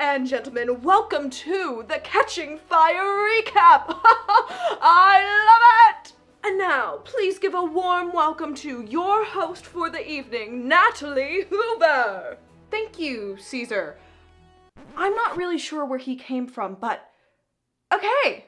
and gentlemen, welcome to the Catching Fire recap! I love it! And now, please give a warm welcome to your host for the evening, Natalie Hoover! Thank you, Caesar. I'm not really sure where he came from, but okay.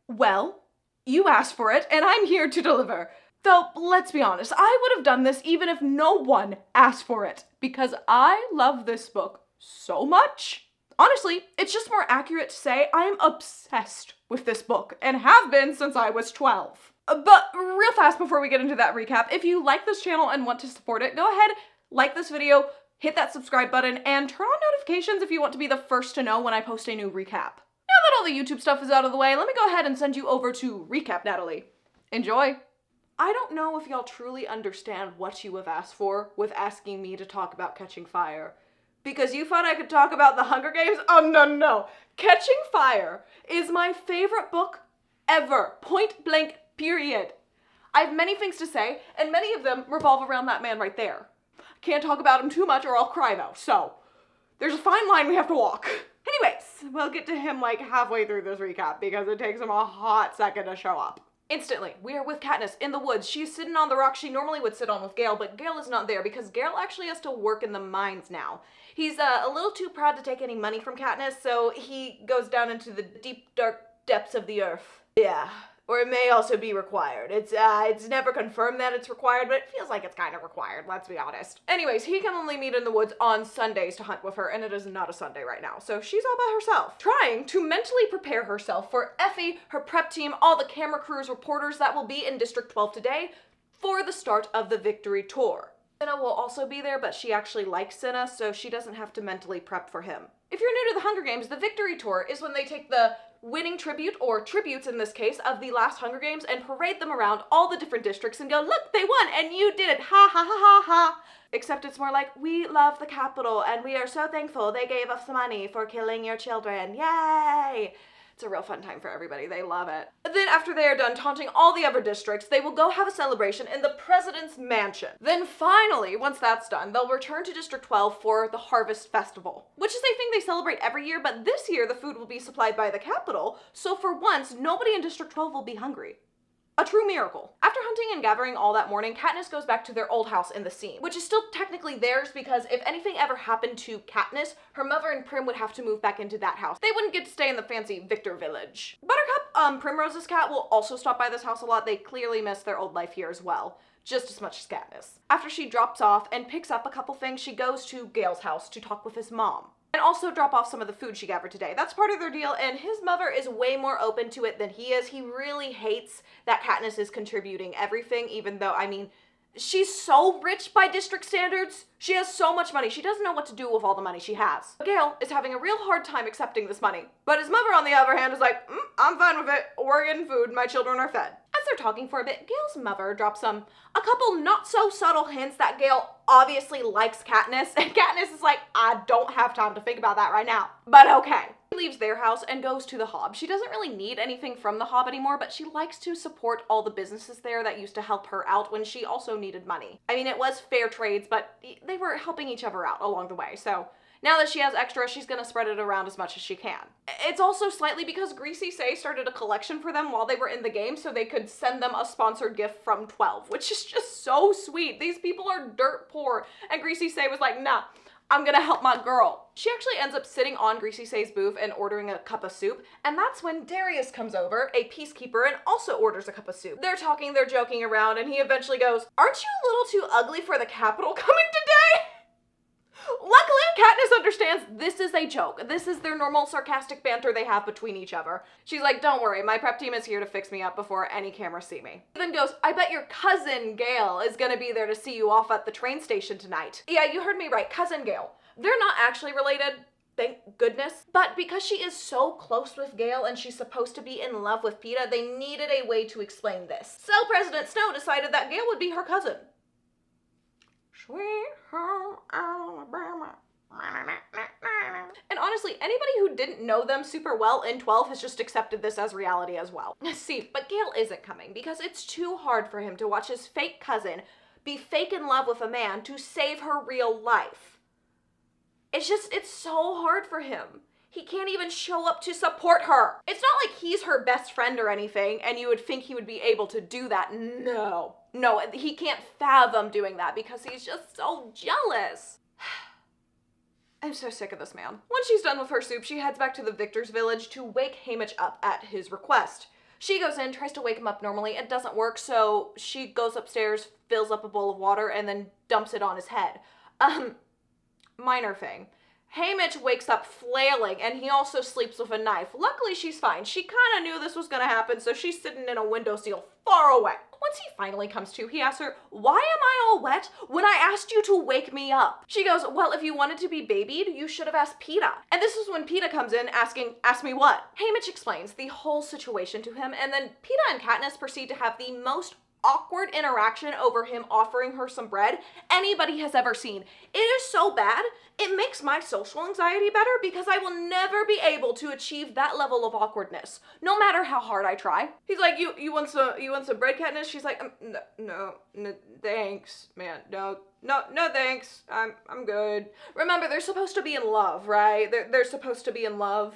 Well, you asked for it, and I'm here to deliver. Though, let's be honest, I would have done this even if no one asked for it, because I love this book so much. Honestly, it's just more accurate to say I'm obsessed with this book, and have been since I was 12. But real fast before we get into that recap, if you like this channel and want to support it, go ahead, like this video, hit that subscribe button, and turn on notifications if you want to be the first to know when I post a new recap. Now that all the YouTube stuff is out of the way, let me go ahead and send you over to Recap Natalie. Enjoy! I don't know if y'all truly understand what you have asked for with asking me to talk about Catching Fire. Because you thought I could talk about the Hunger Games? Oh, no. Catching Fire is my favorite book ever. Point blank, period. I have many things to say, and many of them revolve around that man right there. I can't talk about him too much or I'll cry though, so there's a fine line we have to walk. Anyways, we'll get to him like halfway through this recap because it takes him a hot second to show up. Instantly, we are with Katniss in the woods. She's sitting on the rock she normally would sit on with Gale, but Gale is not there because Gale actually has to work in the mines now. He's a little too proud to take any money from Katniss, so he goes down into the deep, dark depths of the earth. Yeah, or it may also be required. It's never confirmed that it's required, but it feels like it's kind of required, let's be honest. Anyways, he can only meet in the woods on Sundays to hunt with her, and it is not a Sunday right now, so she's all by herself, trying to mentally prepare herself for Effie, her prep team, all the camera crews, reporters that will be in District 12 today for the start of the Victory Tour. Cinna will also be there, but she actually likes Cinna, so she doesn't have to mentally prep for him. If you're new to the Hunger Games, the Victory Tour is when they take the winning tribute, or tributes in this case, of the last Hunger Games and parade them around all the different districts and go, look, they won and you did it, ha ha ha ha ha. Except it's more like, we love the Capitol and we are so thankful they gave us money for killing your children, yay! It's a real fun time for everybody, they love it. Then after they are done taunting all the other districts, they will go have a celebration in the President's Mansion. Then finally, once that's done, they'll return to District 12 for the Harvest Festival, which is a thing they celebrate every year, but this year the food will be supplied by the Capitol, so for once, nobody in District 12 will be hungry. A true miracle. After hunting and gathering all that morning, Katniss goes back to their old house in the Seam, which is still technically theirs because if anything ever happened to Katniss, her mother and Prim would have to move back into that house. They wouldn't get to stay in the fancy Victor Village. Buttercup, Primrose's cat, will also stop by this house a lot. They clearly miss their old life here as well, just as much as Katniss. After she drops off and picks up a couple things, she goes to Gale's house to talk with his mom. And also drop off some of the food she gathered today. That's part of their deal, and his mother is way more open to it than he is. He really hates that Katniss is contributing everything, even though, I mean, she's so rich by district standards. She has so much money. She doesn't know what to do with all the money she has. Gale is having a real hard time accepting this money. But his mother, on the other hand, is like, I'm fine with it. We're getting food. My children are fed. As they're talking for a bit, Gale's mother drops a couple not so subtle hints that Gale obviously likes Katniss, and Katniss is like, I don't have time to think about that right now, but okay. She leaves their house and goes to the Hob. She doesn't really need anything from the Hob anymore, but she likes to support all the businesses there that used to help her out when she also needed money. I mean, it was fair trades, but they were helping each other out along the way, so now that she has extra, she's gonna spread it around as much as she can. It's also slightly because Greasy Say started a collection for them while they were in the game so they could send them a sponsored gift from 12, which is just so sweet. These people are dirt poor, and Greasy Say was like, nah, I'm gonna help my girl. She actually ends up sitting on Greasy Say's booth and ordering a cup of soup, and that's when Darius comes over, a peacekeeper, and also orders a cup of soup. They're talking, they're joking around, and he eventually goes, aren't you a little too ugly for the Capitol coming today? Luckily, Katniss understands this is a joke. This is their normal sarcastic banter they have between each other. She's like, don't worry, my prep team is here to fix me up before any cameras see me. He then goes, I bet your cousin Gale is gonna be there to see you off at the train station tonight. Yeah, you heard me right, cousin Gale. They're not actually related, thank goodness. But because she is so close with Gale and she's supposed to be in love with Peeta, they needed a way to explain this. So President Snow decided that Gale would be her cousin. Sweet home Alabama. And honestly, anybody who didn't know them super well in 12 has just accepted this as reality as well. See, but Gale isn't coming because it's too hard for him to watch his fake cousin be fake in love with a man to save her real life. It's so hard for him. He can't even show up to support her. It's not like he's her best friend or anything, and you would think he would be able to do that. No, he can't fathom doing that because he's just so jealous. I'm so sick of this man. Once she's done with her soup, she heads back to the victor's village to wake Haymitch up at his request. She goes in, tries to wake him up normally. It doesn't work, so she goes upstairs, fills up a bowl of water, and then dumps it on his head. Minor thing. Haymitch wakes up flailing, and he also sleeps with a knife. Luckily, she's fine. She kind of knew this was going to happen, so she's sitting in a windowsill far away. Once he finally comes to, he asks her, "Why am I all wet when I asked you to wake me up?" She goes, "Well, if you wanted to be babied, you should have asked Peeta." And this is when Peeta comes in asking, "Ask me what?" Haymitch explains the whole situation to him, and then Peeta and Katniss proceed to have the most awkward interaction over him offering her some bread anybody has ever seen. It is so bad, it makes my social anxiety better because I will never be able to achieve that level of awkwardness, no matter how hard I try. He's like, you want some bread, Katniss? She's like, no, thanks, man, no, thanks, I'm good. Remember, they're supposed to be in love, right? They're supposed to be in love.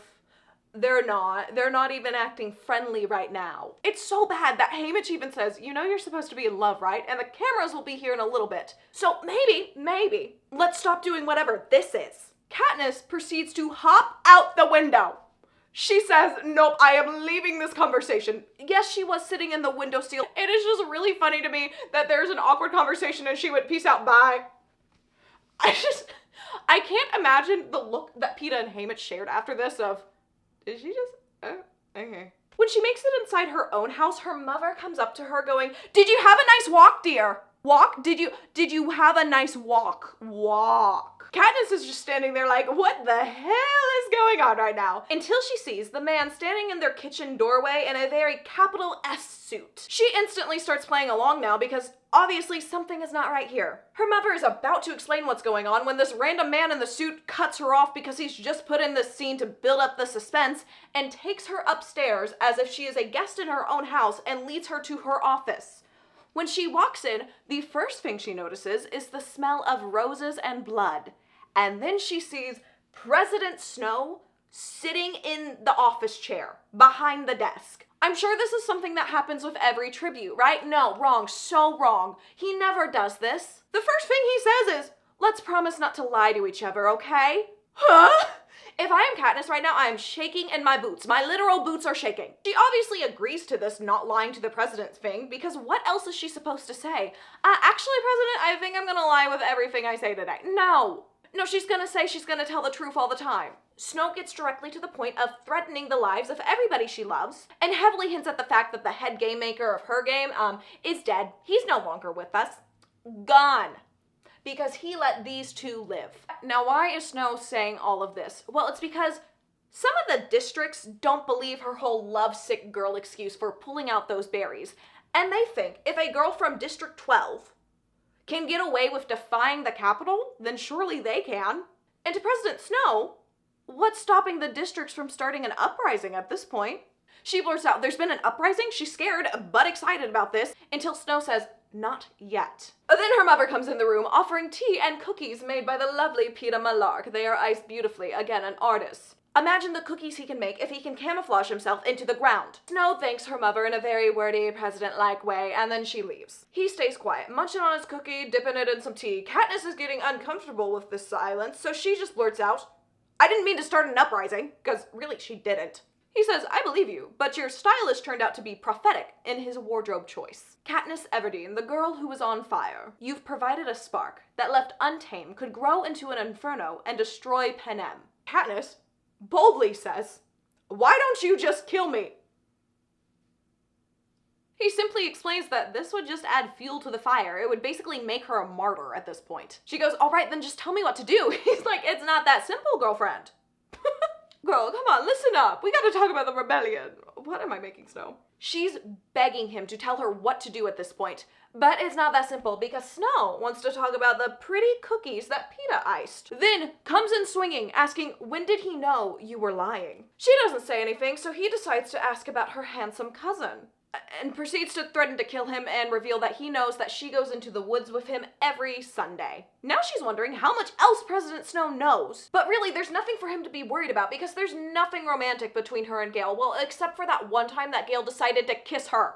They're not even acting friendly right now. It's so bad that Haymitch even says, "You know you're supposed to be in love, right? And the cameras will be here in a little bit. So maybe, let's stop doing whatever this is." Katniss proceeds to hop out the window. She says, "Nope, I am leaving this conversation." Yes, she was sitting in the windowsill. It is just really funny to me that there's an awkward conversation and she went, "Peace out, bye." I can't imagine the look that Peeta and Haymitch shared after this of, did she just, okay. When she makes it inside her own house, her mother comes up to her going, "Did you have a nice walk, dear? Walk? Did you have a nice walk? Walk." Katniss is just standing there like, what the hell is going on right now? Until she sees the man standing in their kitchen doorway in a very capital S suit. She instantly starts playing along now because obviously something is not right here. Her mother is about to explain what's going on when this random man in the suit cuts her off because he's just put in this scene to build up the suspense and takes her upstairs as if she is a guest in her own house and leads her to her office. When she walks in, the first thing she notices is the smell of roses and blood. And then she sees President Snow sitting in the office chair behind the desk. I'm sure this is something that happens with every tribute, right? No, wrong, so wrong. He never does this. The first thing he says is, "Let's promise not to lie to each other, okay?" Huh? If I am Katniss right now, I am shaking in my boots. My literal boots are shaking. She obviously agrees to this not lying to the president thing, because what else is she supposed to say? Actually, President, I think I'm gonna lie with everything I say today. No, she's gonna say she's gonna tell the truth all the time. Snow gets directly to the point of threatening the lives of everybody she loves, and heavily hints at the fact that the head game maker of her game, is dead. He's no longer with us. Gone. Because he let these two live. Now, why is Snow saying all of this? Well, it's because some of the districts don't believe her whole lovesick girl excuse for pulling out those berries. And they think if a girl from District 12 can get away with defying the Capitol, then surely they can. And to President Snow, what's stopping the districts from starting an uprising at this point? She blurts out, "There's been an uprising?" She's scared but excited about this until Snow says, "Not yet." Then her mother comes in the room offering tea and cookies made by the lovely Peeta Malark. They are iced beautifully. Again, an artist. Imagine the cookies he can make if he can camouflage himself into the ground. Snow thanks her mother in a very wordy, president-like way, and then she leaves. He stays quiet, munching on his cookie, dipping it in some tea. Katniss is getting uncomfortable with this silence, so she just blurts out, "I didn't mean to start an uprising," because really she didn't. He says, "I believe you, but your stylist turned out to be prophetic in his wardrobe choice. Katniss Everdeen, the girl who was on fire, you've provided a spark that left untamed could grow into an inferno and destroy Panem." Katniss boldly says, "Why don't you just kill me?" He simply explains that this would just add fuel to the fire. It would basically make her a martyr at this point. She goes, "All right, then just tell me what to do." He's like, "It's not that simple, girlfriend." Girl, come on, listen up. We gotta talk about the rebellion. What am I making, Snow? She's begging him to tell her what to do at this point. But it's not that simple because Snow wants to talk about the pretty cookies that Peeta iced. Then comes in swinging, asking, "When did he know you were lying?" She doesn't say anything, so he decides to ask about her handsome cousin. and proceeds to threaten to kill him and reveal that he knows that she goes into the woods with him every Sunday. Now she's wondering how much else President Snow knows. But really, there's nothing for him to be worried about because there's nothing romantic between her and Gale, well, except for that one time that Gale decided to kiss her.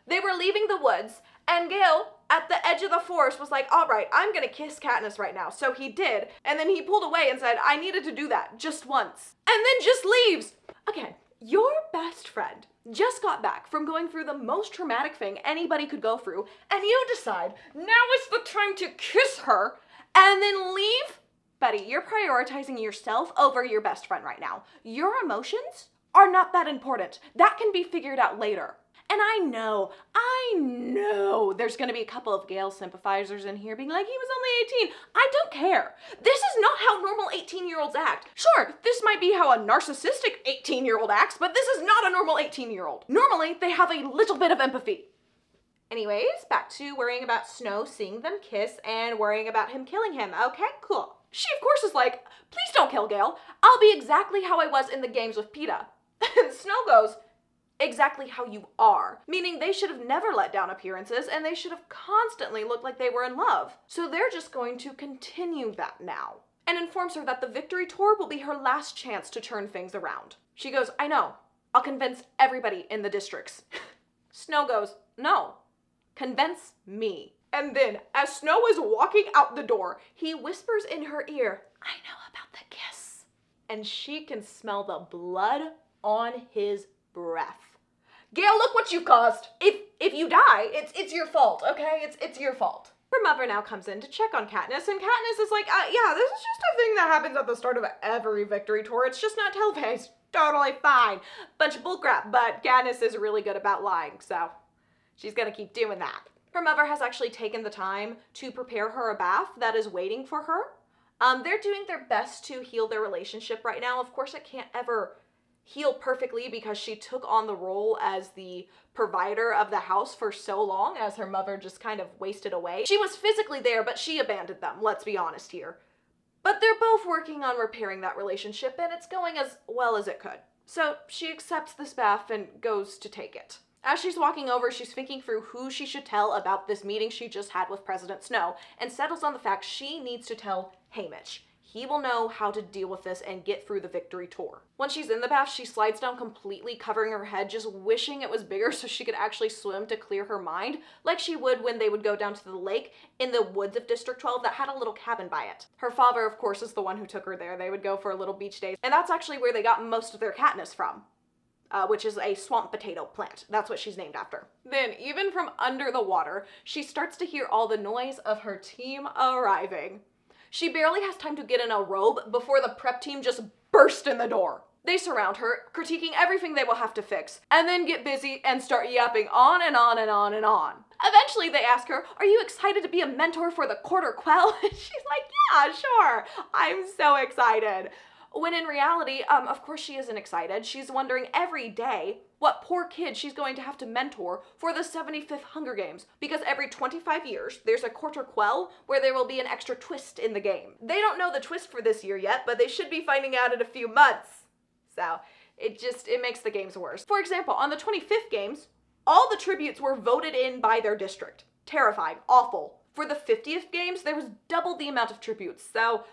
They were leaving the woods, and Gale, at the edge of the forest, was like, all right, I'm gonna kiss Katniss right now. So he did, and then he pulled away and said, I needed to do that just once. And then just leaves. Again, your best friend just got back from going through the most traumatic thing anybody could go through, and you decide, now is the time to kiss her, and then leave? Buddy, you're prioritizing yourself over your best friend right now. Your emotions are not that important. That can be figured out later. And I know there's gonna be a couple of Gale sympathizers in here being like, he was only 18. I don't care. This is not how normal 18-year-olds act. Sure, this might be how a narcissistic 18-year-old acts, but this is not a normal 18-year-old. Normally, they have a little bit of empathy. Anyways, back to worrying about Snow seeing them kiss and worrying about him killing him. Okay, cool. She, of course, is like, please don't kill Gale. I'll be exactly how I was in the games with peeta. And Snow goes, exactly how you are, meaning they should have never let down appearances and they should have constantly looked like they were in love. So they're just going to continue that now, and informs her that the victory tour will be her last chance to turn things around. She goes, I know, I'll convince everybody in the districts. Snow goes, no, convince me. And then, as Snow is walking out the door, he whispers in her ear, I know about the kiss. And she can smell the blood on his breath. Gale, look what you've caused. If you die, it's your fault, okay? It's your fault. Her mother now comes in to check on Katniss, and Katniss is like, yeah, this is just a thing that happens at the start of every victory tour. It's just not televised. Totally fine. Bunch of bullcrap, but Katniss is really good about lying, so she's gonna keep doing that. Her mother has actually taken the time to prepare her a bath that is waiting for her. They're doing their best to heal their relationship right now. Of course, it can't ever heal perfectly because she took on the role as the provider of the house for so long, as her mother just kind of wasted away. She was physically there, but she abandoned them, let's be honest here. But they're both working on repairing that relationship, and it's going as well as it could. So she accepts this bath and goes to take it. As she's walking over, she's thinking through who she should tell about this meeting she just had with President Snow, and settles on the fact she needs to tell Haymitch. He will know how to deal with this and get through the victory tour. When she's in the bath, she slides down completely, covering her head, just wishing it was bigger so she could actually swim to clear her mind, like she would when they would go down to the lake in the woods of District 12 that had a little cabin by it. Her father, of course, is the one who took her there. They would go for a little beach days, and that's actually where they got most of their katniss from. Which is a swamp potato plant. That's what she's named after. Then, even from under the water, she starts to hear all the noise of her team arriving. She barely has time to get in a robe before the prep team just burst in the door. They surround her, critiquing everything they will have to fix, and then get busy and start yapping on and on and on and on. Eventually, they ask her, are you excited to be a mentor for the quarter quell? And she's like, yeah, sure, I'm so excited. When in reality, of course she isn't excited. She's wondering every day what poor kid she's going to have to mentor for the 75th Hunger Games, because every 25 years, there's a quarter quell where there will be an extra twist in the game. They don't know the twist for this year yet, but they should be finding out in a few months. So, it makes the games worse. For example, on the 25th games, all the tributes were voted in by their district. Terrifying, awful. For the 50th games, there was double the amount of tributes, so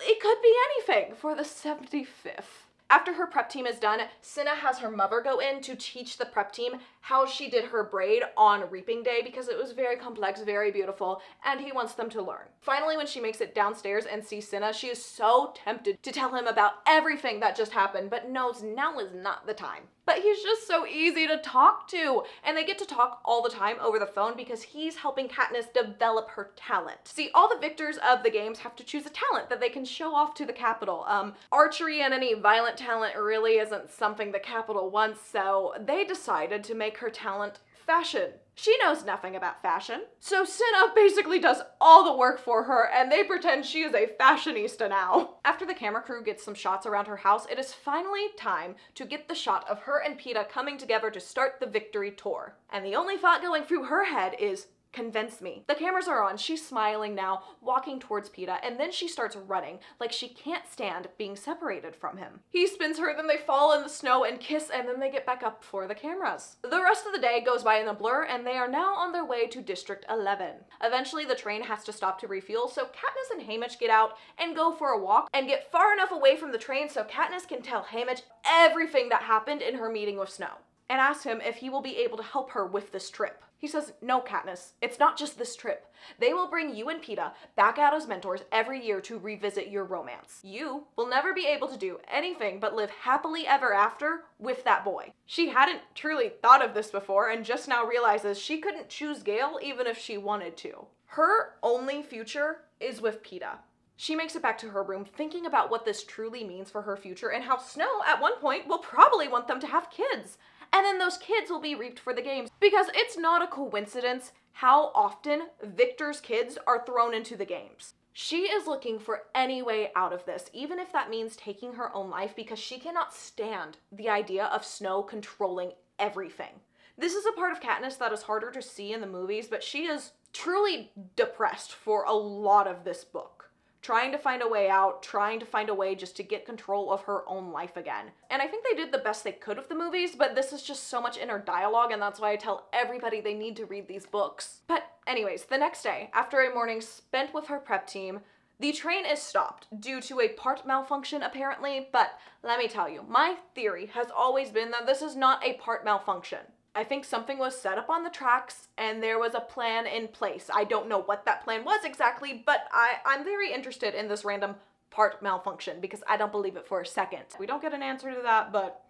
it could be anything for the 75th. After her prep team is done, Cinna has her mother go in to teach the prep team how she did her braid on Reaping Day, because it was very complex, very beautiful, and he wants them to learn. Finally, when she makes it downstairs and sees Cinna, she is so tempted to tell him about everything that just happened, but knows now is not the time. But he's just so easy to talk to, and they get to talk all the time over the phone because he's helping Katniss develop her talent. See, all the victors of the games have to choose a talent that they can show off to the Capitol. Archery and any violent talent really isn't something the Capitol wants, so they decided to make her talent fashion. She knows nothing about fashion, so Cinna basically does all the work for her, and they pretend she is a fashionista now. After the camera crew gets some shots around her house, it is finally time to get the shot of her and Peeta coming together to start the victory tour. And the only thought going through her head is, Convince me. The cameras are on. She's smiling now, walking towards Peeta, and then she starts running like she can't stand being separated from him. He spins her, then they fall in the snow and kiss, and then they get back up for the cameras. The rest of the day goes by in a blur, and they are now on their way to District 11. Eventually, the train has to stop to refuel, so Katniss and Haymitch get out and go for a walk and get far enough away from the train so Katniss can tell Haymitch everything that happened in her meeting with Snow, and asks him if he will be able to help her with this trip. He says, no, Katniss, it's not just this trip. They will bring you and Peeta back out as mentors every year to revisit your romance. You will never be able to do anything but live happily ever after with that boy. She hadn't truly thought of this before and just now realizes she couldn't choose Gale even if she wanted to. Her only future is with Peeta. She makes it back to her room thinking about what this truly means for her future and how Snow at one point will probably want them to have kids. And then those kids will be reaped for the games, because it's not a coincidence how often Victor's kids are thrown into the games. She is looking for any way out of this, even if that means taking her own life, because she cannot stand the idea of Snow controlling everything. This is a part of Katniss that is harder to see in the movies, but she is truly depressed for a lot of this book. Trying to find a way out, trying to find a way just to get control of her own life again. And I think they did the best they could with the movies, but this is just so much inner dialogue, and that's why I tell everybody they need to read these books. But anyways, the next day, after a morning spent with her prep team, the train is stopped due to a part malfunction apparently, but let me tell you, my theory has always been that this is not a part malfunction. I think something was set up on the tracks and there was a plan in place. I don't know what that plan was exactly, but I'm very interested in this random part malfunction because I don't believe it for a second. We don't get an answer to that, but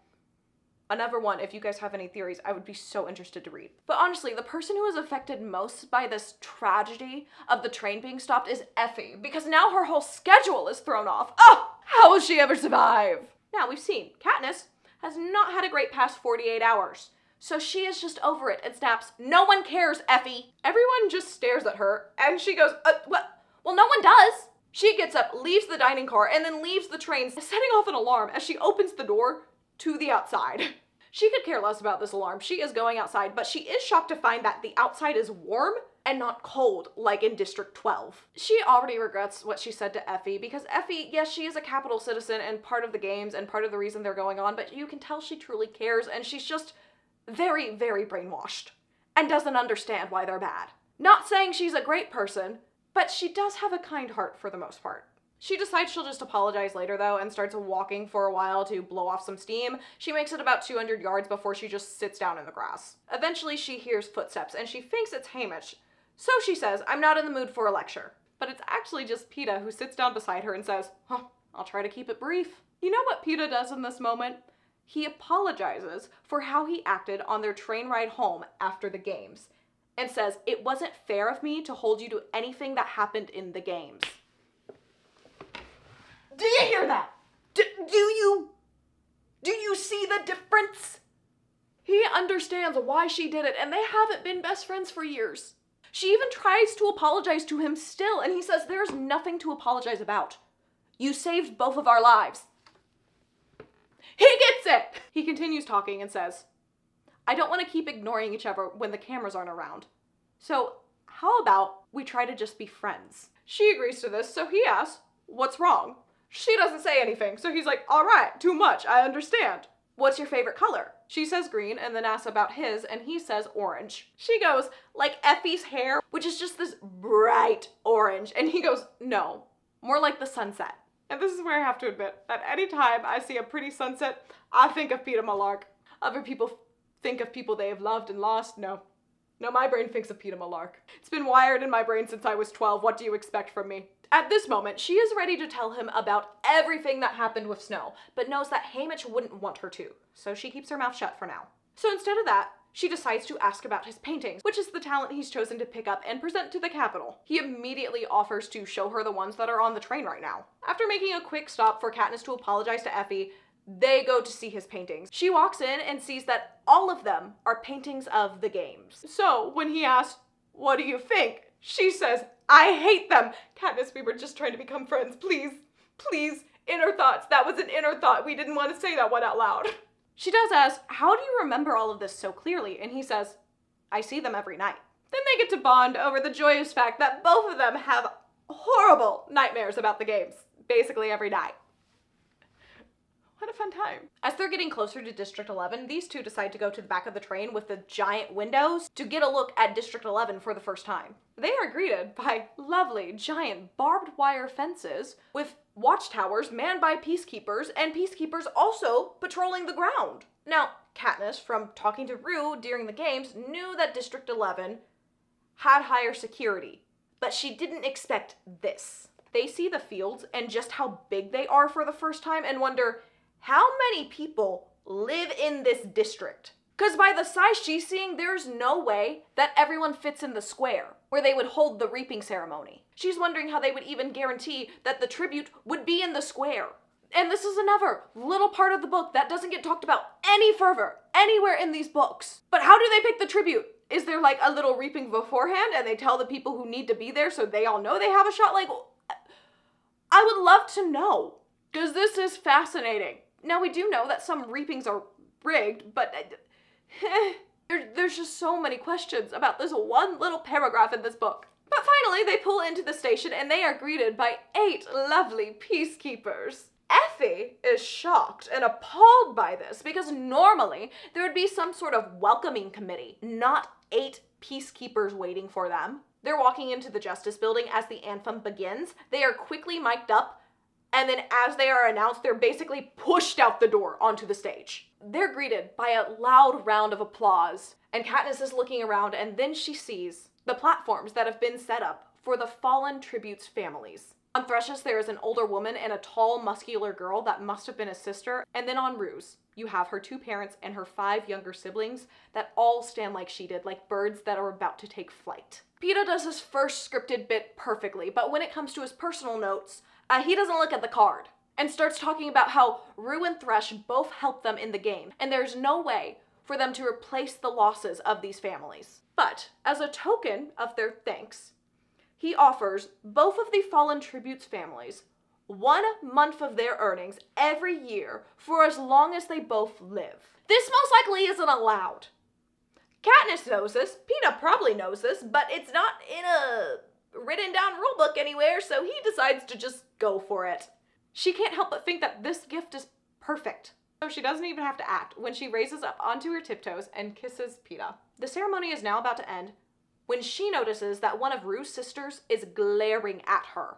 another one, if you guys have any theories, I would be so interested to read. But honestly, the person who is affected most by this tragedy of the train being stopped is Effie, because now her whole schedule is thrown off. Oh, how will she ever survive? Now, we've seen Katniss has not had a great past 48 hours. So she is just over it and snaps, no one cares, Effie. Everyone just stares at her and she goes, what? Well, no one does. She gets up, leaves the dining car, and then leaves the train, setting off an alarm as she opens the door to the outside. She could care less about this alarm. She is going outside, but she is shocked to find that the outside is warm and not cold like in District 12. She already regrets what she said to Effie because Effie, yes, she is a capital citizen and part of the games and part of the reason they're going on, but you can tell she truly cares and she's just very, very brainwashed and doesn't understand why they're bad. Not saying she's a great person, but she does have a kind heart for the most part. She decides she'll just apologize later though and starts walking for a while to blow off some steam. She makes it about 200 yards before she just sits down in the grass. Eventually she hears footsteps and she thinks it's Haymitch. So she says, I'm not in the mood for a lecture. But it's actually just Peeta who sits down beside her and says, I'll try to keep it brief. You know what Peeta does in this moment? He apologizes for how he acted on their train ride home after the games and says, it wasn't fair of me to hold you to anything that happened in the games. Do you hear that? Do you see the difference? He understands why she did it and they haven't been best friends for years. She even tries to apologize to him still and he says, there's nothing to apologize about. You saved both of our lives. He gets it! He continues talking and says, I don't want to keep ignoring each other when the cameras aren't around. So how about we try to just be friends? She agrees to this, so he asks, what's wrong? She doesn't say anything, so he's like, all right, too much, I understand. What's your favorite color? She says green and then asks about his and he says orange. She goes, like Effie's hair, which is just this bright orange. And he goes, no, more like the sunset. And this is where I have to admit that anytime I see a pretty sunset, I think of Peeta Malark. Other people think of people they have loved and lost. No, my brain thinks of Peeta Malark. It's been wired in my brain since I was 12. What do you expect from me? At this moment, she is ready to tell him about everything that happened with Snow, but knows that Haymitch wouldn't want her to, so she keeps her mouth shut for now. So instead of that, she decides to ask about his paintings, which is the talent he's chosen to pick up and present to the Capitol. He immediately offers to show her the ones that are on the train right now. After making a quick stop for Katniss to apologize to Effie, they go to see his paintings. She walks in and sees that all of them are paintings of the games. So when he asks, what do you think? She says, I hate them. Katniss, we were just trying to become friends. Please, please, inner thoughts. That was an inner thought. We didn't want to say that one out loud. She does ask, how do you remember all of this so clearly? And he says, I see them every night. Then they get to bond over the joyous fact that both of them have horrible nightmares about the games, basically every night. What a fun time. As they're getting closer to District 11, these two decide to go to the back of the train with the giant windows to get a look at District 11 for the first time. They are greeted by lovely, giant, barbed wire fences with watchtowers manned by peacekeepers, and peacekeepers also patrolling the ground. Now, Katniss, from talking to Rue during the games, knew that District 11 had higher security, but she didn't expect this. They see the fields and just how big they are for the first time and wonder, how many people live in this district? Because by the size she's seeing, there's no way that everyone fits in the square where they would hold the reaping ceremony. She's wondering how they would even guarantee that the tribute would be in the square. And this is another little part of the book that doesn't get talked about any further, anywhere in these books. But how do they pick the tribute? Is there like a little reaping beforehand and they tell the people who need to be there so they all know they have a shot? Like, I would love to know, because this is fascinating. Now, we do know that some reapings are rigged, but there's just so many questions about this one little paragraph in this book. But finally, they pull into the station and they are greeted by 8 lovely peacekeepers. Effie is shocked and appalled by this because normally there would be some sort of welcoming committee, not 8 peacekeepers waiting for them. They're walking into the Justice Building as the anthem begins. They are quickly mic'd up, and then as they are announced, they're basically pushed out the door onto the stage. They're greeted by a loud round of applause, and Katniss is looking around, and then she sees the platforms that have been set up for the fallen tributes' families. On Thrush's, there is an older woman and a tall, muscular girl that must have been a sister, and then on Rue's, you have her 2 parents and her 5 younger siblings that all stand like she did, like birds that are about to take flight. Peeta does his first scripted bit perfectly, but when it comes to his personal notes, he doesn't look at the card and starts talking about how Rue and Thrush both helped them in the game, and there's no way for them to replace the losses of these families. But as a token of their thanks, he offers both of the fallen tributes' families 1 month of their earnings every year for as long as they both live. This most likely isn't allowed. Katniss knows this, Peeta probably knows this, but it's not in a written down rule book anywhere, so he decides to just go for it. She can't help but think that this gift is perfect. So she doesn't even have to act when she raises up onto her tiptoes and kisses Peeta. The ceremony is now about to end when she notices that one of Rue's sisters is glaring at her.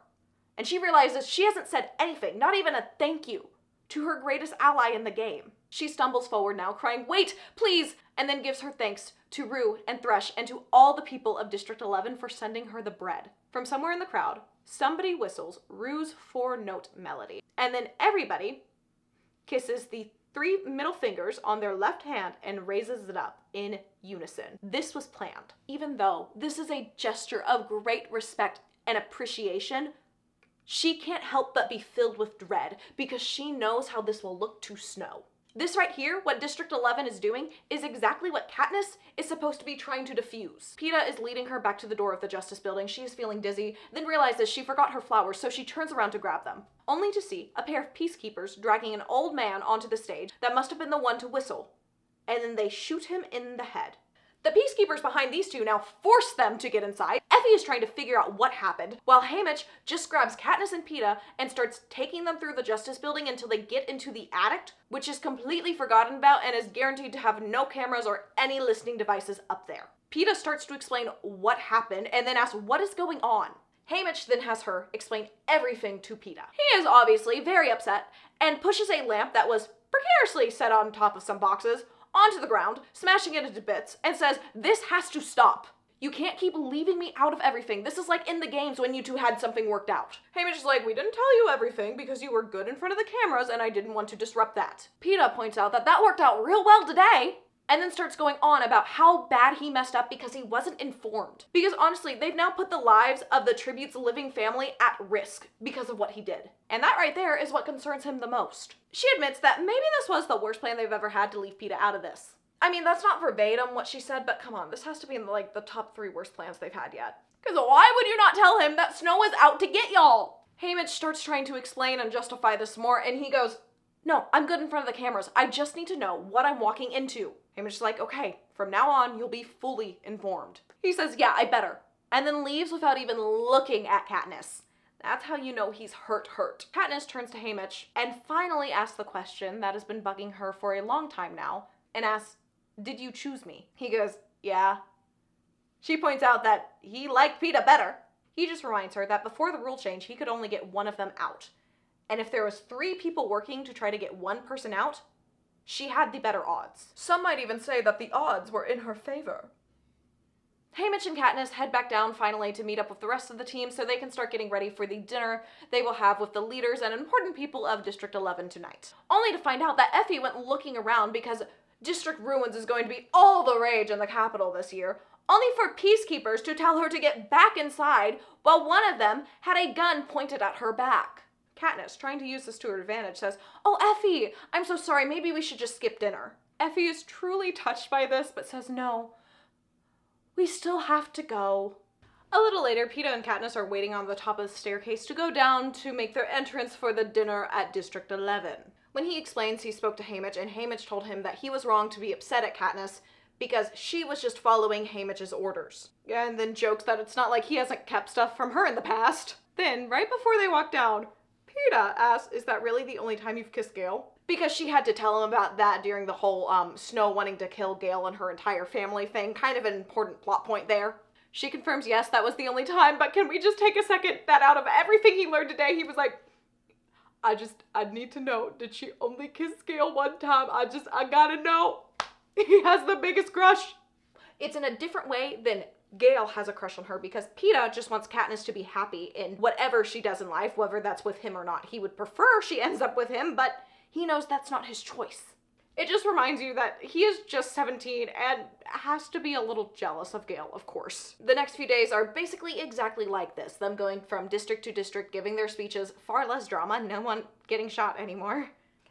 And she realizes she hasn't said anything, not even a thank you, to her greatest ally in the game. She stumbles forward now, crying, "Wait, please!" and then gives her thanks to Rue and Thrush and to all the people of District 11 for sending her the bread. From somewhere in the crowd, somebody whistles Rue's 4-note melody. And then everybody kisses the 3 middle fingers on their left hand and raises it up in unison. This was planned. Even though this is a gesture of great respect and appreciation, she can't help but be filled with dread because she knows how this will look to Snow. This right here, what District 11 is doing, is exactly what Katniss is supposed to be trying to defuse. Peeta is leading her back to the door of the Justice Building. She is feeling dizzy, then realizes she forgot her flowers, so she turns around to grab them, only to see a pair of peacekeepers dragging an old man onto the stage that must have been the one to whistle, and then they shoot him in the head. The peacekeepers behind these two now force them to get inside. Effie is trying to figure out what happened, while Haymitch just grabs Katniss and Peeta and starts taking them through the Justice Building until they get into the attic, which is completely forgotten about and is guaranteed to have no cameras or any listening devices up there. Peeta starts to explain what happened and then asks what is going on. Haymitch then has her explain everything to Peeta. He is obviously very upset and pushes a lamp that was precariously set on top of some boxes onto the ground, smashing it into bits, and says, "This has to stop. You can't keep leaving me out of everything. This is like in the games when you two had something worked out." Haymitch is like, "We didn't tell you everything because you were good in front of the cameras and I didn't want to disrupt that." Peeta points out that that worked out real well today, and then starts going on about how bad he messed up because he wasn't informed. Because honestly, they've now put the lives of the tribute's living family at risk because of what he did. And that right there is what concerns him the most. She admits that maybe this was the worst plan they've ever had to leave Peeta out of this. I mean, that's not verbatim what she said, but come on, this has to be in like the top 3 worst plans they've had yet. Because why would you not tell him that Snow is out to get y'all? Haymitch starts trying to explain and justify this more, and he goes, "No, I'm good in front of the cameras. I just need to know what I'm walking into." Haymitch is like, okay, from now on, you'll be fully informed. He says, yeah, I better. And then leaves without even looking at Katniss. That's how you know he's hurt. Katniss turns to Haymitch and finally asks the question that has been bugging her for a long time now, and asks, did you choose me? He goes, yeah. She points out that he liked Peeta better. He just reminds her that before the rule change, he could only get one of them out. And if there was 3 people working to try to get one person out, she had the better odds. Some might even say that the odds were in her favor. Haymitch and Katniss head back down finally to meet up with the rest of the team so they can start getting ready for the dinner they will have with the leaders and important people of District 11 tonight. Only to find out that Effie went looking around because District Ruins is going to be all the rage in the capital this year, only for peacekeepers to tell her to get back inside while one of them had a gun pointed at her back. Katniss, trying to use this to her advantage, says, "Oh, Effie, I'm so sorry, maybe we should just skip dinner." Effie is truly touched by this, but says no. We still have to go. A little later, Peeta and Katniss are waiting on the top of the staircase to go down to make their entrance for the dinner at District 11. When he explains, he spoke to Haymitch, and Haymitch told him that he was wrong to be upset at Katniss because she was just following Haymitch's orders. And then jokes that it's not like he hasn't kept stuff from her in the past. Then, right before they walk down, Peeta asks, is that really the only time you've kissed Gale? Because she had to tell him about that during the whole Snow wanting to kill Gale and her entire family thing. Kind of an important plot point there. She confirms, yes, that was the only time, but can we just take a second that out of everything he learned today, he was like, I need to know, did she only kiss Gale one time? I gotta know. He has the biggest crush. It's in a different way than Gale has a crush on her, because Peeta just wants Katniss to be happy in whatever she does in life, whether that's with him or not. He would prefer she ends up with him, but he knows that's not his choice. It just reminds you that he is just 17 and has to be a little jealous of Gale, of course. The next few days are basically exactly like this, them going from district to district, giving their speeches, far less drama, no one getting shot anymore.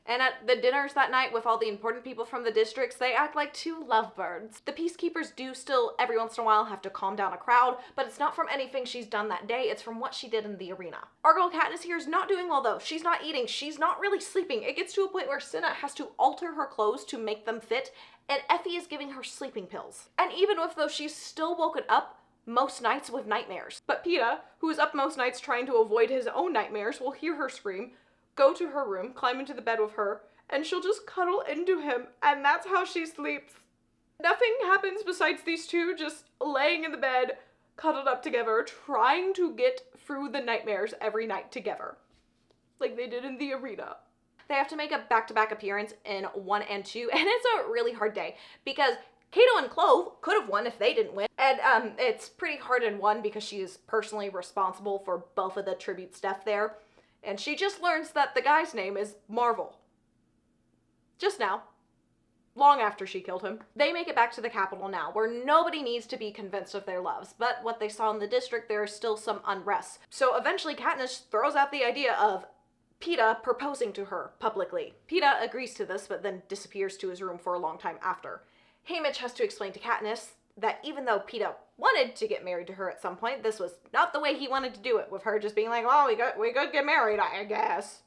And at the dinners that night with all the important people from the districts, they act like 2 lovebirds. The peacekeepers do still, every once in a while, have to calm down a crowd, but it's not from anything she's done that day, it's from what she did in the arena. Our girl Katniss here is not doing well though. She's not eating, she's not really sleeping. It gets to a point where Cinna has to alter her clothes to make them fit, and Effie is giving her sleeping pills. And even with those, she's still woken up most nights with nightmares. But Peeta, who is up most nights trying to avoid his own nightmares, will hear her scream, go to her room, climb into the bed with her, and she'll just cuddle into him, and that's how she sleeps. Nothing happens besides these 2 just laying in the bed, cuddled up together, trying to get through the nightmares every night together, like they did in the arena. They have to make a back-to-back appearance in 1 and 2, and it's a really hard day, because Cato and Clove could have won if they didn't win, and it's pretty hard in 1 because she is personally responsible for both of the tribute stuff there. And she just learns that the guy's name is Marvel. Just now. Long after she killed him. They make it back to the capital now, where nobody needs to be convinced of their loves. But what they saw in the district, there is still some unrest. So eventually Katniss throws out the idea of Peeta proposing to her publicly. Peeta agrees to this, but then disappears to his room for a long time after. Haymitch has to explain to Katniss that even though Peeta wanted to get married to her at some point, this was not the way he wanted to do it, with her just being like, well, we could get married, I guess.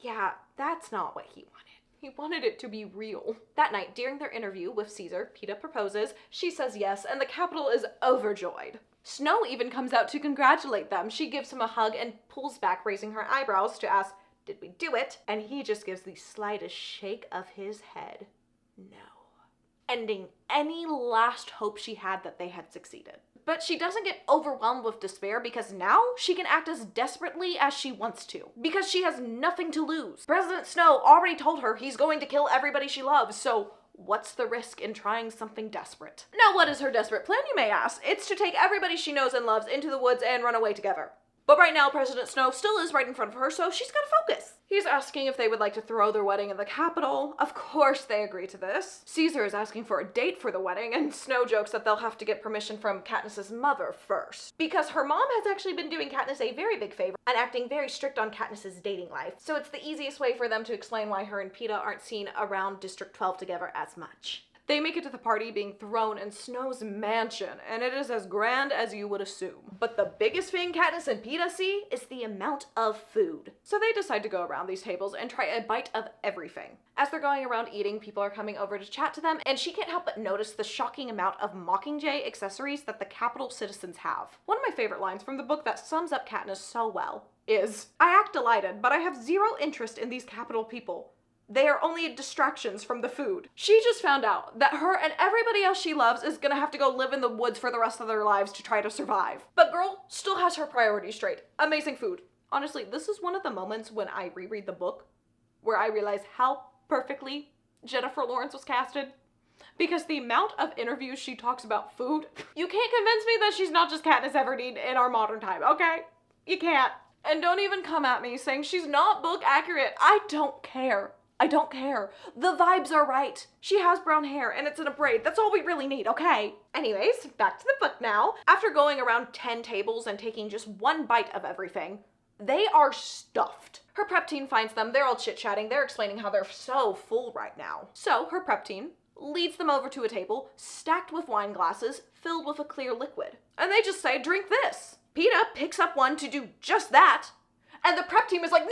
Yeah, that's not what he wanted. He wanted it to be real. That night, during their interview with Caesar, Peeta proposes, she says yes, and the capital is overjoyed. Snow even comes out to congratulate them. She gives him a hug and pulls back, raising her eyebrows to ask, did we do it? And he just gives the slightest shake of his head. No. Ending any last hope she had that they had succeeded. But she doesn't get overwhelmed with despair because now she can act as desperately as she wants to. Because she has nothing to lose. President Snow already told her he's going to kill everybody she loves, so what's the risk in trying something desperate? Now, what is her desperate plan, you may ask? It's to take everybody she knows and loves into the woods and run away together. But right now, President Snow still is right in front of her, so she's gotta focus. He's asking if they would like to throw their wedding in the capital. Of course they agree to this. Caesar is asking for a date for the wedding, and Snow jokes that they'll have to get permission from Katniss's mother first. Because her mom has actually been doing Katniss a very big favor and acting very strict on Katniss's dating life. So it's the easiest way for them to explain why her and Peeta aren't seen around District 12 together as much. They make it to the party being thrown in Snow's mansion, and it is as grand as you would assume. But the biggest thing Katniss and Peeta see is the amount of food. So they decide to go around these tables and try a bite of everything. As they're going around eating, people are coming over to chat to them, and she can't help but notice the shocking amount of Mockingjay accessories that the capital citizens have. One of my favorite lines from the book that sums up Katniss so well is, "I act delighted, but I have zero interest in these capital people. They are only distractions from the food." She just found out that her and everybody else she loves is gonna have to go live in the woods for the rest of their lives to try to survive. But girl still has her priorities straight. Amazing food. Honestly, this is one of the moments when I reread the book where I realize how perfectly Jennifer Lawrence was casted. Because the amount of interviews she talks about food, you can't convince me that she's not just Katniss Everdeen in our modern time, okay? You can't. And don't even come at me saying she's not book accurate. I don't care. I don't care. The vibes are right. She has brown hair and it's in a braid. That's all we really need, okay? Anyways, back to the book now. After going around 10 tables and taking just one bite of everything, they are stuffed. Her prep team finds them. They're all chit-chatting. They're explaining how they're so full right now. So her prep team leads them over to a table stacked with wine glasses filled with a clear liquid. And they just say, "Drink this." Peeta picks up one to do just that. And the prep team is like, "No,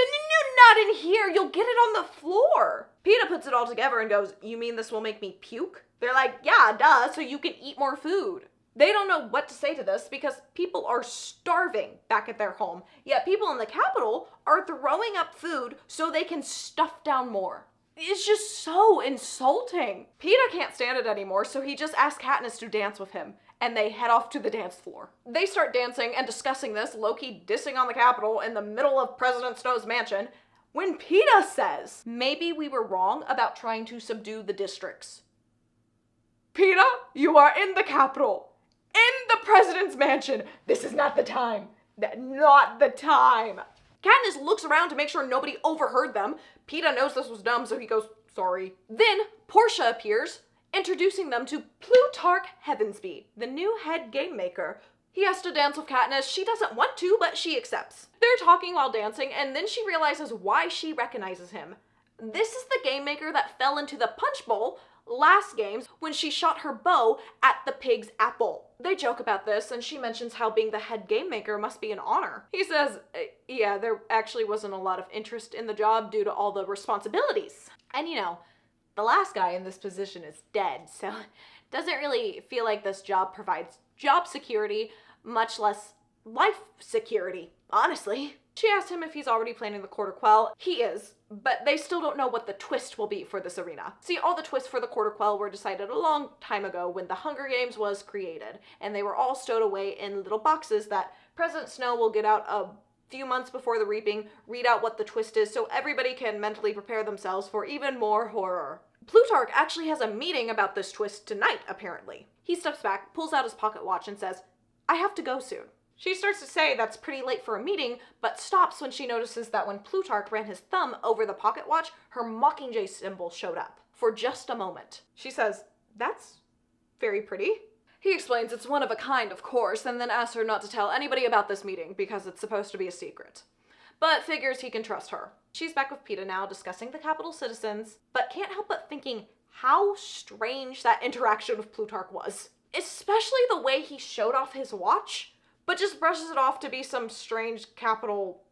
not in here. You'll get it on the floor." Peeta puts it all together and goes, "You mean this will make me puke?" They're like, "Yeah, duh, so you can eat more food." They don't know what to say to this because people are starving back at their home, yet people in the capital are throwing up food so they can stuff down more. It's just so insulting. Peeta can't stand it anymore, so he just asks Katniss to dance with him, and they head off to the dance floor. They start dancing and discussing this, low-key dissing on the Capitol in the middle of President Snow's mansion, when Peeta says, "Maybe we were wrong about trying to subdue the districts." Peeta, you are in the Capitol, in the President's mansion. This is not the time. Not the time. Katniss looks around to make sure nobody overheard them. Peeta knows this was dumb, so he goes, "Sorry." Then Portia appears, introducing them to Plutarch Heavensby, the new head game maker. He has to dance with Katniss. She doesn't want to, but she accepts. They're talking while dancing, and then she realizes why she recognizes him. This is the game maker that fell into the punch bowl last games when she shot her bow at the pig's apple. They joke about this, and she mentions how being the head game maker must be an honor. He says, yeah, there actually wasn't a lot of interest in the job due to all the responsibilities. And you know, the last guy in this position is dead, so it doesn't really feel like this job provides job security, much less life security, honestly. She asked him if he's already planning the quarter quell. He is, but they still don't know what the twist will be for this arena. See, all the twists for the quarter quell were decided a long time ago when the Hungergames was created, and they were all stowed away in little boxes that President Snow will get out a few months before the reaping, read out what the twist is so everybody can mentally prepare themselves for even more horror. Plutarch actually has a meeting about this twist tonight, apparently. He steps back, pulls out his pocket watch, and says, "I have to go soon." She starts to say that's pretty late for a meeting, but stops when she notices that when Plutarch ran his thumb over the pocket watch, her Mockingjay symbol showed up. For just a moment. She says, "That's very pretty." He explains it's one of a kind, of course, and then asks her not to tell anybody about this meeting because it's supposed to be a secret. But figures he can trust her. She's back with Peeta now, discussing the capital citizens, but can't help but thinking how strange that interaction with Plutarch was. Especially the way he showed off his watch, but just brushes it off to be some strange capital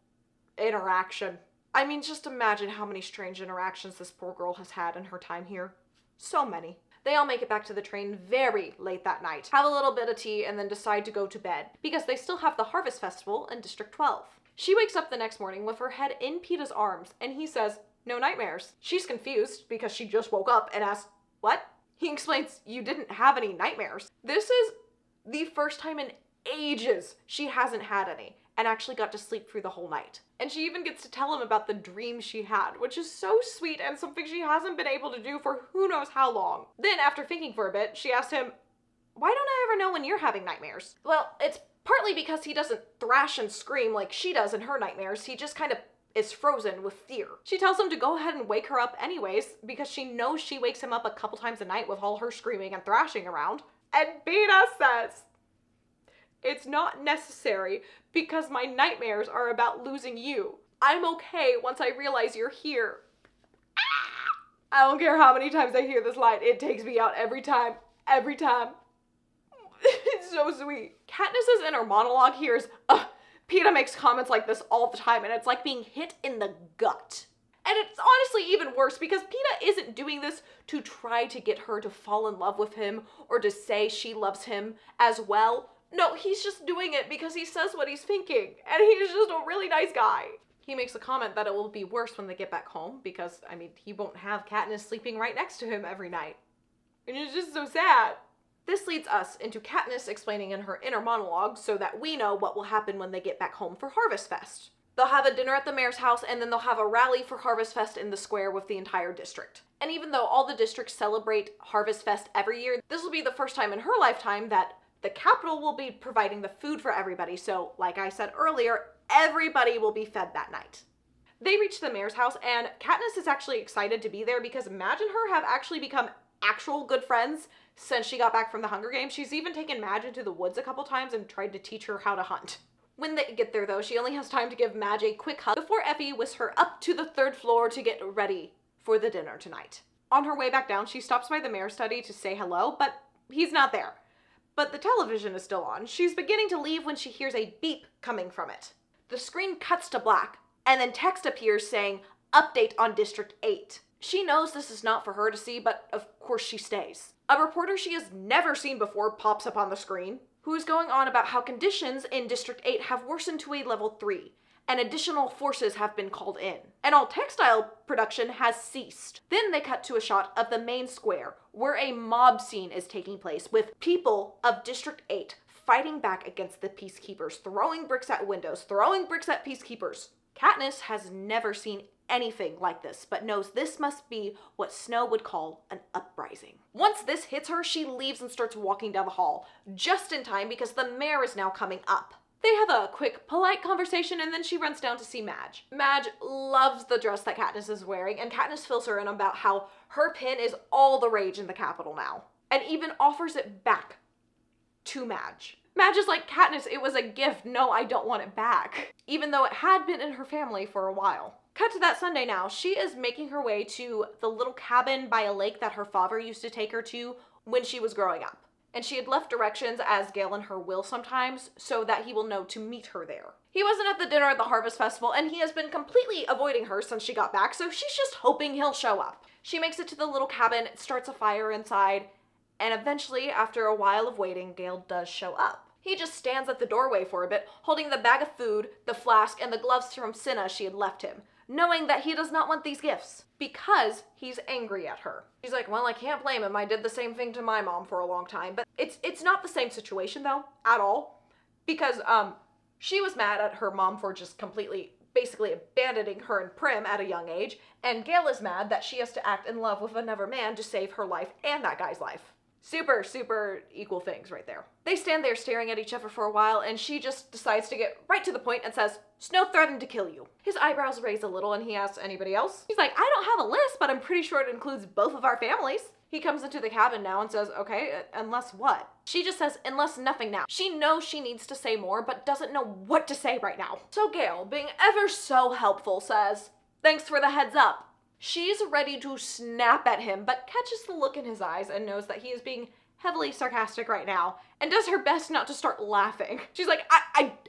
interaction. I mean, just imagine how many strange interactions this poor girl has had in her time here. So many. They all make it back to the train very late that night, have a little bit of tea, and then decide to go to bed, because they still have the Harvest Festival in District 12. She wakes up the next morning with her head in Peeta's arms, and he says, "No nightmares." She's confused, because she just woke up and asks, "What?" He explains, "You didn't have any nightmares." This is the first time in ages she hasn't had any, and actually got to sleep through the whole night. And she even gets to tell him about the dream she had, which is so sweet and something she hasn't been able to do for who knows how long. Then, after thinking for a bit, she asked him, "Why don't I ever know when you're having nightmares?" Well, it's partly because he doesn't thrash and scream like she does in her nightmares. He just kind of is frozen with fear. She tells him to go ahead and wake her up anyways, because she knows she wakes him up a couple times a night with all her screaming and thrashing around. And Peeta says, "It's not necessary, because my nightmares are about losing you. I'm okay once I realize you're here." I don't care how many times I hear this line, it takes me out every time. Every time. It's so sweet. Katniss's inner monologue here is, Peeta makes comments like this all the time, and it's like being hit in the gut. And it's honestly even worse because Peeta isn't doing this to try to get her to fall in love with him or to say she loves him as well. No, he's just doing it because he says what he's thinking, and he's just a really nice guy. He makes a comment that it will be worse when they get back home because, I mean, he won't have Katniss sleeping right next to him every night. And it's just so sad. This leads us into Katniss explaining in her inner monologue so that we know what will happen when they get back home for Harvest Fest. They'll have a dinner at the mayor's house, and then they'll have a rally for Harvest Fest in the square with the entire district. And even though all the districts celebrate Harvest Fest every year, this will be the first time in her lifetime that the capital will be providing the food for everybody. So, like I said earlier, everybody will be fed that night. They reach the mayor's house, and Katniss is actually excited to be there because Madge and her have actually become actual good friends since she got back from the Hunger Games. She's even taken Madge into the woods a couple times and tried to teach her how to hunt. When they get there, though, she only has time to give Madge a quick hug before Effie whisks her up to the 3rd floor to get ready for the dinner tonight. On her way back down, she stops by the mayor's study to say hello, but he's not there. But the television is still on. She's beginning to leave when she hears a beep coming from it. The screen cuts to black, and then text appears saying, "Update on District 8. She knows this is not for her to see, but of course she stays. A reporter she has never seen before pops up on the screen, who is going on about how conditions in District 8 have worsened to a level 3, and additional forces have been called in, and all textile production has ceased. Then they cut to a shot of the main square, where a mob scene is taking place, with people of District 8 fighting back against the peacekeepers, throwing bricks at windows, throwing bricks at peacekeepers. Katniss has never seen anything like this, but knows this must be what Snow would call an uprising. Once this hits her, she leaves and starts walking down the hall, just in time because the mayor is now coming up. They have a quick, polite conversation, and then she runs down to see Madge. Madge loves the dress that Katniss is wearing, and Katniss fills her in about how her pin is all the rage in the capital now, and even offers it back to Madge. Madge is like, "Katniss, it was a gift. No, I don't want it back." Even though it had been in her family for a while. Cut to that Sunday now. She is making her way to the little cabin by a lake that her father used to take her to when she was growing up. And she had left directions, as Gale and her will sometimes, so that he will know to meet her there. He wasn't at the dinner at the Harvest Festival, and he has been completely avoiding her since she got back, so she's just hoping he'll show up. She makes it to the little cabin, starts a fire inside, and eventually, after a while of waiting, Gale does show up. He just stands at the doorway for a bit, holding the bag of food, the flask, and the gloves from Cinna she had left him, knowing that he does not want these gifts, because he's angry at her. She's like, "Well, I can't blame him. I did the same thing to my mom for a long time." But it's not the same situation, though, at all, because she was mad at her mom for just completely, basically abandoning her and Prim at a young age, and Gale is mad that she has to act in love with another man to save her life and that guy's life. Super, super equal things right there. They stand there staring at each other for a while, and she just decides to get right to the point and says, "Snow threatened to kill you." His eyebrows raise a little, and he asks, "Anybody else?" He's like, "I don't have a list, but I'm pretty sure it includes both of our families." He comes into the cabin now and says, "Okay, unless what?" She just says, "Unless nothing now." She knows she needs to say more, but doesn't know what to say right now. So Gale, being ever so helpful, says, "Thanks for the heads up." She's ready to snap at him, but catches the look in his eyes and knows that he is being heavily sarcastic right now, and does her best not to start laughing. She's like,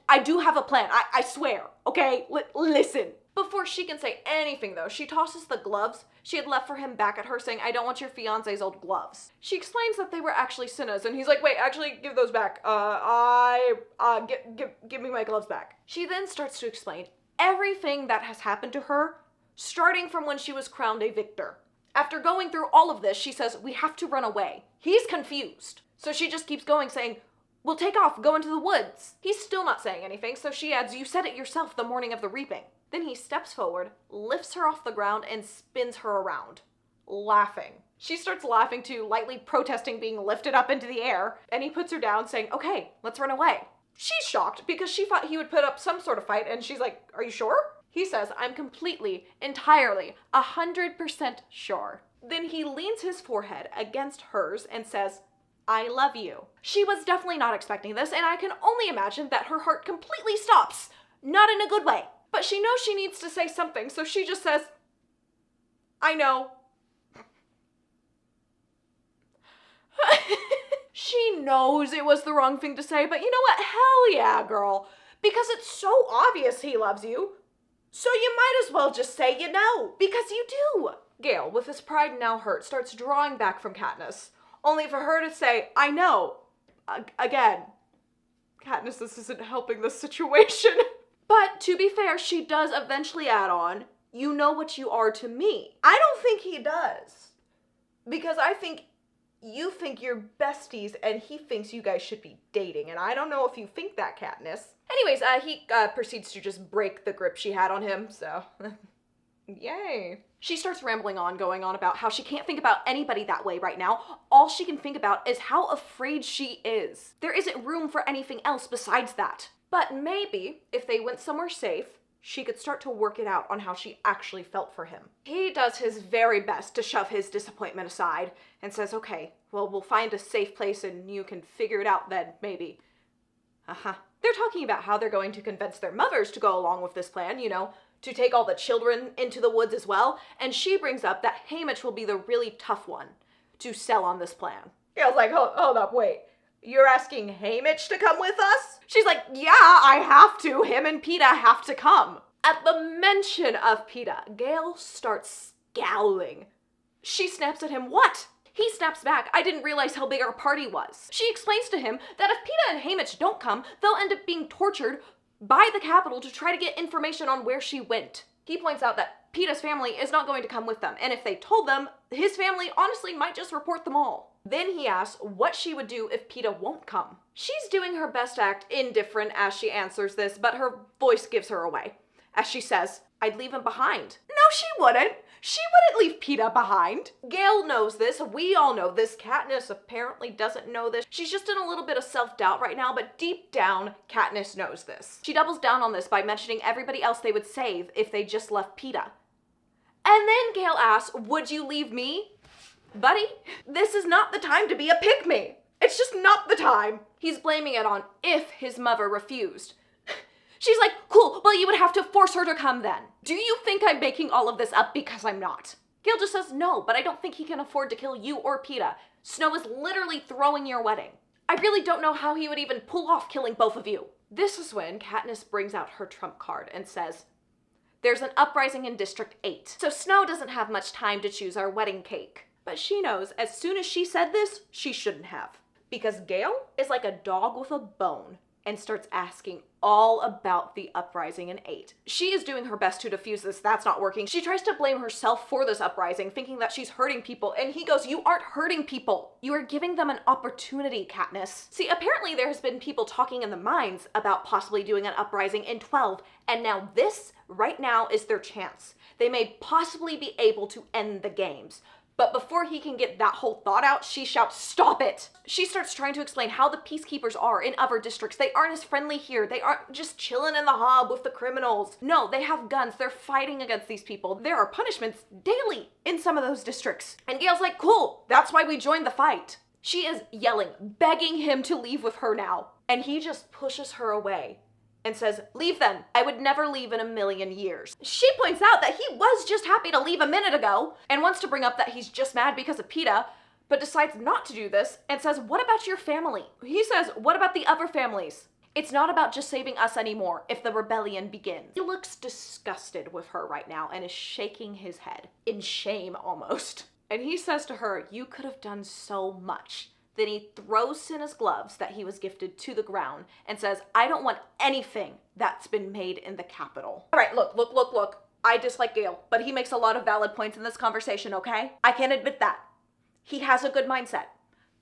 I do have a plan, I swear, okay? Listen. Before she can say anything, though, she tosses the gloves she had left for him back at her, saying, "I don't want your fiancé's old gloves." She explains that they were actually Cinna's, and he's like, "Wait, actually, give those back. Give me my gloves back." She then starts to explain everything that has happened to her, starting from when she was crowned a victor. After going through all of this, she says, "We have to run away." He's confused. So she just keeps going, saying, "We'll take off, go into the woods." He's still not saying anything, so she adds, "You said it yourself the morning of the reaping." Then he steps forward, lifts her off the ground, and spins her around, laughing. She starts laughing too, lightly protesting being lifted up into the air, and he puts her down, saying, "Okay, let's run away." She's shocked because she thought he would put up some sort of fight, and she's like, "Are you sure?" He says, "I'm completely, entirely, 100% sure." Then he leans his forehead against hers and says, "I love you." She was definitely not expecting this, and I can only imagine that her heart completely stops. Not in a good way. But she knows she needs to say something, so she just says, "I know." She knows it was the wrong thing to say, but you know what? Hell yeah, girl. Because it's so obvious he loves you. So you might as well just say you know, because you do. Gale, with his pride now hurt, starts drawing back from Katniss, only for her to say, I know. Again. Katniss, this isn't helping the situation. But to be fair, she does eventually add on, you know what you are to me. I don't think he does. Because I think you think you're besties and he thinks you guys should be dating. And I don't know if you think that, Katniss. Anyways, he proceeds to just break the grip she had on him, so yay. She starts rambling on, going on about how she can't think about anybody that way right now. All she can think about is how afraid she is. There isn't room for anything else besides that. But maybe, if they went somewhere safe, she could start to work it out on how she actually felt for him. He does his very best to shove his disappointment aside and says, okay, well, we'll find a safe place and you can figure it out then, maybe. They're talking about how they're going to convince their mothers to go along with this plan, you know, to take all the children into the woods as well, and she brings up that Haymitch will be the really tough one to sell on this plan. Gale's like, hold up, wait. You're asking Haymitch to come with us? She's like, yeah, I have to. Him and Peeta have to come. At the mention of Peeta, Gale starts scowling. She snaps at him, what? He snaps back, I didn't realize how big our party was. She explains to him that if Peeta and Haymitch don't come, they'll end up being tortured by the Capitol to try to get information on where she went. He points out that Peeta's family is not going to come with them, and if they told them, his family honestly might just report them all. Then he asks what she would do if Peeta won't come. She's doing her best to act indifferent as she answers this, but her voice gives her away. As she says, I'd leave him behind. No, she wouldn't. She wouldn't leave Peeta behind. Gale knows this. We all know this. Katniss apparently doesn't know this. She's just in a little bit of self-doubt right now, but deep down, Katniss knows this. She doubles down on this by mentioning everybody else they would save if they just left Peeta. And then Gale asks, would you leave me? Buddy, this is not the time to be a pick-me. It's just not the time. He's blaming it on if his mother refused. She's like, cool, well, you would have to force her to come then. Do you think I'm making all of this up because I'm not? Gale just says, no, but I don't think he can afford to kill you or Peeta. Snow is literally throwing your wedding. I really don't know how he would even pull off killing both of you. This is when Katniss brings out her trump card and says, there's an uprising in District 8, so Snow doesn't have much time to choose our wedding cake. But she knows as soon as she said this, she shouldn't have. Because Gale is like a dog with a bone and starts asking all about the uprising in 8. She is doing her best to defuse this. That's not working. She tries to blame herself for this uprising, thinking that she's hurting people, and he goes, you aren't hurting people. You are giving them an opportunity, Katniss. See, apparently there has been people talking in the mines about possibly doing an uprising in 12, and now this, right now, is their chance. They may possibly be able to end the games. But before he can get that whole thought out, she shouts, stop it! She starts trying to explain how the peacekeepers are in other districts. They aren't as friendly here. They aren't just chilling in the hub with the criminals. No, they have guns. They're fighting against these people. There are punishments daily in some of those districts. And Gale's like, cool, that's why we joined the fight. She is yelling, begging him to leave with her now. And he just pushes her away and says, leave then. I would never leave in a million years. She points out that he was just happy to leave a minute ago and wants to bring up that he's just mad because of Peeta, but decides not to do this and says, what about your family? He says, what about the other families? It's not about just saving us anymore if the rebellion begins. He looks disgusted with her right now and is shaking his head, in shame almost. And he says to her, you could have done so much. Then he throws Cinna's gloves that he was gifted to the ground and says, I don't want anything that's been made in the Capitol. All right, look. I dislike Gale, but he makes a lot of valid points in this conversation, okay? I can admit that. He has a good mindset.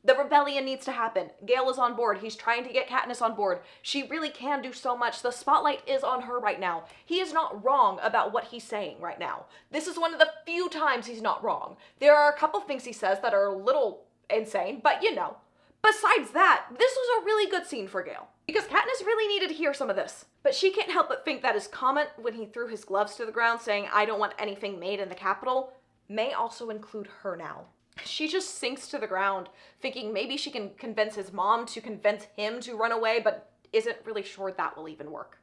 The rebellion needs to happen. Gale is on board. He's trying to get Katniss on board. She really can do so much. The spotlight is on her right now. He is not wrong about what he's saying right now. This is one of the few times he's not wrong. There are a couple things he says that are a little insane, but you know. Besides that, this was a really good scene for Gale, because Katniss really needed to hear some of this. But she can't help but think that his comment when he threw his gloves to the ground saying, I don't want anything made in the Capitol, may also include her now. She just sinks to the ground, thinking maybe she can convince his mom to convince him to run away, but isn't really sure that will even work.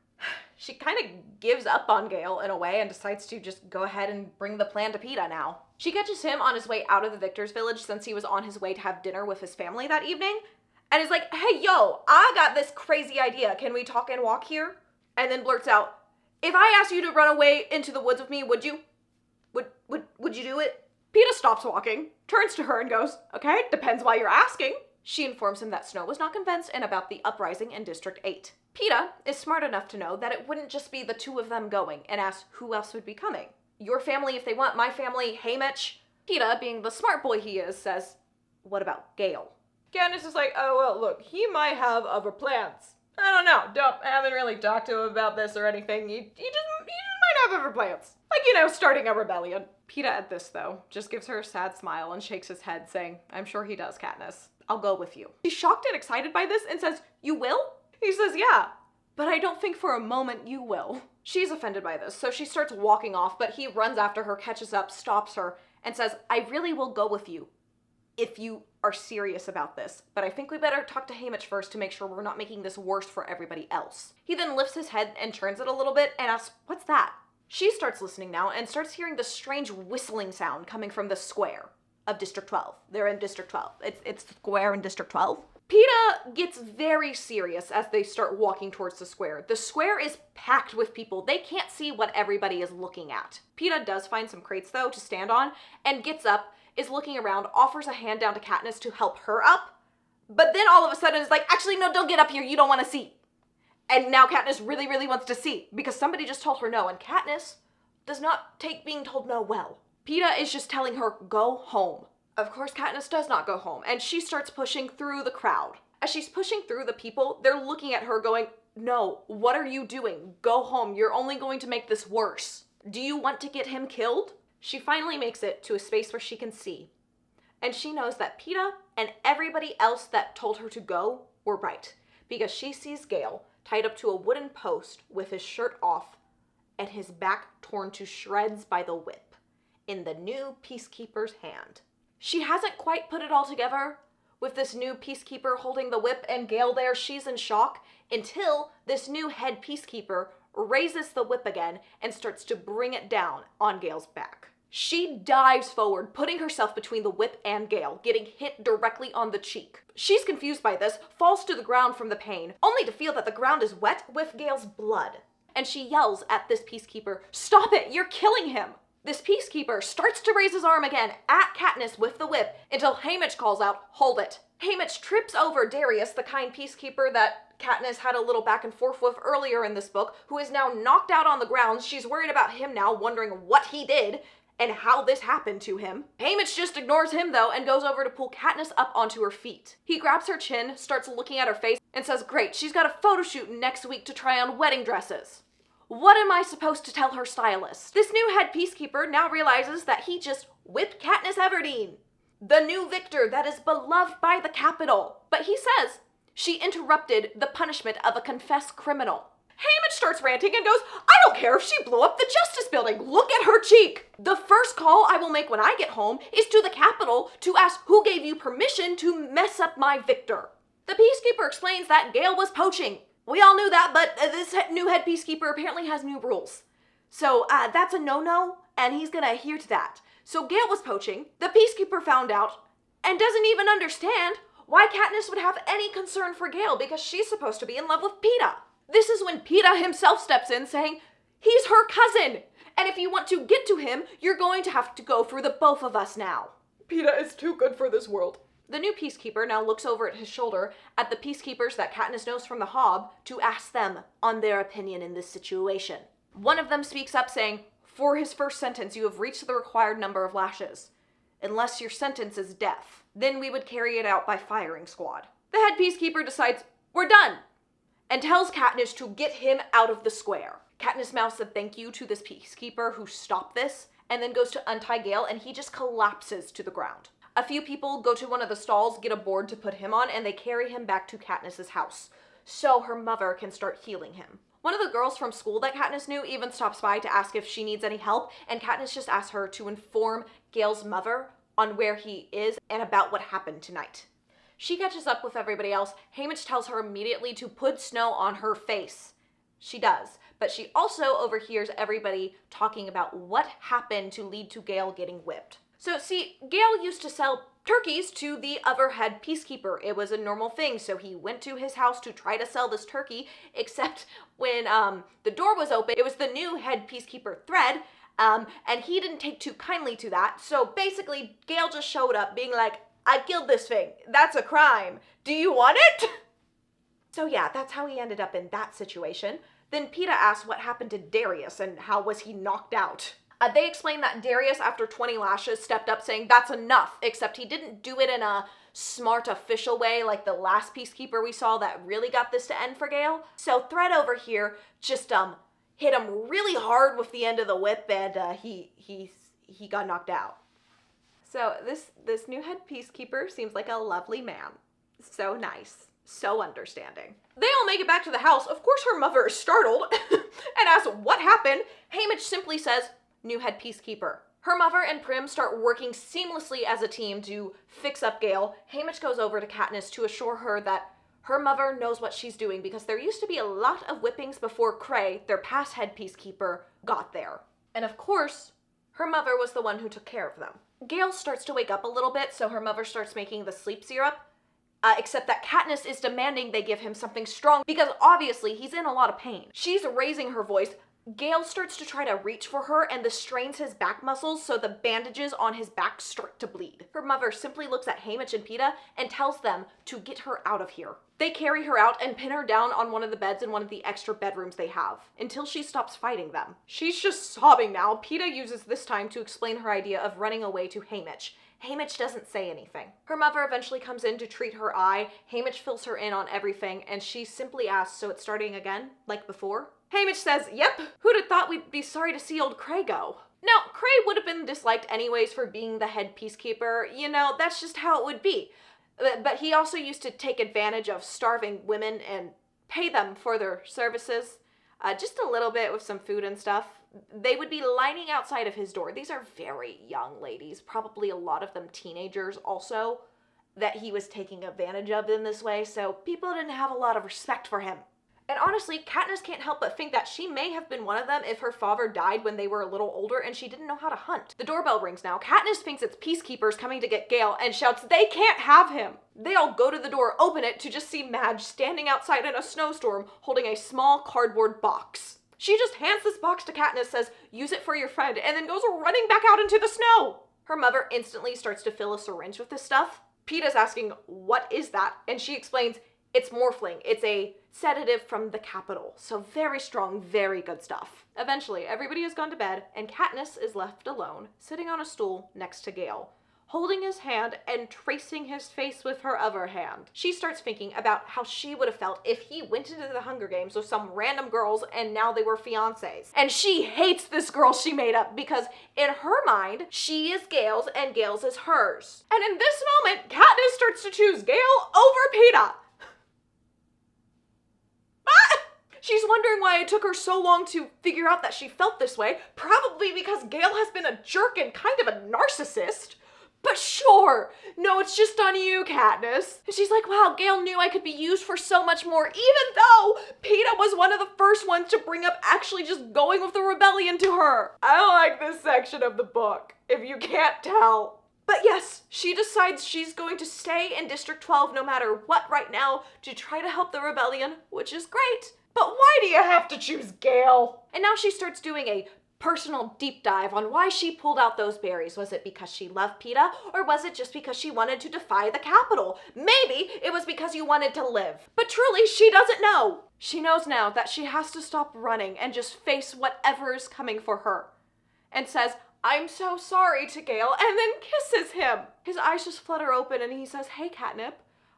She kind of gives up on Gale in a way and decides to just go ahead and bring the plan to Peeta now. She catches him on his way out of the Victor's village since he was on his way to have dinner with his family that evening, and is like, hey, yo, I got this crazy idea. Can we talk and walk here? And then blurts out, if I asked you to run away into the woods with me, would you? Would you do it? Peeta stops walking, turns to her and goes, okay, depends why you're asking. She informs him that Snow was not convinced and about the uprising in District 8. Peeta is smart enough to know that it wouldn't just be the two of them going, and asks who else would be coming. Your family if they want, my family, Haymitch. Peeta, being the smart boy he is, says, what about Gale? Katniss is like, oh, well, look, he might have other plans. I don't know, haven't really talked to him about this or anything. He just might have other plans. Like, starting a rebellion. Peeta at this, though, just gives her a sad smile and shakes his head, saying, I'm sure he does, Katniss. I'll go with you. She's shocked and excited by this and says, you will? He says, yeah, but I don't think for a moment you will. She's offended by this, so she starts walking off, but he runs after her, catches up, stops her, and says, I really will go with you if you are serious about this, but I think we better talk to Haymitch first to make sure we're not making this worse for everybody else. He then lifts his head and turns it a little bit and asks, what's that? She starts listening now and starts hearing this strange whistling sound coming from the square of District 12. They're in District 12. It's the square in District 12. Peeta gets very serious as they start walking towards the square. The square is packed with people. They can't see what everybody is looking at. Peeta does find some crates, though, to stand on, and gets up, is looking around, offers a hand down to Katniss to help her up, but then all of a sudden is like, actually, no, don't get up here. You don't want to see. And now Katniss really, really wants to see because somebody just told her no, and Katniss does not take being told no well. Peeta is just telling her, go home. Of course, Katniss does not go home, and she starts pushing through the crowd. As she's pushing through the people, they're looking at her going, no, what are you doing? Go home. You're only going to make this worse. Do you want to get him killed? She finally makes it to a space where she can see, and she knows that Peeta and everybody else that told her to go were right, because she sees Gale tied up to a wooden post with his shirt off and his back torn to shreds by the whip in the new Peacekeeper's hand. She hasn't quite put it all together with this new Peacekeeper holding the whip and Gale there. She's in shock until this new head Peacekeeper raises the whip again and starts to bring it down on Gale's back. She dives forward, putting herself between the whip and Gale, getting hit directly on the cheek. She's confused by this, falls to the ground from the pain, only to feel that the ground is wet with Gale's blood. And she yells at this Peacekeeper, stop it, you're killing him! This Peacekeeper starts to raise his arm again at Katniss with the whip until Haymitch calls out, hold it. Haymitch trips over Darius, the kind Peacekeeper that Katniss had a little back and forth with earlier in this book, who is now knocked out on the ground. She's worried about him now, wondering what he did and how this happened to him. Haymitch just ignores him, though, and goes over to pull Katniss up onto her feet. He grabs her chin, starts looking at her face, and says, great, she's got a photo shoot next week to try on wedding dresses. What am I supposed to tell her stylist? This new head Peacekeeper now realizes that he just whipped Katniss Everdeen, the new victor that is beloved by the Capitol. But he says she interrupted the punishment of a confessed criminal. Haymitch starts ranting and goes, I don't care if she blew up the Justice Building. Look at her cheek. The first call I will make when I get home is to the Capitol to ask who gave you permission to mess up my victor. The Peacekeeper explains that Gale was poaching. We all knew that, but this new head Peacekeeper apparently has new rules. So that's a no-no, and he's gonna adhere to that. So Gale was poaching. The Peacekeeper found out and doesn't even understand why Katniss would have any concern for Gale because she's supposed to be in love with Peeta. This is when Peeta himself steps in saying, he's her cousin, and if you want to get to him, you're going to have to go through the both of us now. Peeta is too good for this world. The new Peacekeeper now looks over at his shoulder at the Peacekeepers that Katniss knows from the Hob to ask them on their opinion in this situation. One of them speaks up saying, for his first sentence, you have reached the required number of lashes. Unless your sentence is death, then we would carry it out by firing squad. The head Peacekeeper decides, we're done, and tells Katniss to get him out of the square. Katniss mouths a thank you to this Peacekeeper who stopped this, and then goes to untie Gale, and he just collapses to the ground. A few people go to one of the stalls, get a board to put him on, and they carry him back to Katniss's house, so her mother can start healing him. One of the girls from school that Katniss knew even stops by to ask if she needs any help, and Katniss just asks her to inform Gale's mother on where he is and about what happened tonight. She catches up with everybody else. Haymitch tells her immediately to put snow on her face She does, but she also overhears everybody talking about what happened to lead to Gale getting whipped. So see, Gale used to sell turkeys to the other head peacekeeper. It was a normal thing, so he went to his house to try to sell this turkey, except when the door was open, it was the new head peacekeeper, Thread, and he didn't take too kindly to that. So basically, Gale just showed up being like, I killed this thing. That's a crime. Do you want it? So yeah, that's how he ended up in that situation. Then Peeta asks what happened to Darius and how was he knocked out. They explain that Darius, after 20 lashes, stepped up saying that's enough, except he didn't do it in a smart official way like the last peacekeeper we saw that really got this to end for Gale. So Thread over here just hit him really hard with the end of the whip, and he got knocked out. So this new head peacekeeper seems like a lovely man. So nice. So understanding. They all make it back to the house. Of course her mother is startled and asks what happened. Haymitch simply says, new head peacekeeper. Her mother and Prim start working seamlessly as a team to fix up Gale. Haymitch goes over to Katniss to assure her that her mother knows what she's doing because there used to be a lot of whippings before Cray, their past head peacekeeper, got there. And of course, her mother was the one who took care of them. Gale starts to wake up a little bit, so her mother starts making the sleep syrup. Except that Katniss is demanding they give him something strong because obviously he's in a lot of pain. She's raising her voice. Gale starts to try to reach for her and this strains his back muscles, so the bandages on his back start to bleed. Her mother simply looks at Haymitch and Peeta and tells them to get her out of here. They carry her out and pin her down on one of the beds in one of the extra bedrooms they have until she stops fighting them. She's just sobbing now. Peeta uses this time to explain her idea of running away to Haymitch. Haymitch doesn't say anything. Her mother eventually comes in to treat her eye. Haymitch fills her in on everything, and she simply asks, so it's starting again, like before? Haymitch says, yep, who'd have thought we'd be sorry to see old Cray go? Now, Cray would have been disliked anyways for being the head peacekeeper. You know, that's just how it would be. But he also used to take advantage of starving women and pay them for their services. Just a little bit with some food and stuff. They would be lining outside of his door. These are very young ladies, probably a lot of them teenagers also, that he was taking advantage of in this way, so people didn't have a lot of respect for him. And honestly, Katniss can't help but think that she may have been one of them if her father died when they were a little older and she didn't know how to hunt. The doorbell rings now. Katniss thinks it's peacekeepers coming to get Gale and shouts, they can't have him! They all go to the door, open it, to just see Madge standing outside in a snowstorm holding a small cardboard box. She just hands this box to Katniss, says, use it for your friend, and then goes running back out into the snow! Her mother instantly starts to fill a syringe with this stuff. Peeta's asking, what is that? And she explains, it's morphling. It's a sedative from the capital. So very strong, very good stuff. Eventually, everybody has gone to bed, and Katniss is left alone, sitting on a stool next to Gale, holding his hand and tracing his face with her other hand. She starts thinking about how she would have felt if he went into the Hungergames with some random girls and now they were fiancés. And she hates this girl she made up because in her mind, she is Gale's and Gale's is hers. And in this moment, Katniss starts to choose Gale over Peeta. She's wondering why it took her so long to figure out that she felt this way, probably because Gale has been a jerk and kind of a narcissist. But sure, no, it's just on you, Katniss. And she's like, wow, Gale knew I could be used for so much more, even though Peeta was one of the first ones to bring up actually just going with the rebellion to her. I like this section of the book, if you can't tell. But yes, she decides she's going to stay in District 12 no matter what right now to try to help the rebellion, which is great. But why do you have to choose Gale? And now she starts doing a personal deep dive on why she pulled out those berries. Was it because she loved Peeta, or was it just because she wanted to defy the Capitol? Maybe it was because you wanted to live. But truly, she doesn't know. She knows now that she has to stop running and just face whatever is coming for her. And says, I'm so sorry to Gale, and then kisses him. His eyes just flutter open and he says, hey, Catnip,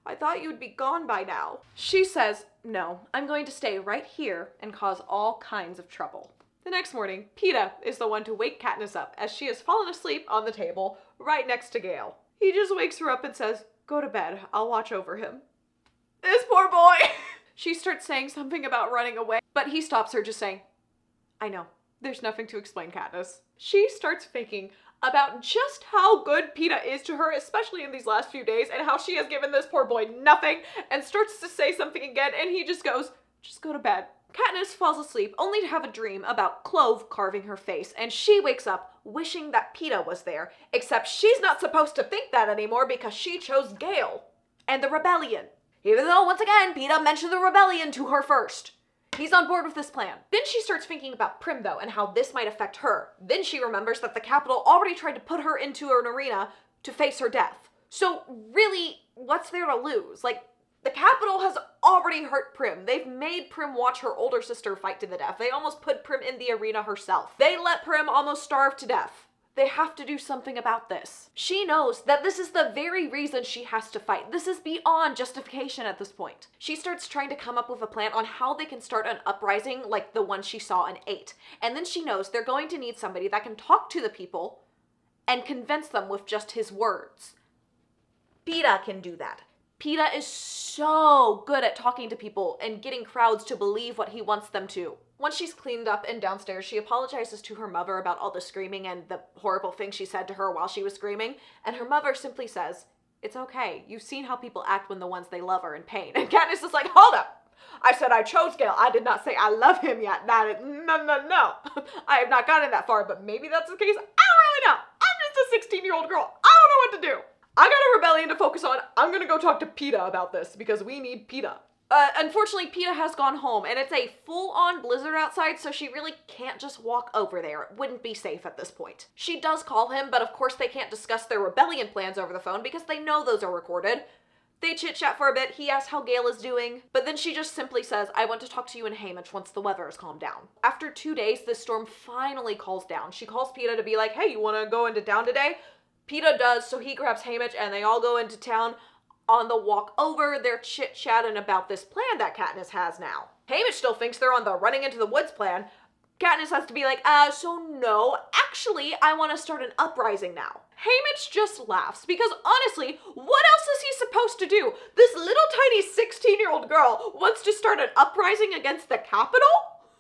I thought you'd be gone by now. She says, no, I'm going to stay right here and cause all kinds of trouble. The next morning, Peeta is the one to wake Katniss up as she has fallen asleep on the table right next to Gale. He just wakes her up and says, go to bed, I'll watch over him. This poor boy! She starts saying something about running away, but he stops her just saying, I know, there's nothing to explain, Katniss. She starts thinking about just how good Peeta is to her, especially in these last few days, and how she has given this poor boy nothing, and starts to say something again, and he just goes, just go to bed. Katniss falls asleep only to have a dream about Clove carving her face, and she wakes up wishing that Peeta was there, except she's not supposed to think that anymore because she chose Gale and the rebellion. Even though, once again, Peeta mentioned the rebellion to her first. He's on board with this plan. Then she starts thinking about Prim, though, and how this might affect her. Then she remembers that the Capitol already tried to put her into an arena to face her death. So really, what's there to lose? Like, the Capitol has already hurt Prim. They've made Prim watch her older sister fight to the death. They almost put Prim in the arena herself. They let Prim almost starve to death. They have to do something about this. She knows that this is the very reason she has to fight. This is beyond justification at this point. She starts trying to come up with a plan on how they can start an uprising like the one she saw in 8. And then she knows they're going to need somebody that can talk to the people and convince them with just his words. Peeta can do that. Peeta is so good at talking to people and getting crowds to believe what he wants them to. Once she's cleaned up and downstairs, she apologizes to her mother about all the screaming and the horrible things she said to her while she was screaming, and her mother simply says, "It's okay. You've seen how people act when the ones they love are in pain." And Katniss is like, "Hold up. I said I chose Gale. I did not say I love him yet. That is, no. I have not gotten that far, but maybe that's the case. I don't really know. I'm just a 16-year-old girl. I don't know what to do. I got a rebellion to focus on. I'm gonna go talk to Peeta about this because we need Peeta." Unfortunately, Peeta has gone home, and it's a full-on blizzard outside, so she really can't just walk over there. It wouldn't be safe at this point. She does call him, but of course they can't discuss their rebellion plans over the phone because they know those are recorded. They chit-chat for a bit, he asks how Gale is doing, but then she just simply says, "I want to talk to you in Haymitch once the weather has calmed down." After 2 days, the storm finally calms down. She calls Peeta to be like, "Hey, you wanna go into town today?" Peeta does, so he grabs Haymitch and they all go into town. On the walk over, they're chit-chatting about this plan that Katniss has now. Haymitch still thinks they're on the running into the woods plan. Katniss has to be like, so no, actually, I want to start an uprising now. Haymitch just laughs, because honestly, what else is he supposed to do? This little tiny 16-year-old girl wants to start an uprising against the Capitol?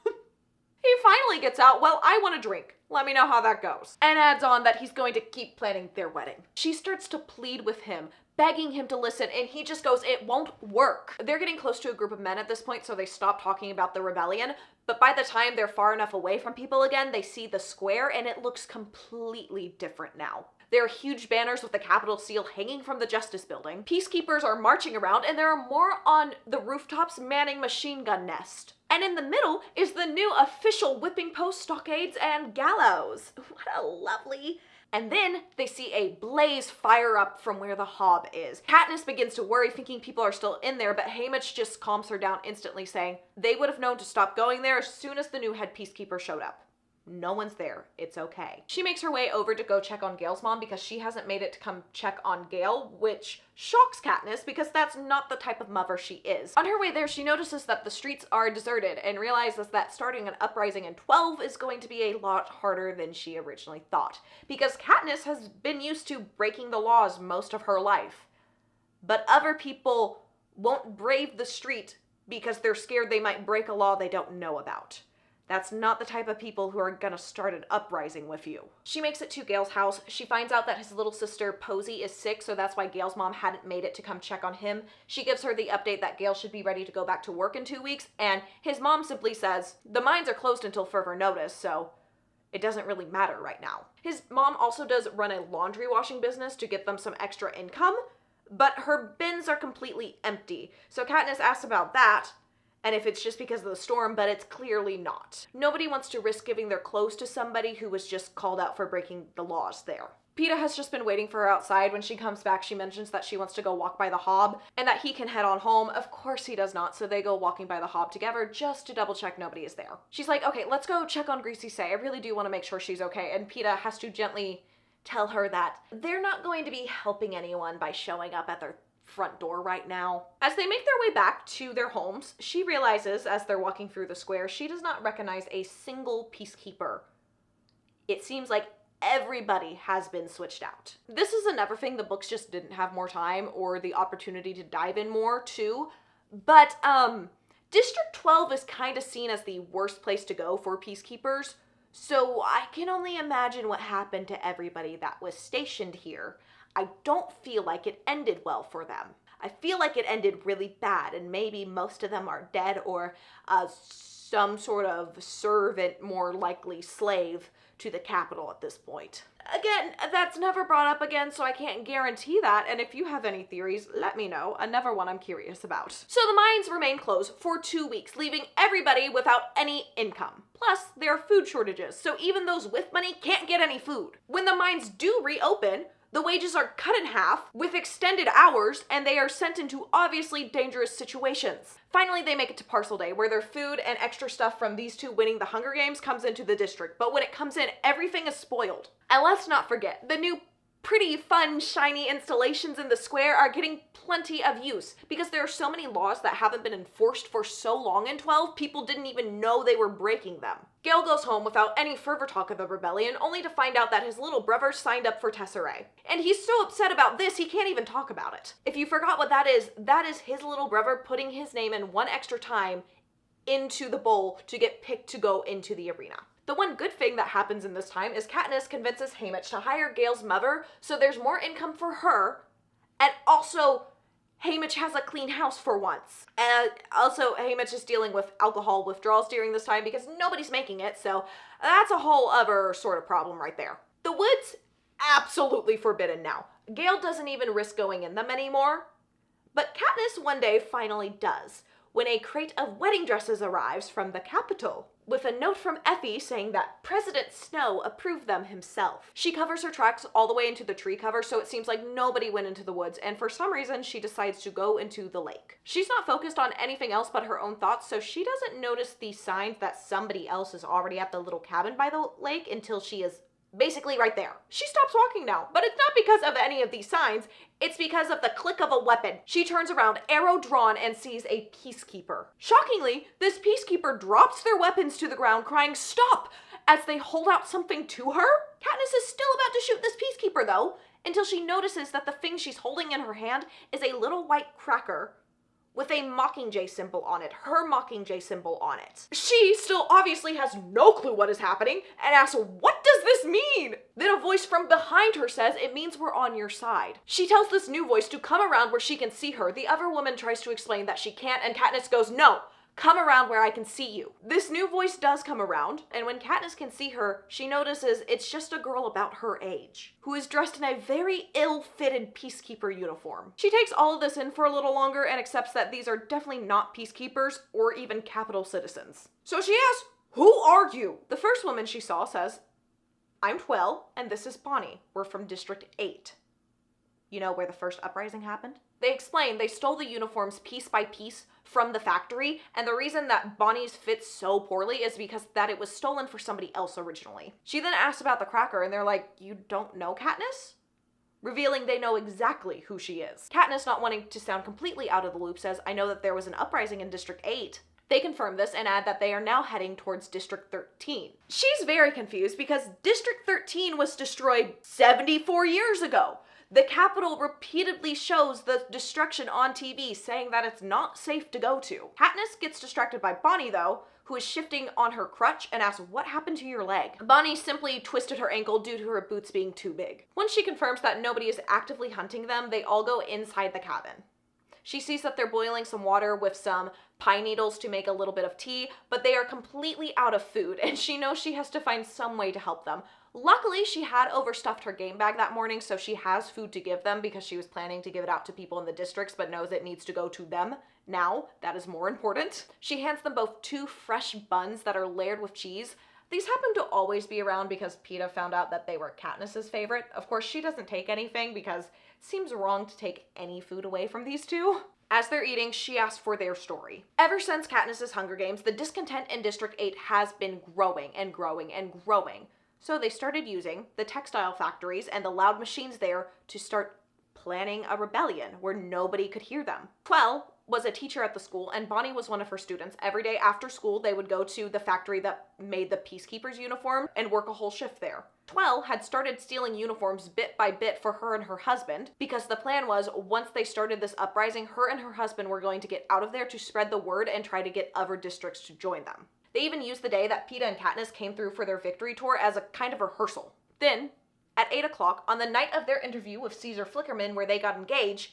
He finally gets out, "Well, I want a drink. Let me know how that goes." And adds on that he's going to keep planning their wedding. She starts to plead with him, begging him to listen, and he just goes, "It won't work." They're getting close to a group of men at this point, so they stop talking about the rebellion, but by the time they're far enough away from people again, they see the square, and it looks completely different now. There are huge banners with the Capitol seal hanging from the Justice Building. Peacekeepers are marching around, and there are more on the rooftops manning machine gun nest. And in the middle is the new official whipping post, stockades, and gallows. What a lovely... And then they see a blaze fire up from where the hob is. Katniss begins to worry, thinking people are still in there, but Haymitch just calms her down instantly, saying they would have known to stop going there as soon as the new head peacekeeper showed up. No one's there. It's okay. She makes her way over to go check on Gale's mom because she hasn't made it to come check on Gale, which shocks Katniss because that's not the type of mother she is. On her way there, she notices that the streets are deserted and realizes that starting an uprising in 12 is going to be a lot harder than she originally thought, because Katniss has been used to breaking the laws most of her life. But other people won't brave the street because they're scared they might break a law they don't know about. That's not the type of people who are gonna start an uprising with you. She makes it to Gale's house. She finds out that his little sister, Posey, is sick, so that's why Gale's mom hadn't made it to come check on him. She gives her the update that Gale should be ready to go back to work in 2 weeks, and his mom simply says, the mines are closed until further notice, so it doesn't really matter right now. His mom also does run a laundry washing business to get them some extra income, but her bins are completely empty. So Katniss asks about that, and if it's just because of the storm, but it's clearly not. Nobody wants to risk giving their clothes to somebody who was just called out for breaking the laws there. Peeta has just been waiting for her outside. When she comes back, she mentions that she wants to go walk by the hob and that he can head on home. Of course he does not, so they go walking by the hob together just to double check nobody is there. She's like, okay, let's go check on Greasy Say. I really do want to make sure she's okay. And Peeta has to gently tell her that they're not going to be helping anyone by showing up at their front door right now. As they make their way back to their homes, she realizes as they're walking through the square, she does not recognize a single peacekeeper. It seems like everybody has been switched out. This is another thing the books just didn't have more time or the opportunity to dive in more to, but District 12 is kind of seen as the worst place to go for peacekeepers, so I can only imagine what happened to everybody that was stationed here. I don't feel like it ended well for them. I feel like it ended really bad, and maybe most of them are dead or some sort of servant, more likely slave, to the capital at this point. Again, that's never brought up again, so I can't guarantee that, and if you have any theories, let me know. Another one I'm curious about. So the mines remain closed for 2 weeks, leaving everybody without any income. Plus, there are food shortages, so even those with money can't get any food. When the mines do reopen, the wages are cut in half with extended hours, and they are sent into obviously dangerous situations. Finally, they make it to Parcel Day, where their food and extra stuff from these two winning the Hunger Games comes into the district. But when it comes in, everything is spoiled. And let's not forget, the new pretty fun, shiny installations in the square are getting plenty of use because there are so many laws that haven't been enforced for so long in 12, people didn't even know they were breaking them. Gale goes home without any further talk of the rebellion, only to find out that his little brother signed up for Tesserae. And he's so upset about this, he can't even talk about it. If you forgot what that is his little brother putting his name in one extra time into the bowl to get picked to go into the arena. The one good thing that happens in this time is Katniss convinces Haymitch to hire Gale's mother so there's more income for her, and also Haymitch has a clean house for once. And also Haymitch is dealing with alcohol withdrawals during this time because nobody's making it, so that's a whole other sort of problem right there. The woods, absolutely forbidden now. Gale doesn't even risk going in them anymore, but Katniss one day finally does, when a crate of wedding dresses arrives from the capital, with a note from Effie saying that President Snow approved them himself. She covers her tracks all the way into the tree cover, so it seems like nobody went into the woods, and for some reason she decides to go into the lake. She's not focused on anything else but her own thoughts, so she doesn't notice the signs that somebody else is already at the little cabin by the lake until she is basically right there. She stops walking now, but it's not because of any of these signs, it's because of the click of a weapon. She turns around, arrow drawn, and sees a peacekeeper. Shockingly, this peacekeeper drops their weapons to the ground, crying, "Stop!" as they hold out something to her. Katniss is still about to shoot this peacekeeper though, until she notices that the thing she's holding in her hand is a little white cracker with a Mockingjay symbol on it, her Mockingjay symbol on it. She still obviously has no clue what is happening and asks, "What does this mean?" Then a voice from behind her says, "It means we're on your side." She tells this new voice to come around where she can see her. The other woman tries to explain that she can't, and Katniss goes, "No, come around where I can see you." This new voice does come around, and when Katniss can see her, she notices it's just a girl about her age, who is dressed in a very ill-fitted peacekeeper uniform. She takes all of this in for a little longer and accepts that these are definitely not peacekeepers or even capital citizens. So she asks, "Who are you?" The first woman she saw says, "I'm Quell, and this is Bonnie. We're from District 8. You know where the first uprising happened?" They explain they stole the uniforms piece by piece from the factory, and the reason that Bonnie's fits so poorly is because that it was stolen for somebody else originally. She then asks about the cracker, and they're like, "You don't know Katniss?" Revealing they know exactly who she is. Katniss, not wanting to sound completely out of the loop, says, "I know that there was an uprising in District 8. They confirm this and add that they are now heading towards District 13. She's very confused because District 13 was destroyed 74 years ago. The capital repeatedly shows the destruction on TV, saying that it's not safe to go to. Katniss gets distracted by Bonnie though, who is shifting on her crutch and asks, "What happened to your leg?" Bonnie simply twisted her ankle due to her boots being too big. Once she confirms that nobody is actively hunting them, they all go inside the cabin. She sees that they're boiling some water with some pine needles to make a little bit of tea, but they are completely out of food, and she knows she has to find some way to help them. Luckily, she had overstuffed her game bag that morning, so she has food to give them because she was planning to give it out to people in the districts, but knows it needs to go to them now. That is more important. She hands them both 2 fresh buns that are layered with cheese. These happen to always be around because Peeta found out that they were Katniss's favorite. Of course, she doesn't take anything because it seems wrong to take any food away from these two. As they're eating, she asks for their story. Ever since Katniss's Hunger Games, the discontent in District 8 has been growing and growing and growing. So they started using the textile factories and the loud machines there to start planning a rebellion where nobody could hear them. Quell was a teacher at the school, and Bonnie was one of her students. Every day after school, they would go to the factory that made the peacekeepers' uniform and work a whole shift there. Quell had started stealing uniforms bit by bit for her and her husband because the plan was once they started this uprising, her and her husband were going to get out of there to spread the word and try to get other districts to join them. They even used the day that Peeta and Katniss came through for their victory tour as a kind of rehearsal. Then, at 8 o'clock, on the night of their interview with Caesar Flickerman where they got engaged,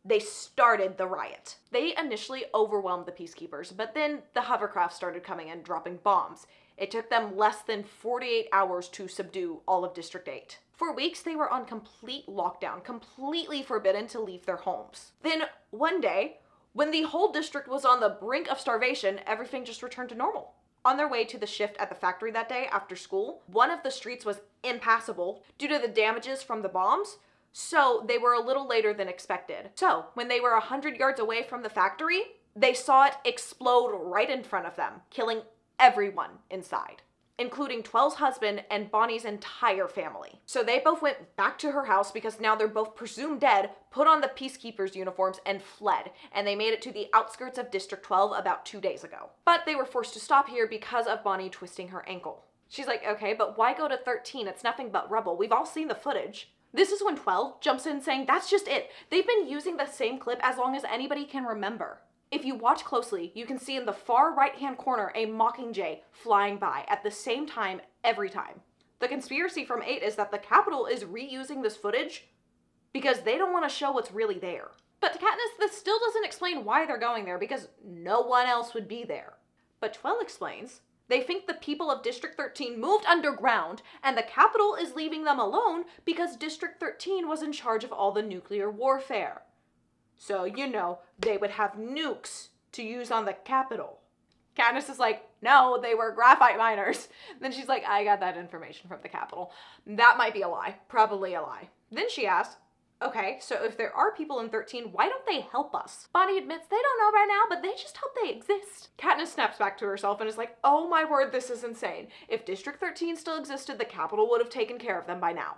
They started the riot. They initially overwhelmed the peacekeepers, but then the hovercraft started coming in, dropping bombs. It took them less than 48 hours to subdue all of District 8. For weeks, they were on complete lockdown, completely forbidden to leave their homes. Then one day, when the whole district was on the brink of starvation, everything just returned to normal. On their way to the shift at the factory that day after school, one of the streets was impassable due to the damages from the bombs, so they were a little later than expected. So when they were 100 yards away from the factory, they saw it explode right in front of them, killing everyone inside, including Twell's husband and Bonnie's entire family. So they both went back to her house because now they're both presumed dead, put on the peacekeepers' uniforms, and fled. And they made it to the outskirts of District 12 about 2 days ago. But they were forced to stop here because of Bonnie twisting her ankle. She's like, okay, but why go to 13? It's nothing but rubble. We've all seen the footage. This is when Quell jumps in saying, that's just it. They've been using the same clip as long as anybody can remember. If you watch closely, you can see in the far right-hand corner a Mockingjay flying by at the same time every time. The conspiracy from 8 is that the Capitol is reusing this footage because they don't want to show what's really there. But to Katniss, this still doesn't explain why they're going there because no one else would be there. But Quell explains they think the people of District 13 moved underground and the Capitol is leaving them alone because District 13 was in charge of all the nuclear warfare. So, you know, they would have nukes to use on the Capitol. Katniss is like, no, they were graphite miners. Then she's like, I got that information from the Capitol. That might be a lie. Probably a lie. Then she asks, okay, so if there are people in 13, why don't they help us? Bonnie admits they don't know right now, but they just hope they exist. Katniss snaps back to herself and is like, oh my word, this is insane. If District 13 still existed, the Capitol would have taken care of them by now.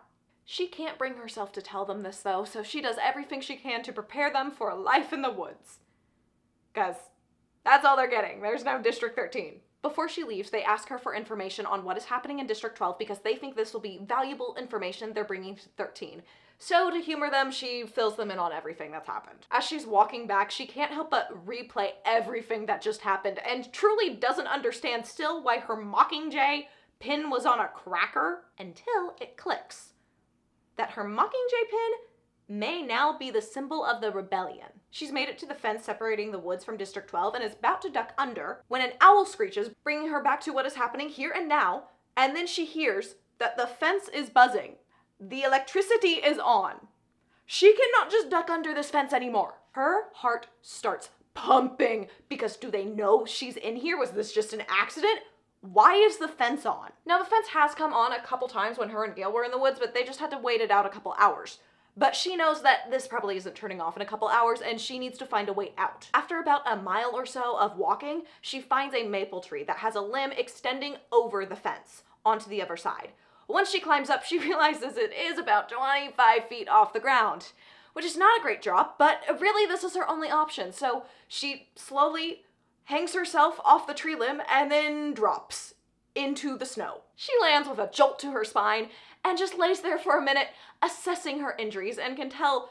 She can't bring herself to tell them this though, so she does everything she can to prepare them for a life in the woods. Because that's all they're getting. There's no District 13. Before she leaves, they ask her for information on what is happening in District 12 because they think this will be valuable information they're bringing to 13. So to humor them, she fills them in on everything that's happened. As she's walking back, she can't help but replay everything that just happened and truly doesn't understand still why her Mockingjay pin was on a cracker until it clicks that her Mockingjay pin may now be the symbol of the rebellion. She's made it to the fence separating the woods from District 12 and is about to duck under when an owl screeches, bringing her back to what is happening here and now, and then she hears that the fence is buzzing. The electricity is on. She cannot just duck under this fence anymore. Her heart starts pumping because do they know she's in here? Was this just an accident? Why is the fence on? Now, the fence has come on a couple times when her and Gale were in the woods, but they just had to wait it out a couple hours. But she knows that this probably isn't turning off in a couple hours, and she needs to find a way out. After about a mile or so of walking, she finds a maple tree that has a limb extending over the fence onto the other side. Once she climbs up, she realizes it is about 25 feet off the ground, which is not a great drop, but really this is her only option. So she slowly hangs herself off the tree limb and then drops into the snow. She lands with a jolt to her spine and just lays there for a minute assessing her injuries and can tell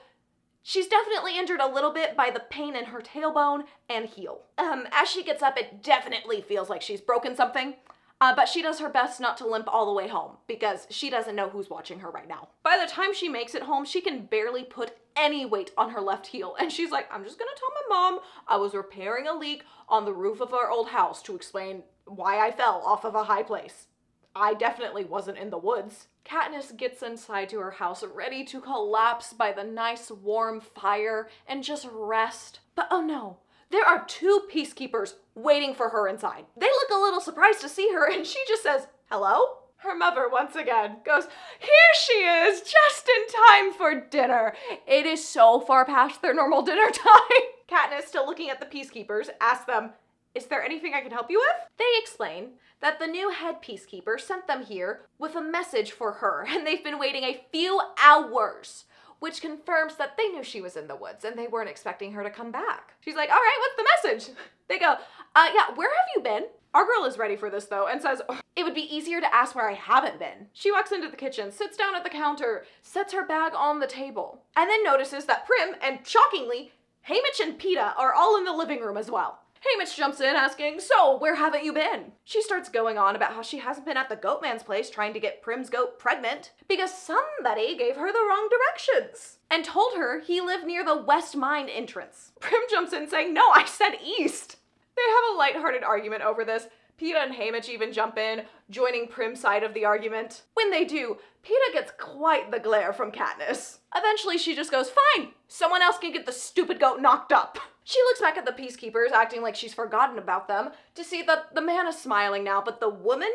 she's definitely injured a little bit by the pain in her tailbone and heel. As she gets up, it definitely feels like she's broken something, but she does her best not to limp all the way home because she doesn't know who's watching her right now. By the time she makes it home, she can barely put any weight on her left heel, and she's like, I'm just gonna tell my mom I was repairing a leak on the roof of our old house to explain why I fell off of a high place. I definitely wasn't in the woods. Katniss gets inside to her house, ready to collapse by the nice warm fire and just rest. But oh no, there are 2 peacekeepers waiting for her inside. They look a little surprised to see her, and she just says, hello? Her mother once again goes, here she is, just in time for dinner. It is so far past their normal dinner time. Katniss, still looking at the peacekeepers, asks them, is there anything I can help you with? They explain that the new head peacekeeper sent them here with a message for her, and they've been waiting a few hours, which confirms that they knew she was in the woods and they weren't expecting her to come back. She's like, all right, what's the message? They go, yeah, where have you been? Our girl is ready for this though and says, it would be easier to ask where I haven't been. She walks into the kitchen, sits down at the counter, sets her bag on the table, and then notices that Prim and, shockingly, Haymitch and Peeta are all in the living room as well. Haymitch jumps in asking, so where haven't you been? She starts going on about how she hasn't been at the Goatman's place trying to get Prim's goat pregnant because somebody gave her the wrong directions and told her he lived near the West Mine entrance. Prim jumps in saying, no, I said east. They have a lighthearted argument over this. Peeta and Haymitch even jump in, joining Prim's side of the argument. When they do, Peeta gets quite the glare from Katniss. Eventually she just goes, fine, someone else can get the stupid goat knocked up. She looks back at the peacekeepers, acting like she's forgotten about them, to see that the man is smiling now, but the woman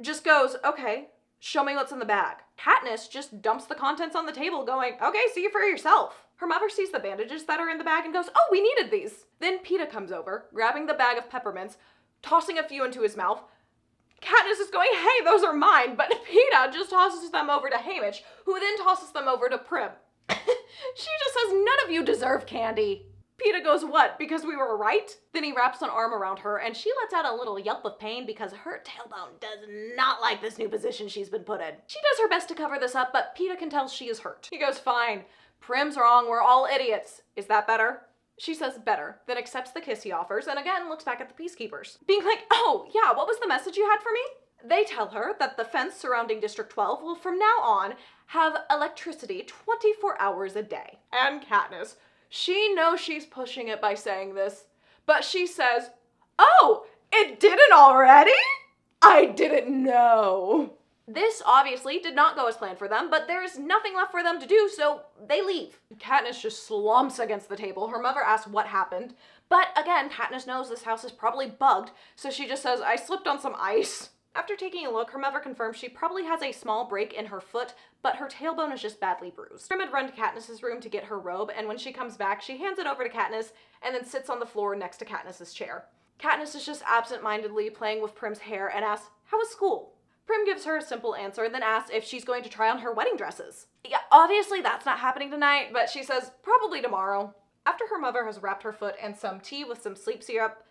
just goes, okay, show me what's in the bag. Katniss just dumps the contents on the table going, okay, see you for yourself. Her mother sees the bandages that are in the bag and goes, oh, we needed these. Then Peeta comes over, grabbing the bag of peppermints, tossing a few into his mouth. Katniss is going, hey, those are mine, but Peeta just tosses them over to Haymitch, who then tosses them over to Prim. She just says, none of you deserve candy. Peeta goes, what, because we were right? Then he wraps an arm around her, and she lets out a little yelp of pain because her tailbone does not like this new position she's been put in. She does her best to cover this up, but Peeta can tell she is hurt. He goes, fine, Prim's wrong, we're all idiots. Is that better? She says better, then accepts the kiss he offers, and again looks back at the peacekeepers, being like, oh, yeah, what was the message you had for me? They tell her that the fence surrounding District 12 will from now on have electricity 24 hours a day. And Katniss, she knows she's pushing it by saying this, but she says, oh, it didn't already? I didn't know. This obviously did not go as planned for them, but there's nothing left for them to do, so they leave. Katniss just slumps against the table. Her mother asks what happened, but again, Katniss knows this house is probably bugged, so she just says, I slipped on some ice. After taking a look, her mother confirms she probably has a small break in her foot, but her tailbone is just badly bruised. Prim had run to Katniss's room to get her robe, and when she comes back, she hands it over to Katniss and then sits on the floor next to Katniss's chair. Katniss is just absent-mindedly playing with Prim's hair and asks, how was school? Prim gives her a simple answer and then asks if she's going to try on her wedding dresses. Yeah, obviously that's not happening tonight, but she says probably tomorrow. After her mother has wrapped her foot in some tea with some sleep syrup,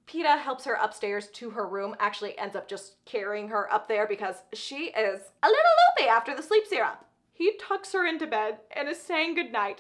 Peeta helps her upstairs to her room, actually ends up just carrying her up there because she is a little loopy after the sleep syrup. He tucks her into bed and is saying goodnight,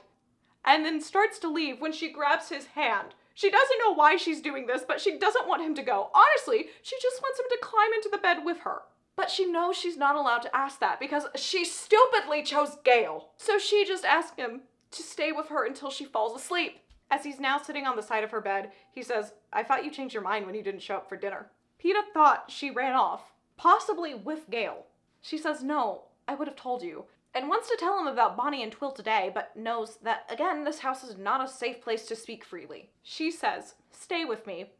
and then starts to leave when she grabs his hand. She doesn't know why she's doing this, but she doesn't want him to go. Honestly, she just wants him to climb into the bed with her. But she knows she's not allowed to ask that because she stupidly chose Gale. So she just asks him to stay with her until she falls asleep. As he's now sitting on the side of her bed, he says, I thought you changed your mind when you didn't show up for dinner. Peeta thought she ran off, possibly with Gale. She says, no, I would have told you, and wants to tell him about Bonnie and Twill today, but knows that, again, this house is not a safe place to speak freely. She says, stay with me,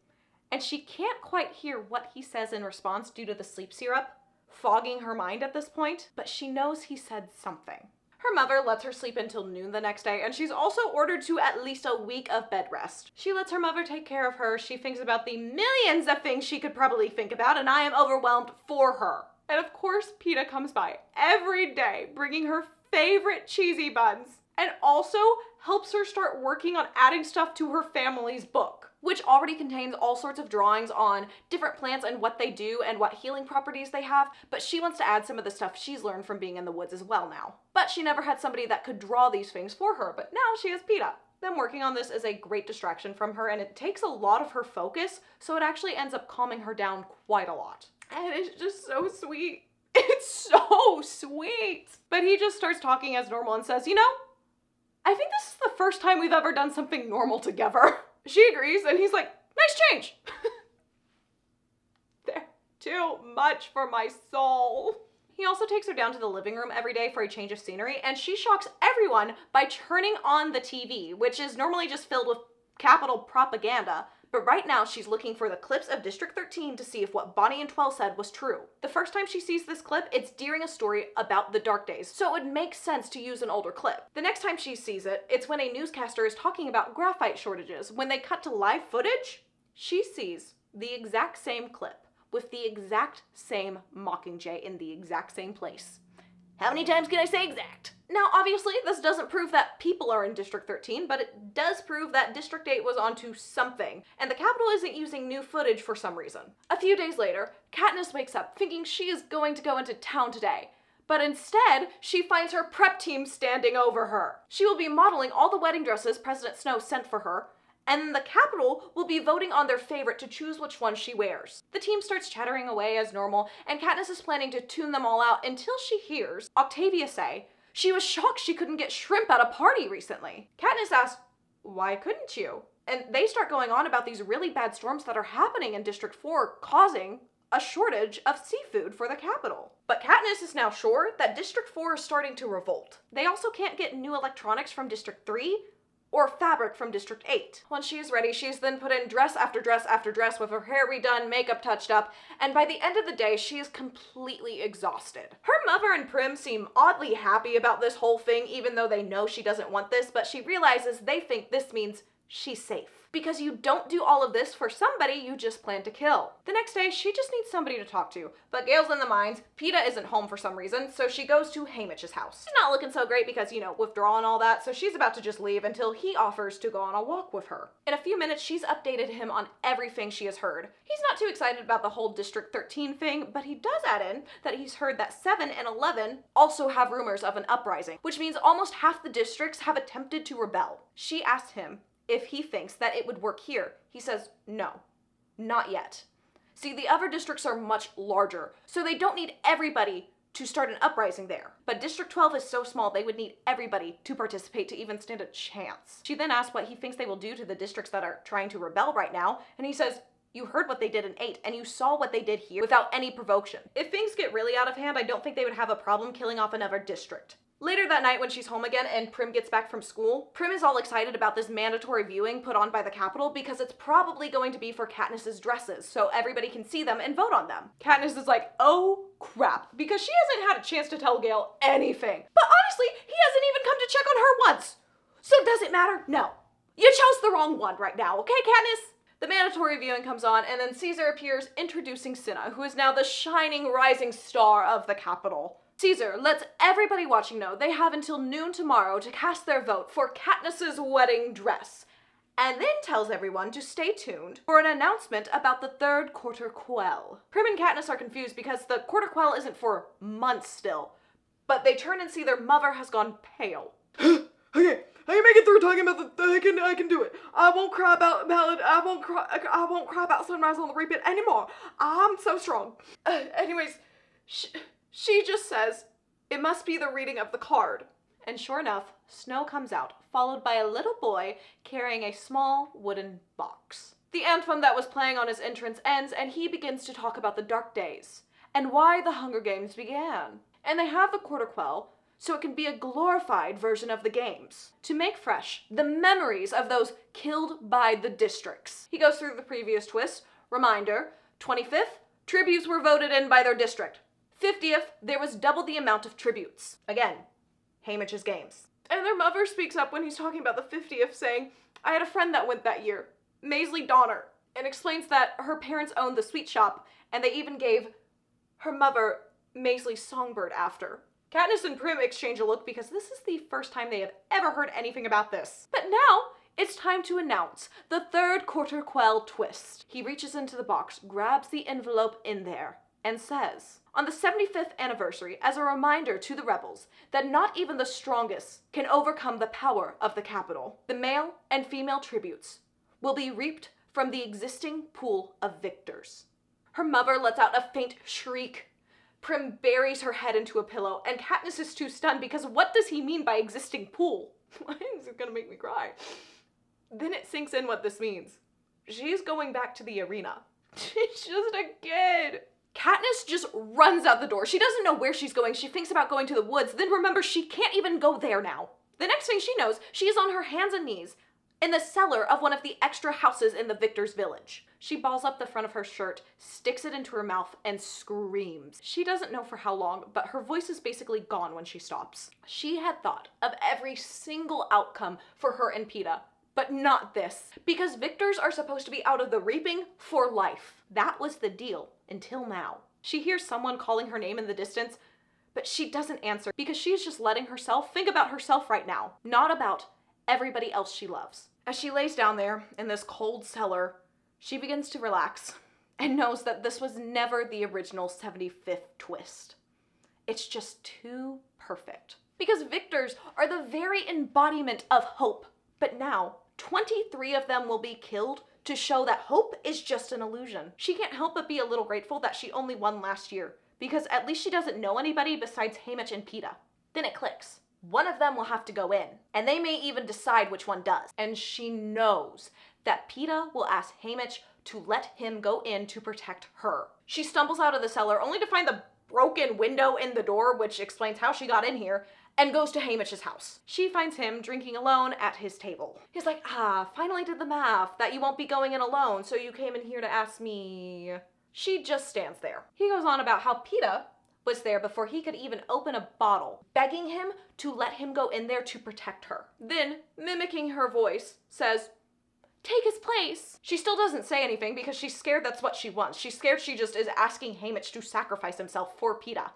and she can't quite hear what he says in response due to the sleep syrup, fogging her mind at this point, but she knows he said something. Her mother lets her sleep until noon the next day, and she's also ordered to at least a week of bed rest. She lets her mother take care of her. She thinks about the millions of things she could probably think about, and I am overwhelmed for her. And of course, Peeta comes by every day, bringing her favorite cheesy buns, and also helps her start working on adding stuff to her family's book, which already contains all sorts of drawings on different plants and what they do and what healing properties they have, but she wants to add some of the stuff she's learned from being in the woods as well now. But she never had somebody that could draw these things for her, but now she has Peeta. Them working on this is a great distraction from her, and it takes a lot of her focus, so it actually ends up calming her down quite a lot. And it's just so sweet. It's so sweet. But he just starts talking as normal and says, you know, I think this is the first time we've ever done something normal together. She agrees, and he's like, nice change. They're too much for my soul. He also takes her down to the living room every day for a change of scenery, and she shocks everyone by turning on the TV, which is normally just filled with capital propaganda, but right now she's looking for the clips of District 13 to see if what Bonnie and Twill said was true. The first time she sees this clip, it's during a story about the Dark Days, so it would make sense to use an older clip. The next time she sees it, it's when a newscaster is talking about graphite shortages. When they cut to live footage, she sees the exact same clip with the exact same Mockingjay in the exact same place. How many times can I say exact? Now, obviously, this doesn't prove that people are in District 13, but it does prove that District 8 was onto something, and the Capitol isn't using new footage for some reason. A few days later, Katniss wakes up thinking she is going to go into town today, but instead, she finds her prep team standing over her. She will be modeling all the wedding dresses President Snow sent for her, and the Capitol will be voting on their favorite to choose which one she wears. The team starts chattering away as normal, and Katniss is planning to tune them all out until she hears Octavia say she was shocked she couldn't get shrimp at a party recently. Katniss asks, why couldn't you? And they start going on about these really bad storms that are happening in District 4, causing a shortage of seafood for the Capitol. But Katniss is now sure that District 4 is starting to revolt. They also can't get new electronics from District 3 or fabric from District 8. Once she is ready, she's then put in dress after dress after dress with her hair redone, makeup touched up, and by the end of the day, she is completely exhausted. Her mother and Prim seem oddly happy about this whole thing, even though they know she doesn't want this, but she realizes they think this means she's safe. Because you don't do all of this for somebody you just plan to kill. The next day, she just needs somebody to talk to, but Gale's in the mines, Peeta isn't home for some reason, so she goes to Haymitch's house. She's not looking so great because, you know, withdrawal and all that, so she's about to just leave until he offers to go on a walk with her. In a few minutes, she's updated him on everything she has heard. He's not too excited about the whole District 13 thing, but he does add in that he's heard that 7 and 11 also have rumors of an uprising, which means almost half the districts have attempted to rebel. She asked him if he thinks that it would work here. He says, no, not yet. See, the other districts are much larger, so they don't need everybody to start an uprising there. But District 12 is so small, they would need everybody to participate to even stand a chance. She then asks what he thinks they will do to the districts that are trying to rebel right now, and he says, you heard what they did in 8, and you saw what they did here without any provocation. If things get really out of hand, I don't think they would have a problem killing off another district. Later that night when she's home again and Prim gets back from school, Prim is all excited about this mandatory viewing put on by the Capitol because it's probably going to be for Katniss's dresses, so everybody can see them and vote on them. Katniss is like, oh crap, because she hasn't had a chance to tell Gale anything. But honestly, he hasn't even come to check on her once. So does it matter? No. You chose the wrong one right now, okay, Katniss? The mandatory viewing comes on, and then Caesar appears introducing Cinna, who is now the shining rising star of the Capitol. Caesar lets everybody watching know they have until noon tomorrow to cast their vote for Katniss's wedding dress, and then tells everyone to stay tuned for an announcement about the third quarter quell. Prim and Katniss are confused because the quarter quell isn't for months still, but they turn and see their mother has gone pale. Okay, I can make it through talking about I can do it. I won't cry about ballad. I won't cry about Sunrise on the Reaping anymore. I'm so strong. Anyways, she just says, it must be the reading of the card. And sure enough, snow comes out, followed by a little boy carrying a small wooden box. The anthem that was playing on his entrance ends, and he begins to talk about the dark days and why the Hunger Games began. And they have the quarter quell, so it can be a glorified version of the games, to make fresh the memories of those killed by the districts. He goes through the previous twists. Reminder, 25th, tributes were voted in by their district. 50th, there was double the amount of tributes. Again, Haymitch's games. And their mother speaks up when he's talking about the 50th, saying, I had a friend that went that year, Maisley Donner, and explains that her parents owned the sweet shop, and they even gave her mother Maisley's songbird after. Katniss and Prim exchange a look because this is the first time they have ever heard anything about this. But now, it's time to announce the third quarter quell twist. He reaches into the box, grabs the envelope in there, and says, on the 75th anniversary, as a reminder to the rebels that not even the strongest can overcome the power of the Capitol, the male and female tributes will be reaped from the existing pool of victors. Her mother lets out a faint shriek. Prim buries her head into a pillow, and Katniss is too stunned because what does he mean by existing pool? Why is it gonna make me cry? Then it sinks in what this means. She's going back to the arena. She's just a kid. Katniss just runs out the door. She doesn't know where she's going. She thinks about going to the woods, then remembers she can't even go there now. The next thing she knows, she is on her hands and knees in the cellar of one of the extra houses in the victor's village. She balls up the front of her shirt, sticks it into her mouth, and screams. She doesn't know for how long, but her voice is basically gone when she stops. She had thought of every single outcome for her and Peeta, but not this, because victors are supposed to be out of the reaping for life. That was the deal until now. She hears someone calling her name in the distance, but she doesn't answer because she's just letting herself think about herself right now, not about everybody else she loves. As she lays down there in this cold cellar, she begins to relax and knows that this was never the original 75th twist. It's just too perfect. Because victors are the very embodiment of hope, but now 23 of them will be killed to show that hope is just an illusion. She can't help but be a little grateful that she only won last year, because at least she doesn't know anybody besides Haymitch and Peeta. Then it clicks. One of them will have to go in, and they may even decide which one does. And she knows that Peeta will ask Haymitch to let him go in to protect her. She stumbles out of the cellar only to find the broken window in the door, which explains how she got in here, and goes to Haymitch's house. She finds him drinking alone at his table. He's like, finally did the math, that you won't be going in alone, so you came in here to ask me. She just stands there. He goes on about how Peeta was there before he could even open a bottle, begging him to let him go in there to protect her. Then, mimicking her voice, says, take his place. She still doesn't say anything because she's scared that's what she wants. She's scared she just is asking Haymitch to sacrifice himself for Peeta.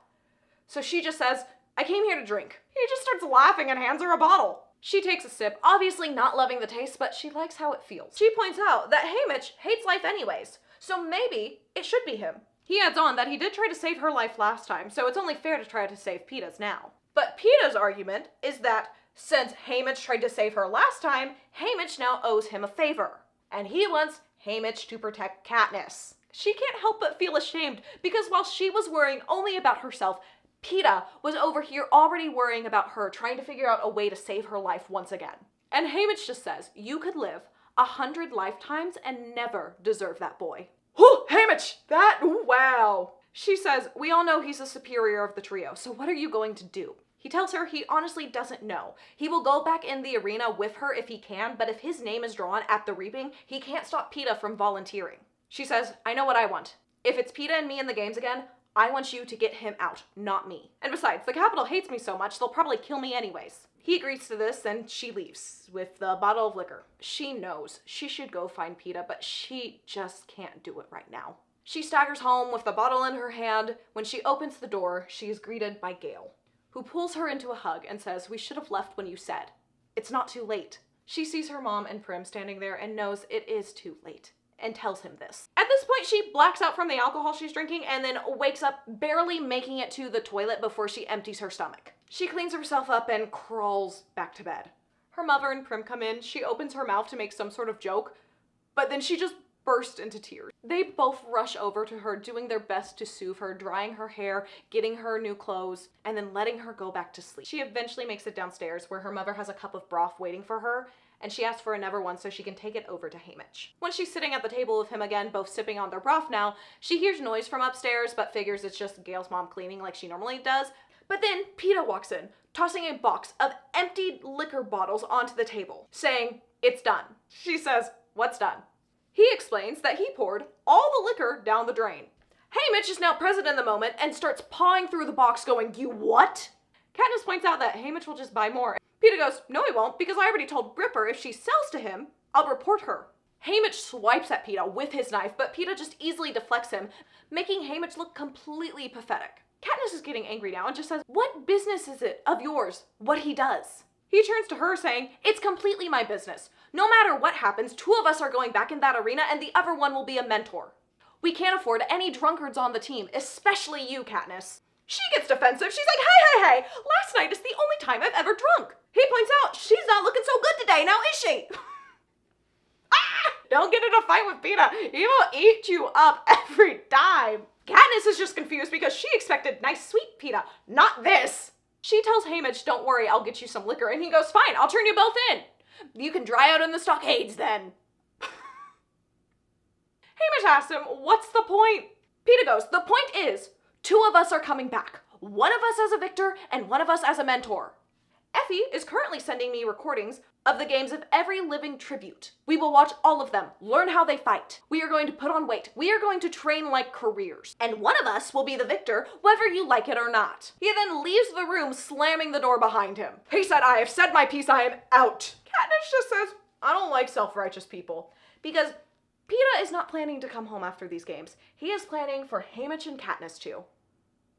So she just says, I came here to drink. He just starts laughing and hands her a bottle. She takes a sip, obviously not loving the taste, but she likes how it feels. She points out that Haymitch hates life anyways, so maybe it should be him. He adds on that he did try to save her life last time, so it's only fair to try to save Peeta's now. But Peeta's argument is that since Haymitch tried to save her last time, Haymitch now owes him a favor. And he wants Haymitch to protect Katniss. She can't help but feel ashamed because while she was worrying only about herself, Peeta was over here already worrying about her, trying to figure out a way to save her life once again. And Haymitch just says, you could live 100 lifetimes and never deserve that boy. Whew, Haymitch! Wow! She says, we all know he's the superior of the trio, so what are you going to do? He tells her he honestly doesn't know. He will go back in the arena with her if he can, but if his name is drawn at the reaping, he can't stop Peeta from volunteering. She says, I know what I want. If it's Peeta and me in the games again, I want you to get him out, not me. And besides, the Capitol hates me so much, they'll probably kill me anyways. He agrees to this, and she leaves with the bottle of liquor. She knows she should go find Peeta, but she just can't do it right now. She staggers home with the bottle in her hand. When she opens the door, she is greeted by Gale, who pulls her into a hug and says, we should have left when you said. It's not too late. She sees her mom and Prim standing there and knows it is too late, and tells him this. At this point, she blacks out from the alcohol she's drinking and then wakes up barely making it to the toilet before she empties her stomach. She cleans herself up and crawls back to bed. Her mother and Prim come in. She opens her mouth to make some sort of joke, but then she just bursts into tears. They both rush over to her, doing their best to soothe her, drying her hair, getting her new clothes, and then letting her go back to sleep. She eventually makes it downstairs where her mother has a cup of broth waiting for her, and she asks for another one so she can take it over to Haymitch. When she's sitting at the table with him again, both sipping on their broth now, she hears noise from upstairs, but figures it's just Gale's mom cleaning like she normally does. But then Peeta walks in, tossing a box of emptied liquor bottles onto the table, saying, it's done. She says, what's done? He explains that he poured all the liquor down the drain. Haymitch is now present in the moment and starts pawing through the box going, you what? Katniss points out that Haymitch will just buy more. Peeta goes, no he won't, because I already told Bripper if she sells to him, I'll report her. Haymitch swipes at Peeta with his knife, but Peeta just easily deflects him, making Haymitch look completely pathetic. Katniss is getting angry now and just says, what business is it of yours what he does? He turns to her saying, it's completely my business. No matter what happens, 2 of us are going back in that arena and the other one will be a mentor. We can't afford any drunkards on the team, especially you, Katniss. She gets defensive. She's like, hey, last night is the only time I've ever drunk. He points out, she's not looking so good today, now is she? Don't get in a fight with Peeta. He will eat you up every time. Katniss is just confused because she expected nice sweet Peeta, not this. She tells Haymitch, don't worry, I'll get you some liquor. And he goes, fine, I'll turn you both in. You can dry out in the stockades then. Haymitch asks him, what's the point? Peeta goes, the point is, 2 of us are coming back. One of us as a victor and one of us as a mentor. Effie is currently sending me recordings of the games of every living tribute. We will watch all of them, learn how they fight. We are going to put on weight. We are going to train like careers. And one of us will be the victor, whether you like it or not. He then leaves the room, slamming the door behind him. He said, I have said my piece, I am out. Katniss just says, I don't like self-righteous people. Because Peeta is not planning to come home after these games. He is planning for Haymitch and Katniss too.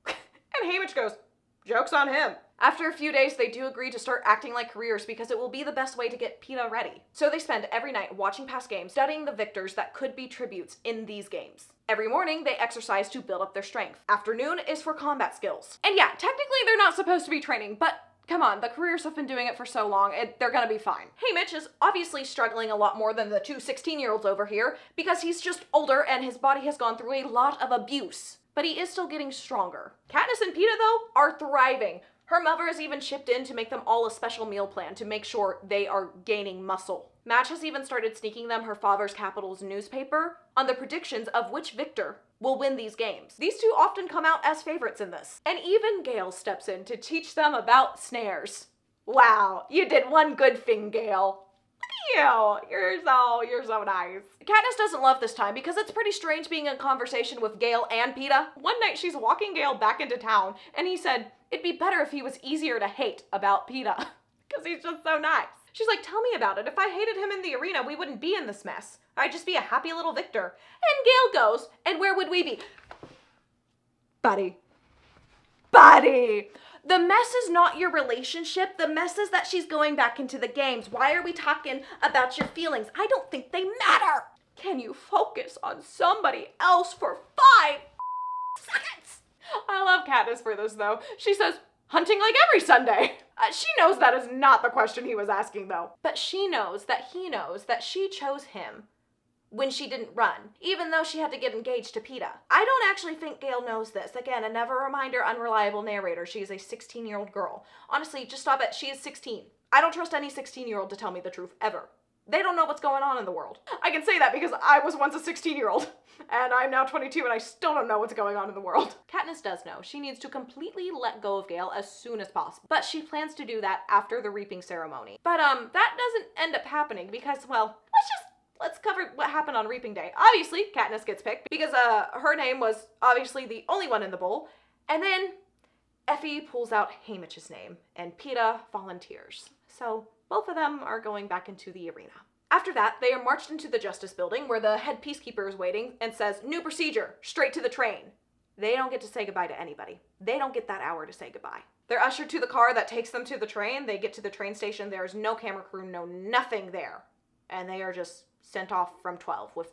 And Haymitch goes, joke's on him. After a few days, they do agree to start acting like careers because it will be the best way to get Peeta ready. So they spend every night watching past games, studying the victors that could be tributes in these games. Every morning, they exercise to build up their strength. Afternoon is for combat skills. And yeah, technically they're not supposed to be training, but Come on, the careers have been doing it for so long, they're gonna be fine. Haymitch is obviously struggling a lot more than the two 16-year-olds over here because he's just older and his body has gone through a lot of abuse. But he is still getting stronger. Katniss and Peeta, though, are thriving. Her mother has even chipped in to make them all a special meal plan to make sure they are gaining muscle. Madge has even started sneaking them her father's capital's newspaper on the predictions of which victor will win these games. These two often come out as favorites in this. And even Gale steps in to teach them about snares. Wow, you did one good thing, Gale. You're so nice. Katniss doesn't love this time because it's pretty strange being in conversation with Gale and Peeta. One night she's walking Gale back into town and he said it'd be better if he was easier to hate about Peeta because he's just so nice. She's like, tell me about it. If I hated him in the arena, we wouldn't be in this mess. I'd just be a happy little victor. And Gale goes, and where would we be? Buddy. The mess is not your relationship. The mess is that she's going back into the games. Why are we talking about your feelings? I don't think they matter. Can you focus on somebody else for 5 seconds? I love Katniss for this, though. She says, hunting like every Sunday. She knows that is not the question he was asking, though. But she knows that he knows that she chose him when she didn't run, even though she had to get engaged to Peeta. I don't actually think Gale knows this. Again, a never reminder, unreliable narrator. She is a 16-year-old girl. Honestly, just stop it. She is 16. I don't trust any 16-year-old to tell me the truth, ever. They don't know what's going on in the world. I can say that because I was once a 16-year-old, and I'm now 22 and I still don't know what's going on in the world. Katniss does know. She needs to completely let go of Gale as soon as possible, but she plans to do that after the reaping ceremony. But that doesn't end up happening because, well, let's cover what happened on Reaping Day. Obviously, Katniss gets picked because her name was obviously the only one in the bowl. And then Effie pulls out Haymitch's name and Peeta volunteers. So both of them are going back into the arena. After that, they are marched into the Justice Building where the head peacekeeper is waiting and says, new procedure, straight to the train. They don't get to say goodbye to anybody. They don't get that hour to say goodbye. They're ushered to the car that takes them to the train. They get to the train station. There's no camera crew, no nothing there. And they are just sent off from 12 with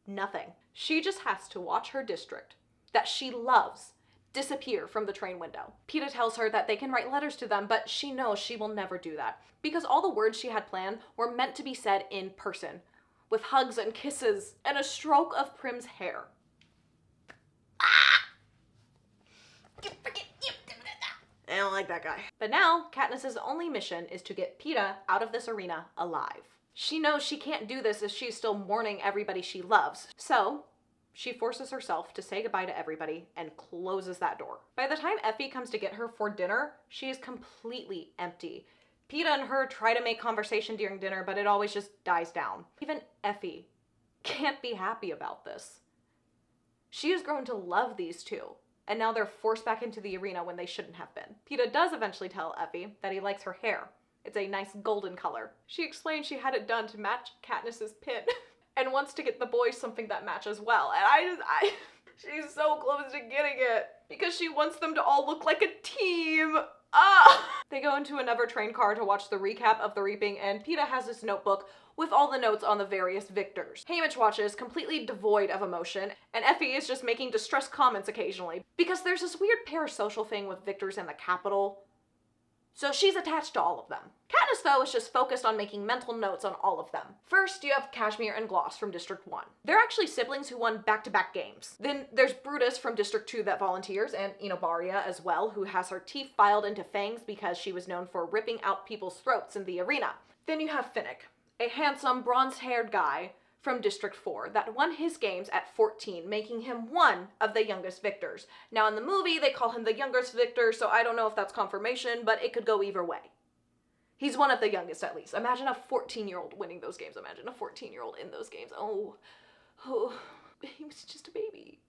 nothing. She just has to watch her district that she loves disappear from the train window. Peeta tells her that they can write letters to them, but she knows she will never do that because all the words she had planned were meant to be said in person, with hugs and kisses and a stroke of Prim's hair. I don't like that guy. But now, Katniss's only mission is to get Peeta out of this arena alive. She knows she can't do this if she's still mourning everybody she loves. So she forces herself to say goodbye to everybody and closes that door. By the time Effie comes to get her for dinner, she is completely empty. Peeta and her try to make conversation during dinner, but it always just dies down. Even Effie can't be happy about this. She has grown to love these two, and now they're forced back into the arena when they shouldn't have been. Peeta does eventually tell Effie that he likes her hair. It's a nice golden color. She explains she had it done to match Katniss's pin and wants to get the boys something that matches well. And she's so close to getting it because she wants them to all look like a team. They go into another train car to watch the recap of the reaping, and Peeta has this notebook with all the notes on the various victors. Haymitch watches, completely devoid of emotion, and Effie is just making distressed comments occasionally because there's this weird parasocial thing with victors in the capital. So she's attached to all of them. Katniss, though, is just focused on making mental notes on all of them. First, you have Cashmere and Gloss from District 1. They're actually siblings who won back-to-back games. Then there's Brutus from District 2 that volunteers, and Enobaria as well, who has her teeth filed into fangs because she was known for ripping out people's throats in the arena. Then you have Finnick, a handsome, bronze-haired guy from District 4 that won his games at 14, making him one of the youngest victors. Now in the movie, they call him the youngest victor, so I don't know if that's confirmation, but it could go either way. He's one of the youngest, at least. Imagine a 14-year-old winning those games. Imagine a 14-year-old in those games. Oh, he was just a baby.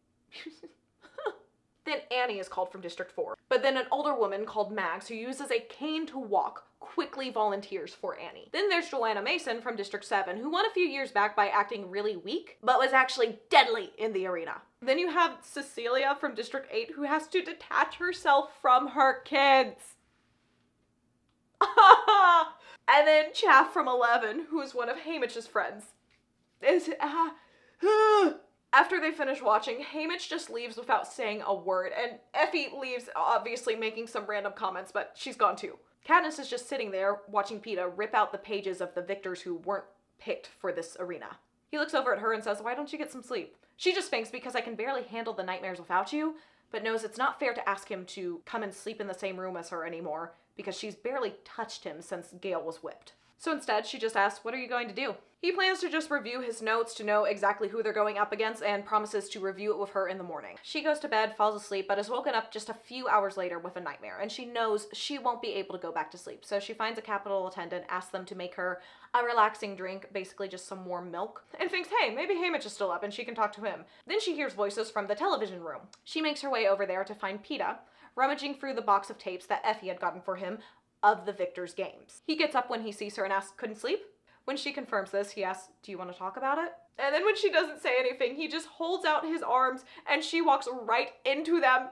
Then Annie is called from District 4. But then an older woman called Mags, who uses a cane to walk, quickly volunteers for Annie. Then there's Joanna Mason from District 7, who won a few years back by acting really weak, but was actually deadly in the arena. Then you have Cecilia from District 8, who has to detach herself from her kids. And then Chaff from 11, who is one of Haymitch's friends. After they finish watching, Haymitch just leaves without saying a word, and Effie leaves, obviously making some random comments, but she's gone too. Katniss is just sitting there watching Peeta rip out the pages of the victors who weren't picked for this arena. He looks over at her and says, "Why don't you get some sleep?" She just thinks, "Because I can barely handle the nightmares without you," but knows it's not fair to ask him to come and sleep in the same room as her anymore because she's barely touched him since Gale was whipped. So instead, she just asks, "What are you going to do?" He plans to just review his notes to know exactly who they're going up against and promises to review it with her in the morning. She goes to bed, falls asleep, but is woken up just a few hours later with a nightmare, and she knows she won't be able to go back to sleep. So she finds a Capitol attendant, asks them to make her a relaxing drink, basically just some warm milk, and thinks, hey, maybe Haymitch is still up and she can talk to him. Then she hears voices from the television room. She makes her way over there to find Peeta, rummaging through the box of tapes that Effie had gotten for him of the victors' games. He gets up when he sees her and asks, "Couldn't sleep?" When she confirms this, he asks, "Do you want to talk about it?" And then when she doesn't say anything, he just holds out his arms and she walks right into them.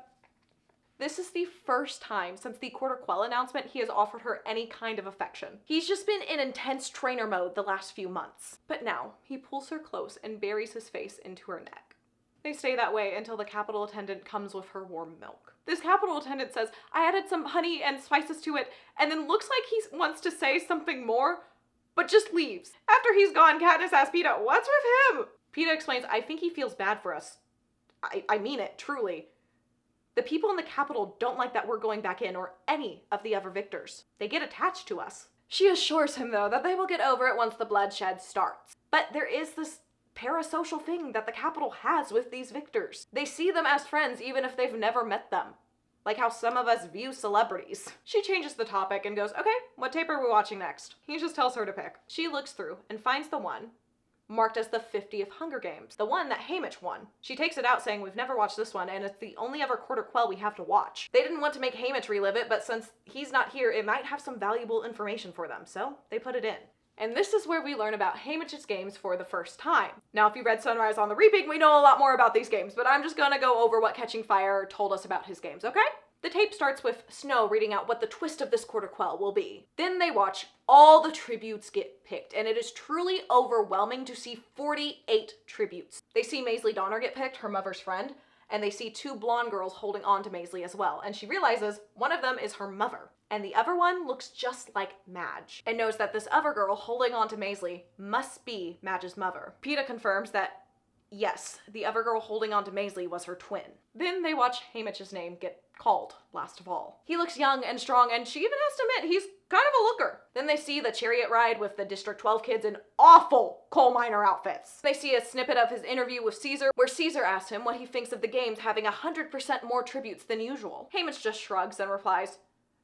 This is the first time since the quarter quell announcement he has offered her any kind of affection. He's just been in intense trainer mode the last few months. But now, he pulls her close and buries his face into her neck. They stay that way until the Capitol attendant comes with her warm milk. This Capitol attendant says, "I added some honey and spices to it," and then looks like he wants to say something more, but just leaves. After he's gone, Katniss asks Peeta, "What's with him?" Peeta explains, "I think he feels bad for us. I mean it, truly. The people in the Capitol don't like that we're going back in, or any of the other victors. They get attached to us." She assures him, though, that they will get over it once the bloodshed starts. But there is this parasocial thing that the Capitol has with these victors. They see them as friends even if they've never met them. Like how some of us view celebrities. She changes the topic and goes, "Okay, what tape are we watching next?" He just tells her to pick. She looks through and finds the one marked as the 50th Hunger Games, the one that Haymitch won. She takes it out saying, "We've never watched this one, and it's the only other quarter quell we have to watch." They didn't want to make Haymitch relive it, but since he's not here, it might have some valuable information for them, so they put it in. And this is where we learn about Haymitch's games for the first time. Now, if you read Sunrise on the Reaping, we know a lot more about these games, but I'm just gonna go over what Catching Fire told us about his games, okay? The tape starts with Snow reading out what the twist of this quarter quell will be. Then they watch all the tributes get picked, and it is truly overwhelming to see 48 tributes. They see Maisley Donner get picked, her mother's friend, and they see two blonde girls holding on to Maisley as well, and she realizes one of them is her mother, and the other one looks just like Madge, and knows that this other girl holding on to Maisley must be Madge's mother. Peeta confirms that yes, the other girl holding on to Maisley was her twin. Then they watch Haymitch's name get called, last of all. He looks young and strong, and she even has to admit he's kind of a looker. Then they see the chariot ride with the District 12 kids in awful coal miner outfits. They see a snippet of his interview with Caesar, where Caesar asks him what he thinks of the games having 100% more tributes than usual. Haymitch just shrugs and replies,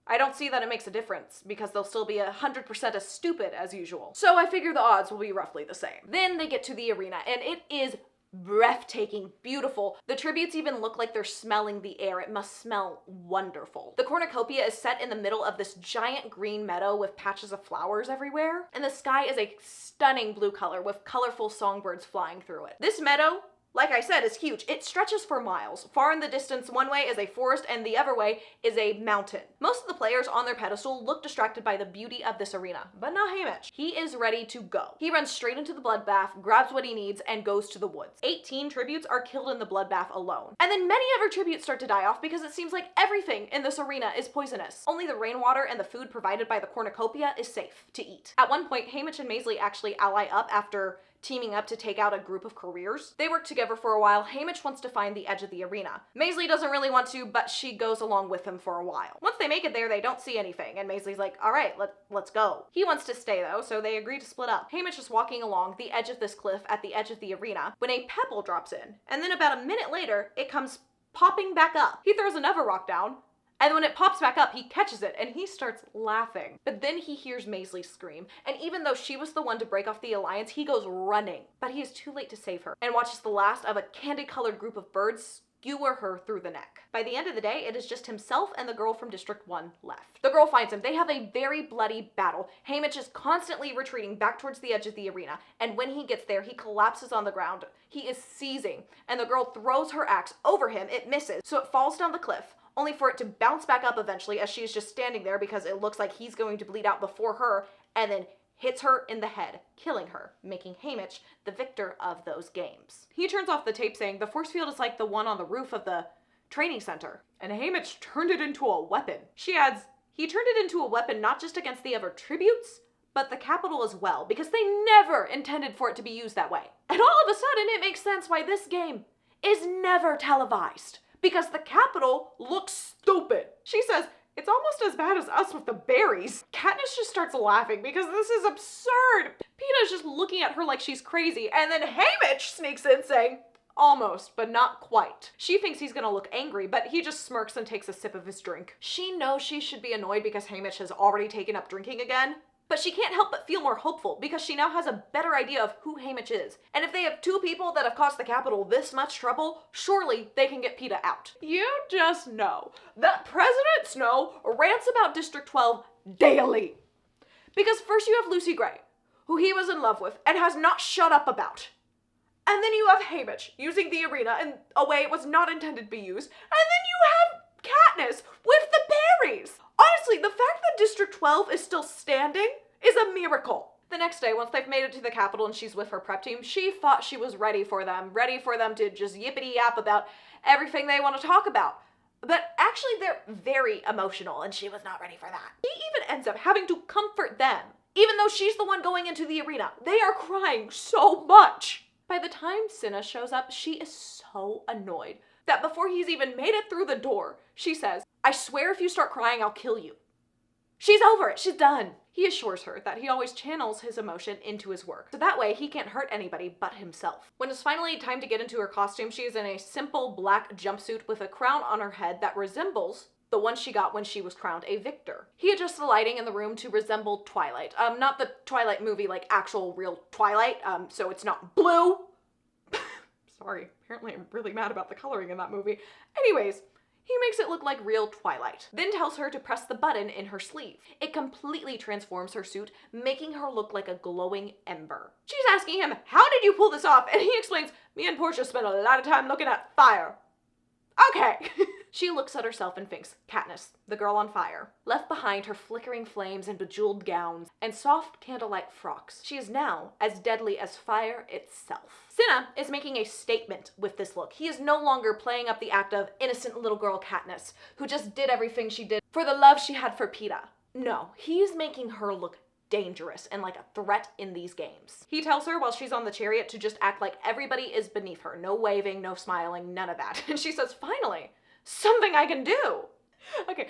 "I don't see that it makes a difference, because they'll still be 100% as stupid as usual. So I figure the odds will be roughly the same." Then they get to the arena, and it is breathtaking, beautiful. The tributes even look like they're smelling the air. It must smell wonderful. The cornucopia is set in the middle of this giant green meadow with patches of flowers everywhere, and the sky is a stunning blue color with colorful songbirds flying through it. This meadow, like I said, is huge. It stretches for miles. Far in the distance, one way is a forest and the other way is a mountain. Most of the players on their pedestal look distracted by the beauty of this arena, but not Haymitch. He is ready to go. He runs straight into the bloodbath, grabs what he needs, and goes to the woods. 18 tributes are killed in the bloodbath alone. And then many other tributes start to die off because it seems like everything in this arena is poisonous. Only the rainwater and the food provided by the cornucopia is safe to eat. At one point, Haymitch and Maisley actually ally up after teaming up to take out a group of careers. They work together for a while. Haymitch wants to find the edge of the arena. Maisley doesn't really want to, but she goes along with him for a while. Once they make it there, they don't see anything, and Maisley's like, "All right, let's go." He wants to stay though, so they agree to split up. Haymitch is walking along the edge of this cliff at the edge of the arena when a pebble drops in, and then about a minute later, it comes popping back up. He throws another rock down, and when it pops back up, he catches it, and he starts laughing. But then he hears Maisley scream, and even though she was the one to break off the alliance, he goes running. But he is too late to save her, and watches the last of a candy-colored group of birds skewer her through the neck. By the end of the day, it is just himself and the girl from District 1 left. The girl finds him. They have a very bloody battle. Haymitch is constantly retreating back towards the edge of the arena, and when he gets there, he collapses on the ground. He is seizing, and the girl throws her axe over him. It misses, so it falls down the cliff, only for it to bounce back up eventually as she is just standing there because it looks like he's going to bleed out before her, and then hits her in the head, killing her, making Haymitch the victor of those games. He turns off the tape saying, "The force field is like the one on the roof of the training center, and Haymitch turned it into a weapon." She adds, He turned it into a weapon not just against the other tributes, but the capital as well, because they never intended for it to be used that way. And all of a sudden, it makes sense why this game is never televised, because the capital looks stupid. She says, it's almost as bad as us with the berries. Katniss just starts laughing because this is absurd. Peeta's just looking at her like she's crazy, and then Haymitch sneaks in saying, almost, but not quite. She thinks he's gonna look angry, but he just smirks and takes a sip of his drink. She knows she should be annoyed because Haymitch has already taken up drinking again, but she can't help but feel more hopeful because she now has a better idea of who Haymitch is. And if they have two people that have caused the capital this much trouble, surely they can get Peeta out. You just know that President Snow rants about District 12 daily. Because first you have Lucy Gray, who he was in love with and has not shut up about. And then you have Haymitch using the arena in a way it was not intended to be used. And then you have Katniss with the berries. Honestly, the fact that District 12 is still standing is a miracle. The next day, once they've made it to the capital and she's with her prep team, she thought she was ready for them to just yippity yap about everything they want to talk about. But actually, they're very emotional and she was not ready for that. She even ends up having to comfort them, even though she's the one going into the arena. They are crying so much. By the time Cinna shows up, she is so annoyed that before he's even made it through the door, she says, I swear if you start crying, I'll kill you. She's over it. She's done. He assures her that he always channels his emotion into his work, so that way he can't hurt anybody but himself. When it's finally time to get into her costume, she is in a simple black jumpsuit with a crown on her head that resembles the one she got when she was crowned a victor. He adjusts the lighting in the room to resemble Twilight. Not the Twilight movie, like actual real Twilight, so it's not blue. Sorry, apparently I'm really mad about the coloring in that movie. Anyways, he makes it look like real Twilight, then tells her to press the button in her sleeve. It completely transforms her suit, making her look like a glowing ember. She's asking him, how did you pull this off? And he explains, me and Portia spent a lot of time looking at fire. Okay. She looks at herself and thinks, Katniss, the girl on fire. Left behind her flickering flames and bejeweled gowns and soft candlelight frocks, she is now as deadly as fire itself. Cinna is making a statement with this look. He is no longer playing up the act of innocent little girl Katniss, who just did everything she did for the love she had for Peeta. No, he's making her look dangerous and like a threat in these games. He tells her while she's on the chariot to just act like everybody is beneath her. No waving, no smiling, none of that. And she says, finally, something I can do. Okay.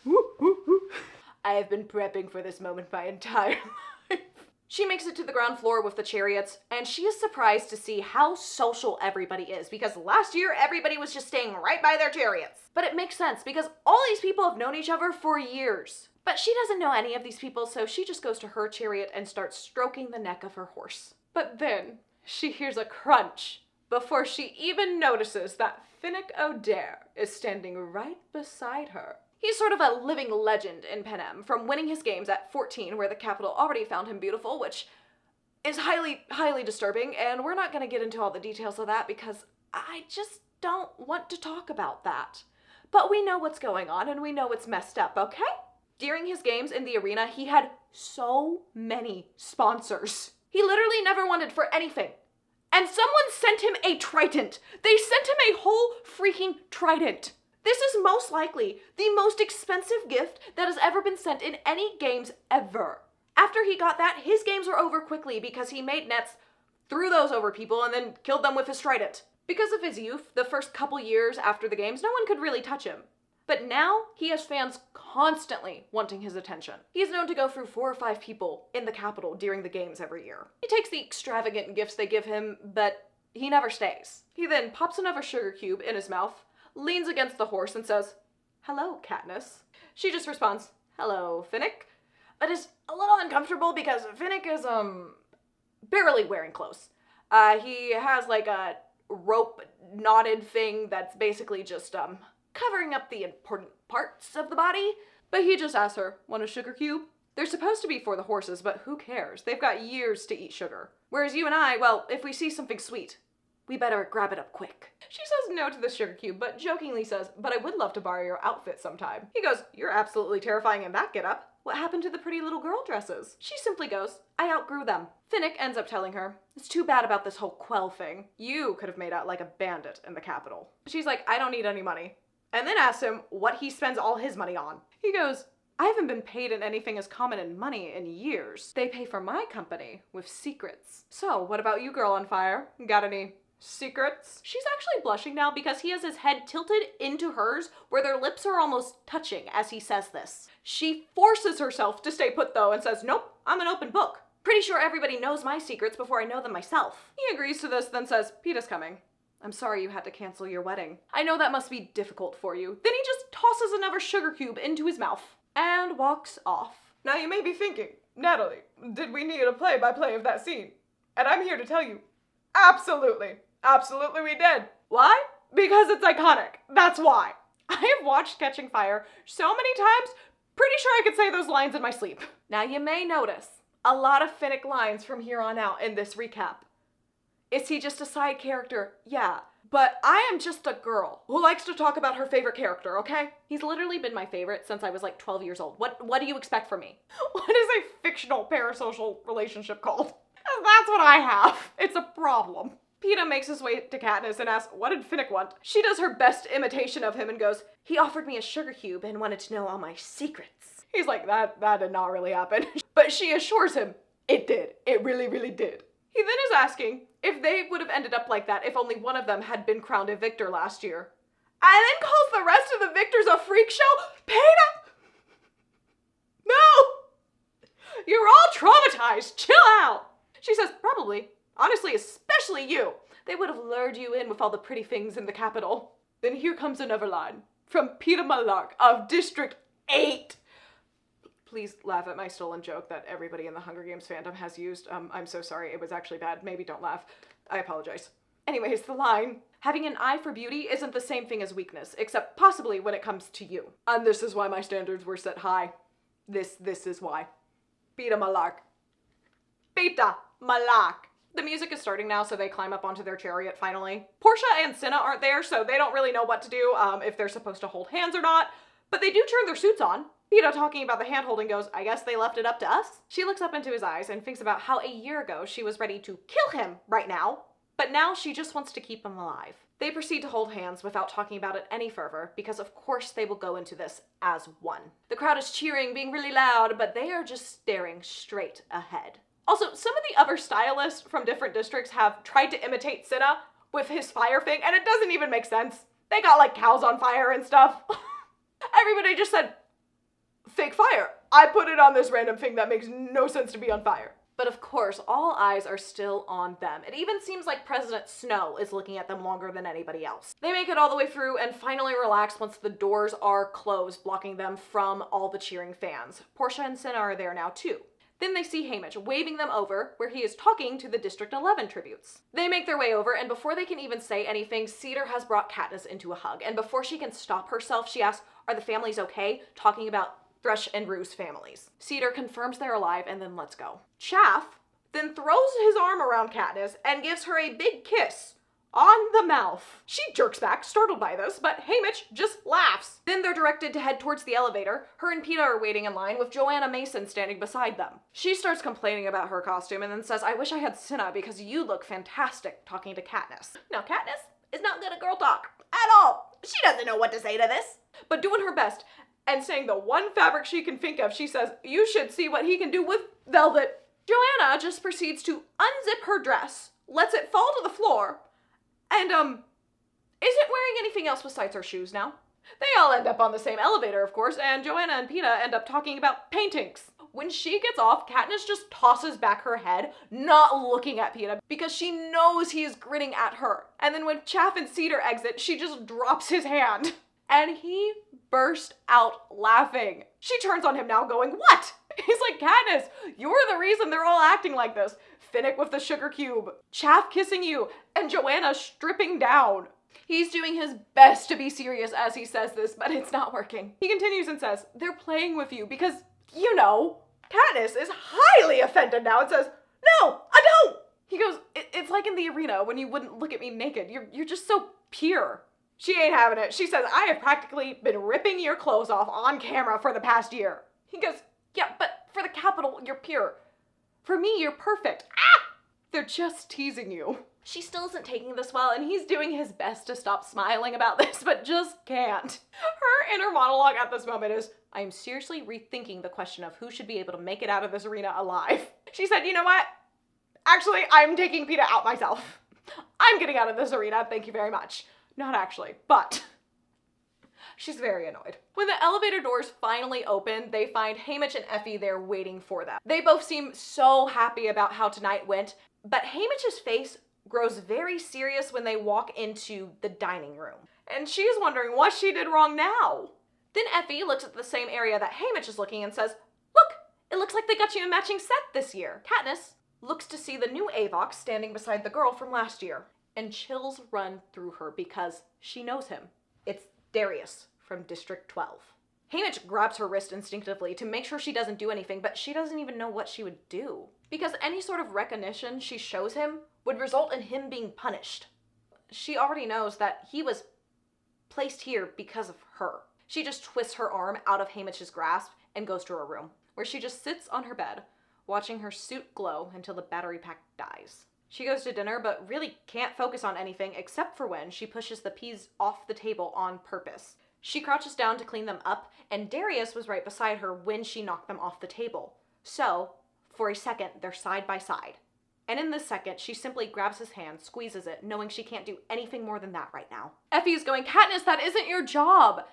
Woo, woo, woo. I have been prepping for this moment my entire life. She makes it to the ground floor with the chariots, and she is surprised to see how social everybody is, because last year everybody was just staying right by their chariots. But it makes sense, because all these people have known each other for years. But she doesn't know any of these people, so she just goes to her chariot and starts stroking the neck of her horse. But then she hears a crunch before she even notices that Finnick Odair is standing right beside her. He's sort of a living legend in Panem, from winning his games at 14, where the capital already found him beautiful, which is highly, highly disturbing, and we're not going to get into all the details of that because I just don't want to talk about that. But we know what's going on, and we know it's messed up, okay? During his games in the arena, he had so many sponsors. He literally never wanted for anything. And someone sent him a trident. They sent him a whole freaking trident. This is most likely the most expensive gift that has ever been sent in any games ever. After he got that, his games were over quickly because he made nets, threw those over people, and then killed them with his trident. Because of his youth, the first couple years after the games, no one could really touch him. But now, he has fans constantly wanting his attention. He is known to go through 4 or 5 people in the capital during the games every year. He takes the extravagant gifts they give him, but he never stays. He then pops another sugar cube in his mouth, leans against the horse and says, hello, Katniss. She just responds, hello, Finnick. But is a little uncomfortable because Finnick is, barely wearing clothes. He has like a rope knotted thing that's basically just, covering up the important parts of the body. But he just asks her, want a sugar cube? They're supposed to be for the horses, but who cares? They've got years to eat sugar. Whereas you and I, well, if we see something sweet, we better grab it up quick. She says no to the sugar cube, but jokingly says, but I would love to borrow your outfit sometime. He goes, you're absolutely terrifying in that getup. What happened to the pretty little girl dresses? She simply goes, I outgrew them. Finnick ends up telling her, it's too bad about this whole quell thing. You could have made out like a bandit in the capital. She's like, I don't need any money. and then asks him what he spends all his money on. He goes, I haven't been paid in anything as common in money in years. They pay for my company with secrets. So, what about you, girl on fire? Got any secrets? She's actually blushing now because he has his head tilted into hers where their lips are almost touching as he says this. She forces herself to stay put though and says, nope, I'm an open book. Pretty sure everybody knows my secrets before I know them myself. He agrees to this, then says, Peeta's coming. I'm sorry you had to cancel your wedding. I know that must be difficult for you. Then he just tosses another sugar cube into his mouth and walks off. Now you may be thinking, Natalie, did we need a play-by-play of that scene? And I'm here to tell you, absolutely. Absolutely we did. Why? Because it's iconic. That's why. I have watched Catching Fire so many times, pretty sure I could say those lines in my sleep. Now you may notice a lot of Finnick lines from here on out in this recap. Is he just a side character? Yeah. But I am just a girl who likes to talk about her favorite character, okay? He's literally been my favorite since I was like 12 years old. What do you expect from me? What is a fictional parasocial relationship called? That's what I have. It's a problem. Peeta makes his way to Katniss and asks, what did Finnick want? She does her best imitation of him and goes, he offered me a sugar cube and wanted to know all my secrets. He's like, that did not really happen. But she assures him, it did. It really, really did. He then is asking if they would have ended up like that if only one of them had been crowned a victor last year. And then calls the rest of the victors a freak show? Peeta! No! You're all traumatized. Chill out. She says, probably. Honestly, especially you. They would have lured you in with all the pretty things in the capital. Then here comes another line from Peeta Malark of District 8. Please laugh at my stolen joke that everybody in the Hunger Games fandom has used. I'm so sorry. It was actually bad. Maybe don't laugh. I apologize. Anyways, the line, having an eye for beauty isn't the same thing as weakness, except possibly when it comes to you. And this is why my standards were set high. This is why. Peeta Malark. Peeta Malark. The music is starting now, so they climb up onto their chariot finally. Portia and Cinna aren't there, so they don't really know what to do, if they're supposed to hold hands or not, but they do turn their suits on. Peeta, talking about the hand-holding, goes, I guess they left it up to us? She looks up into his eyes and thinks about how a year ago she was ready to kill him right now, but now she just wants to keep him alive. They proceed to hold hands without talking about it any further, because of course they will go into this as one. The crowd is cheering, being really loud, but they are just staring straight ahead. Also, some of the other stylists from different districts have tried to imitate Cinna with his fire thing, and it doesn't even make sense. They got like cows on fire and stuff. Everybody just said, fake fire. I put it on this random thing that makes no sense to be on fire. But of course, all eyes are still on them. It even seems like President Snow is looking at them longer than anybody else. They make it all the way through and finally relax once the doors are closed, blocking them from all the cheering fans. Portia and Cinna are there now too. Then they see Haymitch waving them over, where he is talking to the District 11 tributes. They make their way over, and before they can even say anything, Cedar has brought Katniss into a hug, and before she can stop herself, she asks, are the families okay? Talking about Thresh and Rue's families. Cedar confirms they're alive and then lets go. Chaff then throws his arm around Katniss and gives her a big kiss on the mouth. She jerks back, startled by this, but Haymitch just laughs. Then they're directed to head towards the elevator. Her and Peeta are waiting in line with Joanna Mason standing beside them. She starts complaining about her costume and then says, I wish I had Cinna because you look fantastic, talking to Katniss. Now Katniss is not good at girl talk at all. She doesn't know what to say to this. But doing her best and saying the one fabric she can think of, she says, you should see what he can do with velvet. Joanna just proceeds to unzip her dress, lets it fall to the floor, and, isn't wearing anything else besides her shoes now. They all end up on the same elevator, of course, and Joanna and Peeta end up talking about paintings. When she gets off, Katniss just tosses back her head, not looking at Peeta, because she knows he is grinning at her. And then when Chaff and Cedar exit, she just drops his hand. And he burst out laughing. She turns on him now going, what? He's like, Katniss, you're the reason they're all acting like this. Finnick with the sugar cube, Chaff kissing you, and Joanna stripping down. He's doing his best to be serious as he says this, but it's not working. He continues and says, they're playing with you because, you know, Katniss is highly offended now and says, no, I don't. He goes, it's like in the arena when you wouldn't look at me naked. You're just so pure. She ain't having it. She says, I have practically been ripping your clothes off on camera for the past year. He goes, yeah, but for the Capitol, you're pure. For me, you're perfect. Ah! They're just teasing you. She still isn't taking this well, and he's doing his best to stop smiling about this, but just can't. Her inner monologue at this moment is, I am seriously rethinking the question of who should be able to make it out of this arena alive. She said, you know what? Actually, I'm taking peeta out myself. I'm getting out of this arena, thank you very much. Not actually, but she's very annoyed. When the elevator doors finally open, they find Haymitch and Effie there waiting for them. They both seem so happy about how tonight went, but Haymitch's face grows very serious when they walk into the dining room. And she's wondering what she did wrong now. Then Effie looks at the same area that Haymitch is looking and says, look, it looks like they got you a matching set this year. Katniss looks to see the new Avox standing beside the girl from last year, and chills run through her because she knows him. It's Darius from District 12. Haymitch grabs her wrist instinctively to make sure she doesn't do anything, but she doesn't even know what she would do. Because any sort of recognition she shows him would result in him being punished. She already knows that he was placed here because of her. She just twists her arm out of Haymitch's grasp and goes to her room, where she just sits on her bed, watching her suit glow until the battery pack dies. She goes to dinner, but really can't focus on anything except for when she pushes the peas off the table on purpose. She crouches down to clean them up, and Darius was right beside her when she knocked them off the table. So, for a second, they're side by side. And in this second, she simply grabs his hand, squeezes it, knowing she can't do anything more than that right now. Effie's going, Katniss, that isn't your job!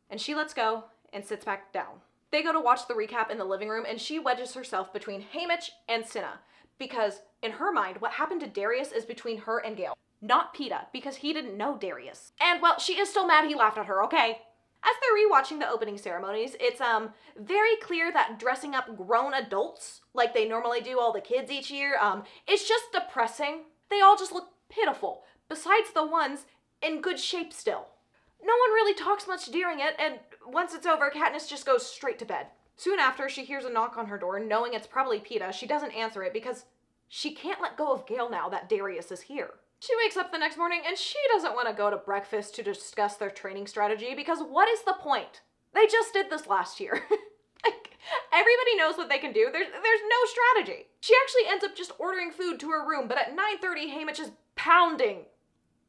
And she lets go and sits back down. They go to watch the recap in the living room, and she wedges herself between Haymitch and Cinna, because in her mind, what happened to Darius is between her and Gale, not peeta, because he didn't know Darius. And, well, she is still mad he laughed at her, okay? As they're rewatching the opening ceremonies, it's very clear that dressing up grown adults, like they normally do all the kids each year, is just depressing. They all just look pitiful, besides the ones in good shape still. No one really talks much during it, and once it's over, Katniss just goes straight to bed. Soon after, she hears a knock on her door, knowing it's probably peeta. She doesn't answer it because she can't let go of Gale now that Darius is here. She wakes up the next morning and she doesn't want to go to breakfast to discuss their training strategy because what is the point? They just did this last year. Like, everybody knows what they can do. There's no strategy. She actually ends up just ordering food to her room, but at 9:30, Haymitch is pounding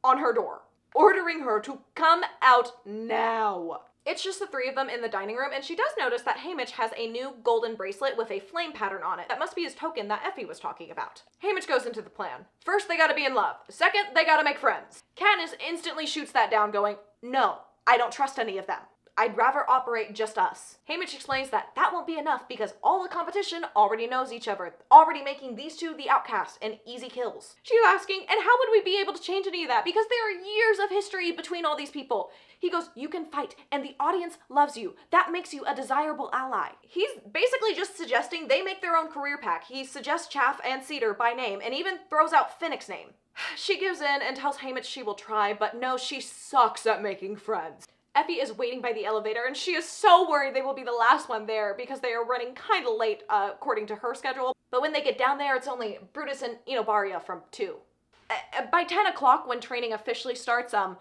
on her door, ordering her to come out now. It's just the three of them in the dining room, and she does notice that Haymitch has a new golden bracelet with a flame pattern on it. That must be his token that Effie was talking about. Haymitch goes into the plan. First, they gotta be in love. Second, they gotta make friends. Katniss instantly shoots that down, going, no, I don't trust any of them. I'd rather operate just us. Haymitch explains that that won't be enough because all the competition already knows each other, already making these two the outcasts and easy kills. She's asking, and how would we be able to change any of that? Because there are years of history between all these people. He goes, you can fight, and the audience loves you. That makes you a desirable ally. He's basically just suggesting they make their own career pack. He suggests Chaff and Cedar by name, and even throws out Finnick's name. She gives in and tells Haymitch she will try, but no, she sucks at making friends. Effie is waiting by the elevator, and she is so worried they will be the last one there because they are running kind of late, according to her schedule. But when they get down there, it's only Brutus and Enobaria from 2. By 10 o'clock, when training officially starts, only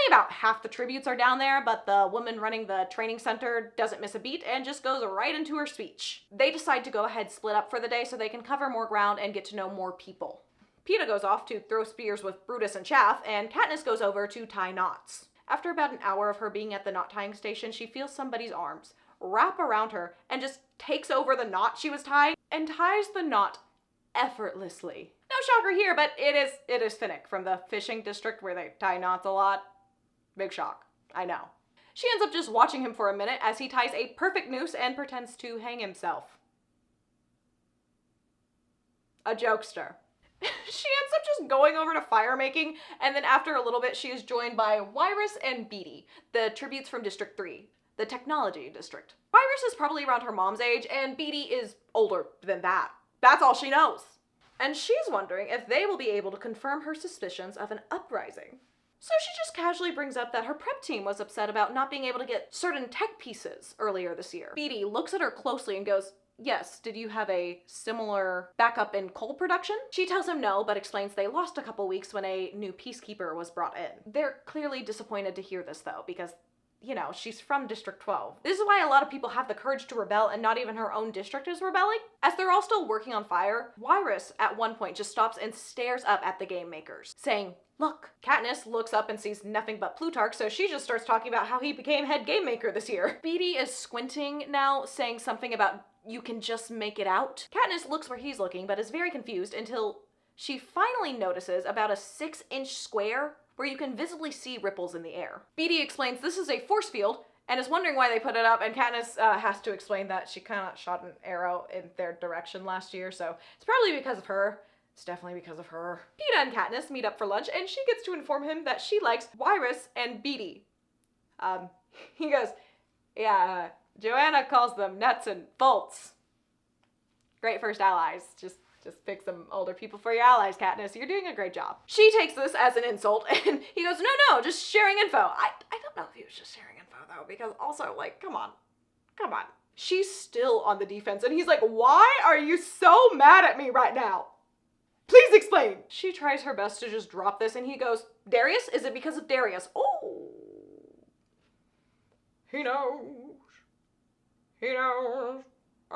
about half the tributes are down there, but the woman running the training center doesn't miss a beat and just goes right into her speech. They decide to go ahead split up for the day so they can cover more ground and get to know more people. Peeta goes off to throw spears with Brutus and Chaff, and Katniss goes over to tie knots. After about an hour of her being at the knot tying station, she feels somebody's arms wrap around her and just takes over the knot she was tying and ties the knot effortlessly. No shocker here, but it is Finnick from the fishing district where they tie knots a lot. Big shock, I know. She ends up just watching him for a minute as he ties a perfect noose and pretends to hang himself. A jokester. She ends up just going over to fire making, and then after a little bit, she is joined by Wyrus and Beatty, the tributes from District 3, the technology district. Wyrus is probably around her mom's age, and Beatty is older than that. That's all she knows. And she's wondering if they will be able to confirm her suspicions of an uprising. So she just casually brings up that her prep team was upset about not being able to get certain tech pieces earlier this year. Beatty looks at her closely and goes, yes, did you have a similar backup in coal production? She tells him no, but explains they lost a couple weeks when a new peacekeeper was brought in. They're clearly disappointed to hear this though, because you know, she's from District 12. This is why a lot of people have the courage to rebel and not even her own district is rebelling. As they're all still working on fire, Wyrus at one point just stops and stares up at the game makers, saying, "Look." Katniss looks up and sees nothing but Plutarch, so she just starts talking about how he became head game maker this year. Beetee is squinting now, saying something about, "You can just make it out." Katniss looks where he's looking, but is very confused until she finally notices about a 6-inch square where you can visibly see ripples in the air. Beetee explains this is a force field and is wondering why they put it up, and Katniss has to explain that she kind of shot an arrow in their direction last year, so it's probably because of her. It's definitely because of her. Peeta and Katniss meet up for lunch, and she gets to inform him that she likes Wyrus and Beetee. He goes, "Yeah, Joanna calls them nuts and bolts." Great first allies. Just pick some older people for your allies, Katniss. You're doing a great job. She takes this as an insult, and he goes, no, just sharing info. I don't know if he was just sharing info, though, because also, like, come on. She's still on the defense, and he's like, "Why are you so mad at me right now? Please explain." She tries her best to just drop this, and he goes, "Darius? Is it because of Darius?" Oh. He knows.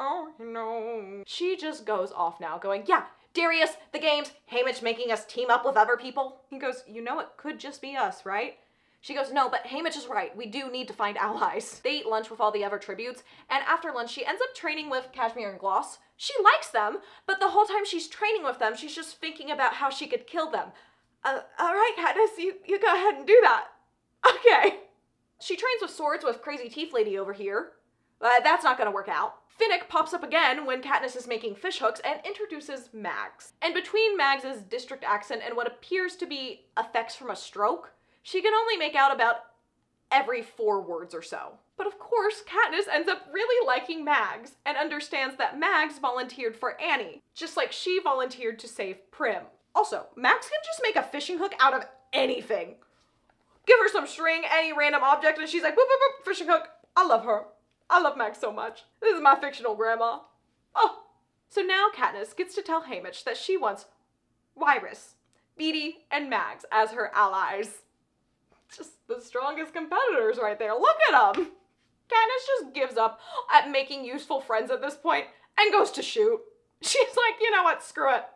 Oh, no. She just goes off now, going, "Yeah, Darius, the games, Haymitch making us team up with other people." He goes, "You know it could just be us, right?" She goes, "No, but Haymitch is right. We do need to find allies." They eat lunch with all the other tributes, and after lunch, she ends up training with Cashmere and Gloss. She likes them, but the whole time she's training with them, she's just thinking about how she could kill them. All right, Katniss, you go ahead and do that. Okay. She trains with swords with Crazy Teeth Lady over here. That's not gonna work out. Finnick pops up again when Katniss is making fish hooks and introduces Mags. And between Mags' district accent and what appears to be effects from a stroke, she can only make out about every 4 words or so. But of course, Katniss ends up really liking Mags and understands that Mags volunteered for Annie, just like she volunteered to save Prim. Also, Mags can just make a fishing hook out of anything. Give her some string, any random object, and she's like, boop, boop, boop, fishing hook. I love her. I love Mags so much. This is my fictional grandma. Oh. So now Katniss gets to tell Haymitch that she wants Wyrus, Beetee, and Mags as her allies. Just the strongest competitors right there. Look at them. Katniss just gives up at making useful friends at this point and goes to shoot. She's like, you know what, screw it.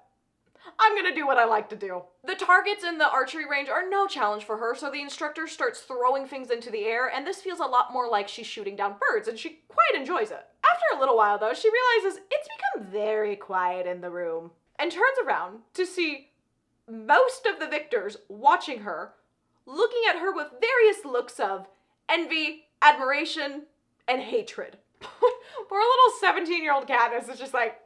I'm gonna do what I like to do. The targets in the archery range are no challenge for her, so the instructor starts throwing things into the air, and this feels a lot more like she's shooting down birds, and she quite enjoys it. After a little while, though, she realizes it's become very quiet in the room, and turns around to see most of the victors watching her, looking at her with various looks of envy, admiration, and hatred. Poor little 17-year-old Katniss is just like,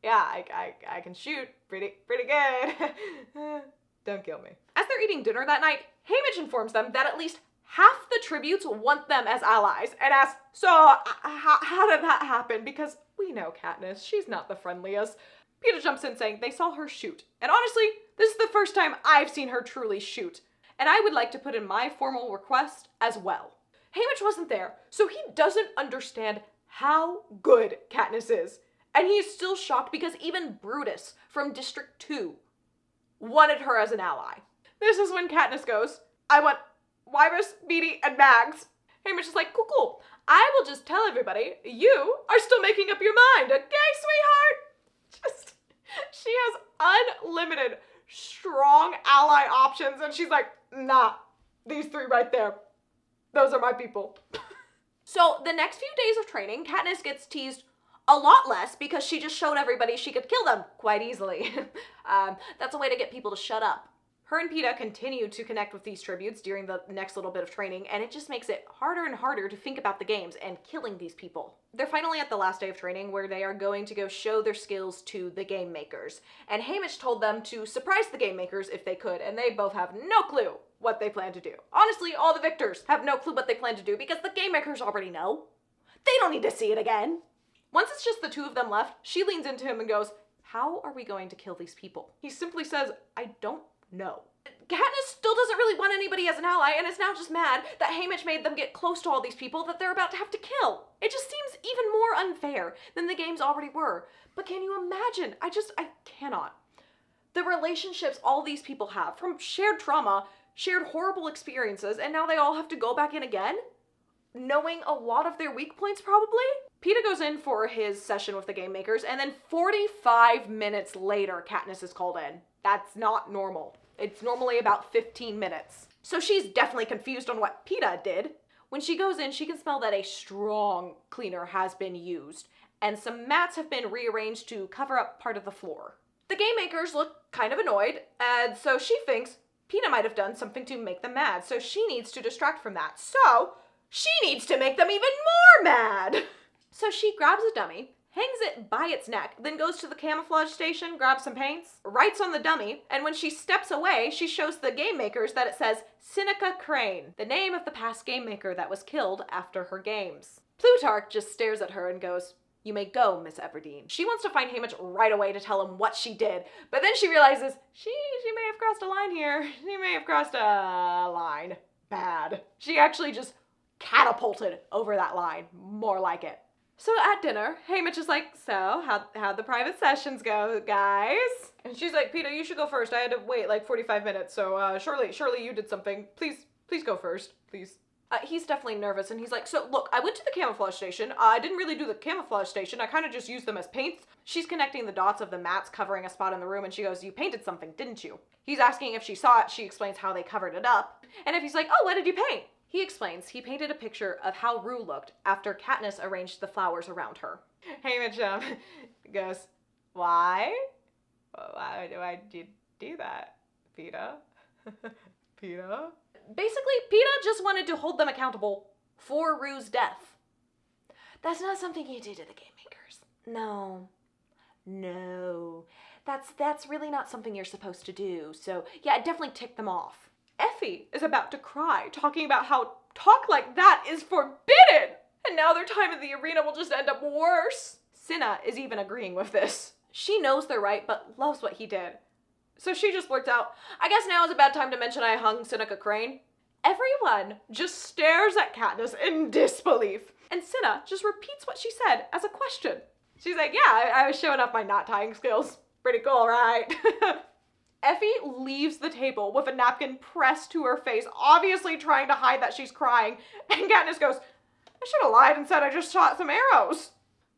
yeah, I can shoot pretty good. Don't kill me. As they're eating dinner that night, Haymitch informs them that at least half the tributes want them as allies and asks, so how did that happen? Because we know Katniss, she's not the friendliest. Peeta jumps in saying they saw her shoot. And honestly, this is the first time I've seen her truly shoot. And I would like to put in my formal request as well. Haymitch wasn't there, so he doesn't understand how good Katniss is. And he's still shocked because even Brutus from District 2 wanted her as an ally. This is when Katniss goes, I want Wyrus, Beetee, and Mags. Haymitch is like, cool. I will just tell everybody, you are still making up your mind, okay, sweetheart? She has unlimited strong ally options, and she's like, nah, these 3 right there, those are my people. So the next few days of training, Katniss gets teased a lot less because she just showed everybody she could kill them quite easily. That's a way to get people to shut up. Her and Peeta continue to connect with these tributes during the next little bit of training, and it just makes it harder and harder to think about the games and killing these people. They're finally at the last day of training where they are going to go show their skills to the game makers. And Haymitch told them to surprise the game makers if they could, and they both have no clue what they plan to do. Honestly, all the victors have no clue what they plan to do because the game makers already know. They don't need to see it again. Once it's just the 2 of them left, she leans into him and goes, how are we going to kill these people? He simply says, I don't know. Katniss still doesn't really want anybody as an ally and is now just mad that Haymitch made them get close to all these people that they're about to have to kill. It just seems even more unfair than the games already were. But can you imagine? I cannot. The relationships all these people have, from shared trauma shared horrible experiences, and now they all have to go back in again? Knowing a lot of their weak points, probably? Peeta goes in for his session with the game makers, and then 45 minutes later, Katniss is called in. That's not normal. It's normally about 15 minutes. So she's definitely confused on what Peeta did. When she goes in, she can smell that a strong cleaner has been used, and some mats have been rearranged to cover up part of the floor. The game makers look kind of annoyed, and so she thinks Peeta might have done something to make them mad, so she needs to distract from that. So she needs to make them even more mad! So she grabs a dummy, hangs it by its neck, then goes to the camouflage station, grabs some paints, writes on the dummy, and when she steps away, she shows the game makers that it says Seneca Crane, the name of the past game maker that was killed after her games. Plutarch just stares at her and goes, "You may go, Miss Everdeen." She wants to find Haymitch right away to tell him what she did, but then she realizes she may have crossed a line here. She may have crossed a line. Bad. She actually just catapulted over that line. More like it. So at dinner, Haymitch is like, "So, how'd the private sessions go, guys?" And she's like, "Peeta, you should go first. I had to wait like 45 minutes, so surely you did something. Please go first, please." He's definitely nervous, and he's like, "So look, I went to the camouflage station. I didn't really do the camouflage station. I kind of just used them as paints." She's connecting the dots of the mats covering a spot in the room, and she goes, "You painted something, didn't you?" He's asking if she saw it. She explains how they covered it up. And if he's like, "Oh, what did you paint?" He explains he painted a picture of how Rue looked after Katniss arranged the flowers around her. Haymitch goes, "Why? Why do I do that, Peeta?" Peeta? Basically, Peeta just wanted to hold them accountable for Rue's death. "That's not something you do to the game makers. No. That's really not something you're supposed to do. So yeah, it definitely ticked them off." Effie is about to cry, talking about how talk like that is forbidden, and now their time in the arena will just end up worse. Cinna is even agreeing with this. She knows they're right, but loves what he did. So she just blurts out, "I guess now is a bad time to mention I hung Seneca Crane." Everyone just stares at Katniss in disbelief, and Cinna just repeats what she said as a question. She's like, "Yeah, I was showing off my knot tying skills. Pretty cool, right?" Effie leaves the table with a napkin pressed to her face, obviously trying to hide that she's crying, and Katniss goes, "I should have lied and said I just shot some arrows."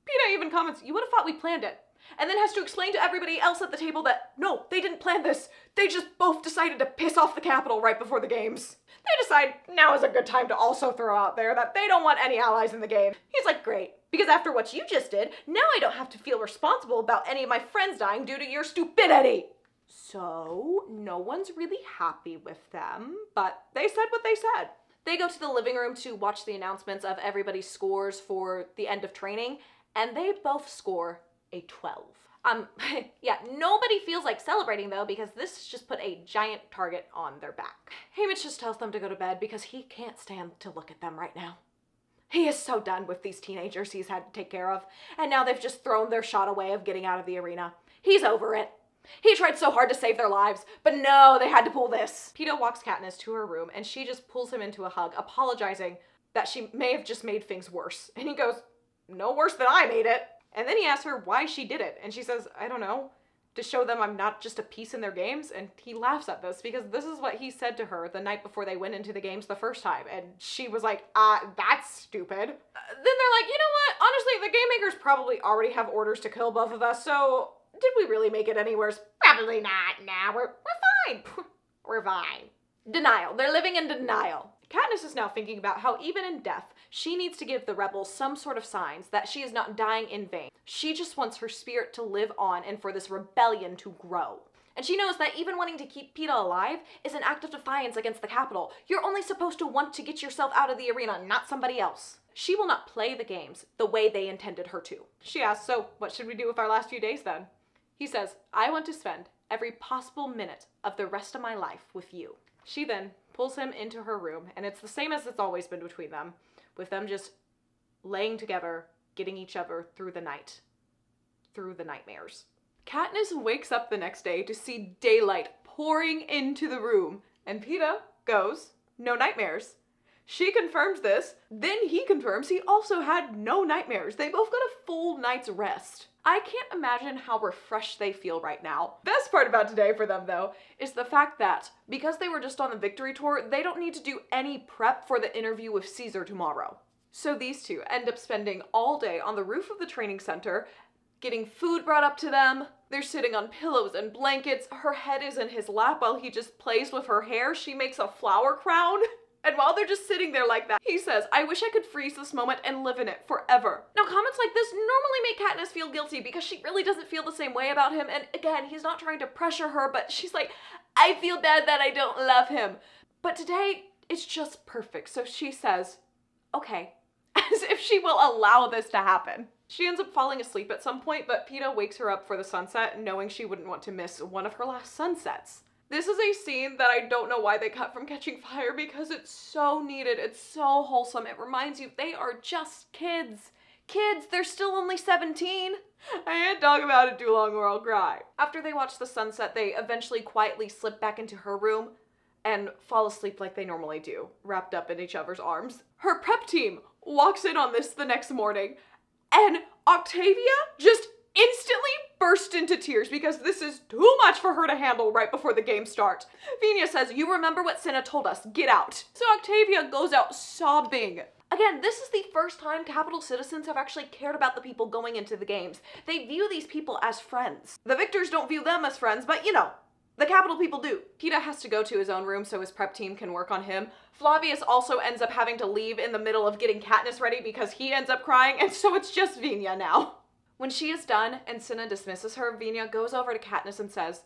Peeta even comments, "You would have thought we planned it," and then has to explain to everybody else at the table that, no, they didn't plan this. They just both decided to piss off the Capitol right before the games. They decide now is a good time to also throw out there that they don't want any allies in the game. He's like, "Great, because after what you just did, now I don't have to feel responsible about any of my friends dying due to your stupidity." So, no one's really happy with them, but they said what they said. They go to the living room to watch the announcements of everybody's scores for the end of training, and they both score a 12. Yeah, nobody feels like celebrating though, because this just put a giant target on their back. Haymitch just tells them to go to bed because he can't stand to look at them right now. He is so done with these teenagers he's had to take care of, and now they've just thrown their shot away of getting out of the arena. He's over it. He tried so hard to save their lives, but no, they had to pull this. Peeta walks Katniss to her room, and she just pulls him into a hug, apologizing that she may have just made things worse. And he goes, "No worse than I made it." And then he asks her why she did it, and she says, "I don't know, to show them I'm not just a piece in their games." And he laughs at this because this is what he said to her the night before they went into the games the first time, and she was like, that's stupid. Then they're like, "You know what, honestly, the game makers probably already have orders to kill both of us, so did we really make it any worse? Probably not. Nah, we're fine. We're fine." Denial. They're living in denial. Katniss is now thinking about how even in death, she needs to give the rebels some sort of signs that she is not dying in vain. She just wants her spirit to live on and for this rebellion to grow. And she knows that even wanting to keep Peeta alive is an act of defiance against the Capitol. You're only supposed to want to get yourself out of the arena, not somebody else. She will not play the games the way they intended her to. She asks, "So what should we do with our last few days then?" He says, "I want to spend every possible minute of the rest of my life with you." She then pulls him into her room, and it's the same as it's always been between them, with them just laying together, getting each other through the night, through the nightmares. Katniss wakes up the next day to see daylight pouring into the room, and Peeta goes, "No nightmares." She confirms this, then he confirms he also had no nightmares. They both got a full night's rest. I can't imagine how refreshed they feel right now. Best part about today for them, though, is the fact that because they were just on the victory tour, they don't need to do any prep for the interview with Caesar tomorrow. So these two end up spending all day on the roof of the training center, getting food brought up to them. They're sitting on pillows and blankets. Her head is in his lap while he just plays with her hair. She makes a flower crown. And while they're just sitting there like that, he says, I wish I could freeze this moment and live in it forever. Now, comments like this normally make Katniss feel guilty because she really doesn't feel the same way about him. And again, he's not trying to pressure her, but she's like, I feel bad that I don't love him. But today, it's just perfect. So she says, okay, as if she will allow this to happen. She ends up falling asleep at some point, but Peeta wakes her up for the sunset, knowing she wouldn't want to miss one of her last sunsets. This is a scene that I don't know why they cut from Catching Fire because it's so needed. It's so wholesome. It reminds you they are just kids. Kids, they're still only 17. I can't talk about it too long or I'll cry. After they watch the sunset, they eventually quietly slip back into her room and fall asleep like they normally do, wrapped up in each other's arms. Her prep team walks in on this the next morning, and Octavia just instantly burst into tears because this is too much for her to handle right before the game starts. Venia says, you remember what Cinna told us, get out. So Octavia goes out sobbing. Again, this is the first time Capital citizens have actually cared about the people going into the games. They view these people as friends. The victors don't view them as friends, but you know, the Capital people do. Peeta has to go to his own room so his prep team can work on him. Flavius also ends up having to leave in the middle of getting Katniss ready because he ends up crying, and so it's just Venia now. When she is done and Cinna dismisses her, Venia goes over to Katniss and says,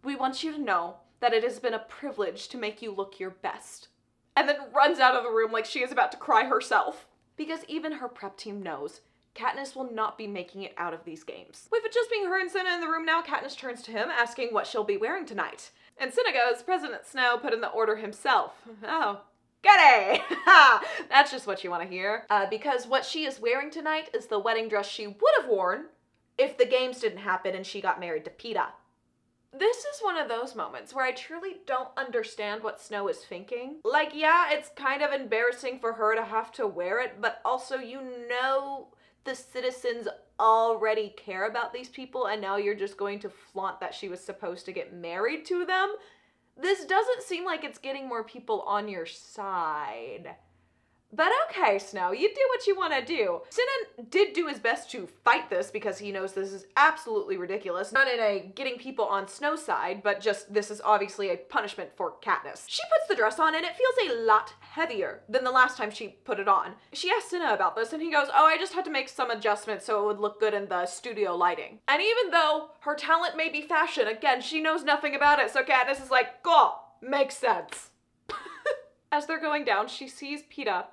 we want you to know that it has been a privilege to make you look your best. And then runs out of the room like she is about to cry herself. Because even her prep team knows Katniss will not be making it out of these games. With it just being her and Cinna in the room now, Katniss turns to him asking what she'll be wearing tonight. And Cinna goes, President Snow put in the order himself. Oh. Goody! That's just what you want to hear. Because what she is wearing tonight is the wedding dress she would have worn if the games didn't happen and she got married to Peeta. This is one of those moments where I truly don't understand what Snow is thinking. Like, yeah, it's kind of embarrassing for her to have to wear it, but also you know the citizens already care about these people and now you're just going to flaunt that she was supposed to get married to them? This doesn't seem like it's getting more people on your side. But okay, Snow, you do what you want to do. Cinna did do his best to fight this because he knows this is absolutely ridiculous. Not in a getting people on Snow's side, but just this is obviously a punishment for Katniss. She puts the dress on and it feels a lot heavier than the last time she put it on. She asks Cinna about this and he goes, oh, I just had to make some adjustments so it would look good in the studio lighting. And even though her talent may be fashion, again, she knows nothing about it, so Katniss is like, cool, makes sense. As they're going down, she sees Peeta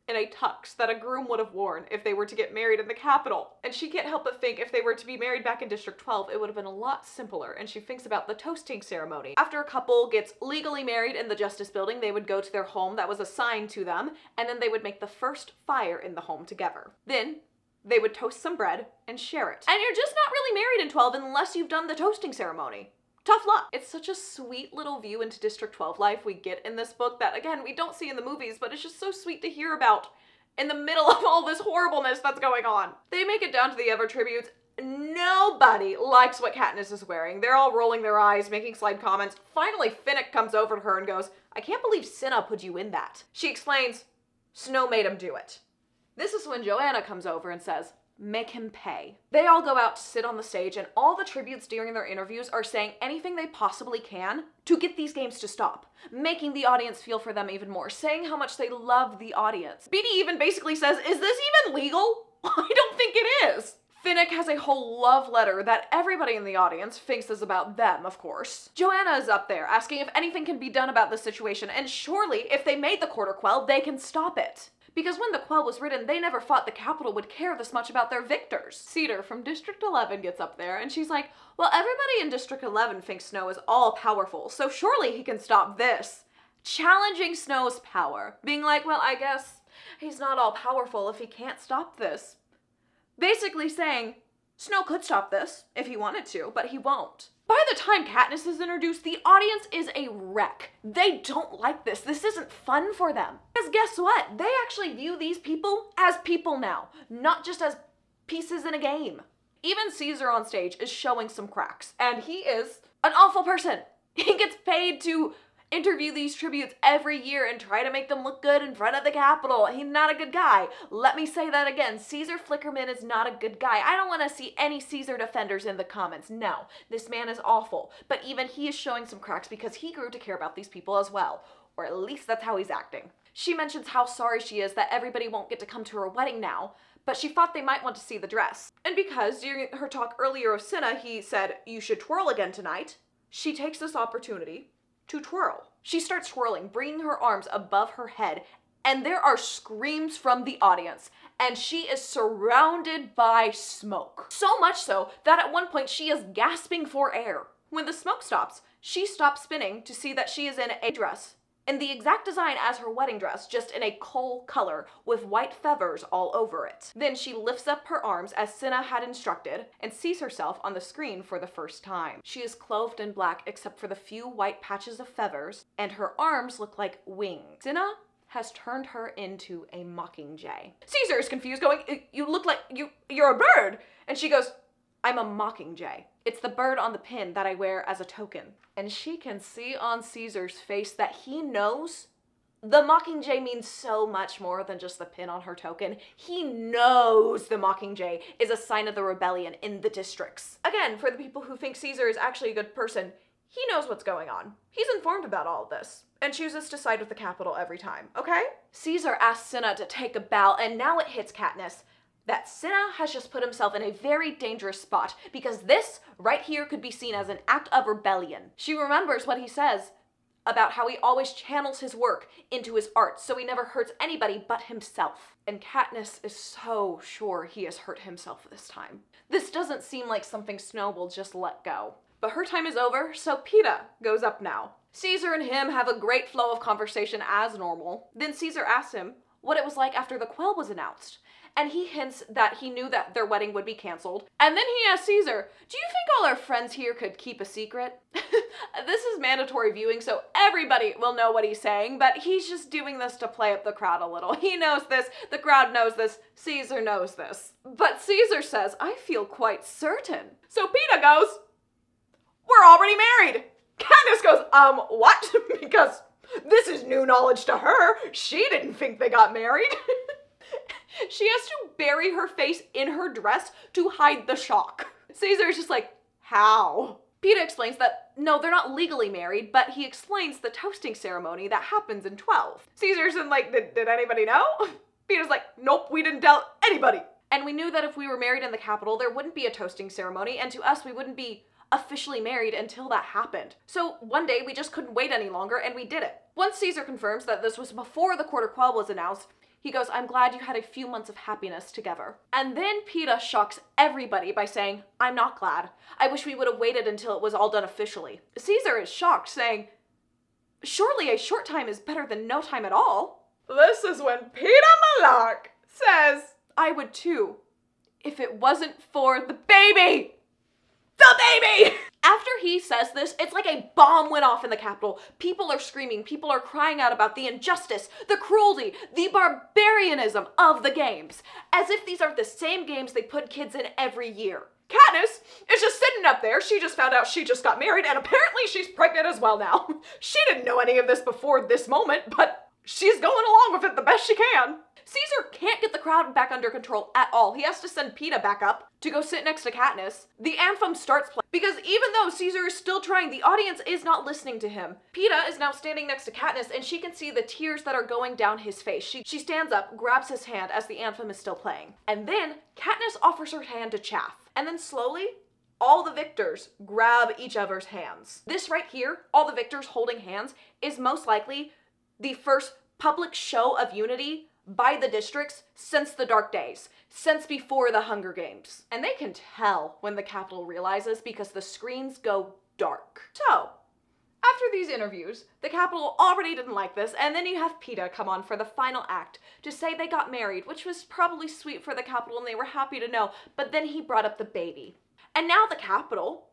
in a tux that a groom would have worn if they were to get married in the capital. And she can't help but think if they were to be married back in District 12, it would have been a lot simpler, and she thinks about the toasting ceremony. After a couple gets legally married in the Justice Building, they would go to their home that was assigned to them, and then they would make the first fire in the home together. Then they would toast some bread and share it. And you're just not really married in 12 unless you've done the toasting ceremony. Tough luck. It's such a sweet little view into District 12 life we get in this book that, again, we don't see in the movies, but it's just so sweet to hear about in the middle of all this horribleness that's going on. They make it down to the Ever tributes. Nobody likes what Katniss is wearing. They're all rolling their eyes, making slight comments. Finally, Finnick comes over to her and goes, I can't believe Cinna put you in that. She explains, Snow made him do it. This is when Joanna comes over and says, make him pay. They all go out to sit on the stage and all the tributes during their interviews are saying anything they possibly can to get these games to stop, making the audience feel for them even more, saying how much they love the audience. Beatty even basically says, is this even legal? I don't think it is. Finnick has a whole love letter that everybody in the audience thinks is about them, of course. Joanna is up there asking if anything can be done about this situation, and surely if they made the quarter quell, they can stop it. Because when the quell was written, they never thought the Capitol would care this much about their victors. Cedar from District 11 gets up there, and she's like, well, everybody in District 11 thinks Snow is all-powerful, so surely he can stop this. Challenging Snow's power. Being like, well, I guess he's not all-powerful if he can't stop this. Basically saying, Snow could stop this if he wanted to, but he won't. By the time Katniss is introduced, the audience is a wreck. They don't like this. This isn't fun for them. Because guess what? They actually view these people as people now, not just as pieces in a game. Even Caesar on stage is showing some cracks, and he is an awful person. He gets paid to interview these tributes every year and try to make them look good in front of the Capitol. He's not a good guy. Let me say that again. Caesar Flickerman is not a good guy. I don't want to see any Caesar defenders in the comments. No, this man is awful. But even he is showing some cracks because he grew to care about these people as well. Or at least that's how he's acting. She mentions how sorry she is that everybody won't get to come to her wedding now, but she thought they might want to see the dress. And because during her talk earlier of Cinna, he said, "You should twirl again tonight," she takes this opportunity to twirl. She starts twirling, bringing her arms above her head, and there are screams from the audience, and she is surrounded by smoke. So much so that at one point she is gasping for air. When the smoke stops, she stops spinning to see that she is in a dress, in the exact design as her wedding dress, just in a coal color with white feathers all over it. Then she lifts up her arms as Cinna had instructed and sees herself on the screen for the first time. She is clothed in black except for the few white patches of feathers, and her arms look like wings. Cinna has turned her into a Mockingjay. Caesar is confused, going, "You look like you're a bird." And she goes, "I'm a Mockingjay. It's the bird on the pin that I wear as a token." And she can see on Caesar's face that he knows the Mockingjay means so much more than just the pin on her token. He knows the Mockingjay is a sign of the rebellion in the districts. Again, for the people who think Caesar is actually a good person, he knows what's going on. He's informed about all of this and chooses to side with the Capitol every time, okay? Caesar asks Cinna to take a bow, and now it hits Katniss that Cinna has just put himself in a very dangerous spot, because this right here could be seen as an act of rebellion. She remembers what he says about how he always channels his work into his art, so he never hurts anybody but himself. And Katniss is so sure he has hurt himself this time. This doesn't seem like something Snow will just let go. But her time is over, so Peeta goes up now. Caesar and him have a great flow of conversation as normal. Then Caesar asks him what it was like after the quell was announced, and he hints that he knew that their wedding would be canceled. And then he asks Caesar, "Do you think all our friends here could keep a secret?" This is mandatory viewing, so everybody will know what he's saying, but he's just doing this to play up the crowd a little. He knows this, the crowd knows this, Caesar knows this. But Caesar says, "I feel quite certain." So Peeta goes, "We're already married." Katniss goes, what? Because this is new knowledge to her. She didn't think they got married. She has to bury her face in her dress to hide the shock. Caesar's just like, how? Peeta explains that, no, they're not legally married, but he explains the toasting ceremony that happens in 12. Caesar's in like, did anybody know? Peeta's like, nope, we didn't tell anybody. And we knew that if we were married in the Capitol, there wouldn't be a toasting ceremony, and to us, we wouldn't be officially married until that happened. So one day, we just couldn't wait any longer, and we did it. Once Caesar confirms that this was before the quarter quell was announced, he goes, "I'm glad you had a few months of happiness together." And then Peeta shocks everybody by saying, "I'm not glad. I wish we would have waited until it was all done officially." Caesar is shocked, saying, "Surely a short time is better than no time at all." This is when Peeta Mellark says, "I would too, if it wasn't for the baby." The baby! After he says this, it's like a bomb went off in the Capitol. People are screaming, people are crying out about the injustice, the cruelty, the barbarianism of the games, as if these are the same games they put kids in every year. Katniss is just sitting up there. She just found out she just got married, and apparently she's pregnant as well now. She didn't know any of this before this moment, but she's going along with it the best she can. Caesar can't get the crowd back under control at all. He has to send Peeta back up to go sit next to Katniss. The anthem starts playing, because even though Caesar is still trying, the audience is not listening to him. Peeta is now standing next to Katniss, and she can see the tears that are going down his face. She stands up, grabs his hand as the anthem is still playing. And then Katniss offers her hand to Chaff. And then slowly, all the victors grab each other's hands. This right here, all the victors holding hands, is most likely the first public show of unity by the districts since the Dark Days, since before the Hunger Games. And they can tell when the Capitol realizes because the screens go dark. So, after after these interviews, the Capitol already didn't like this, and then you have Peeta come on for the final act to say they got married, which was probably sweet for the Capitol and they were happy to know, but then he brought up the baby. And now the Capitol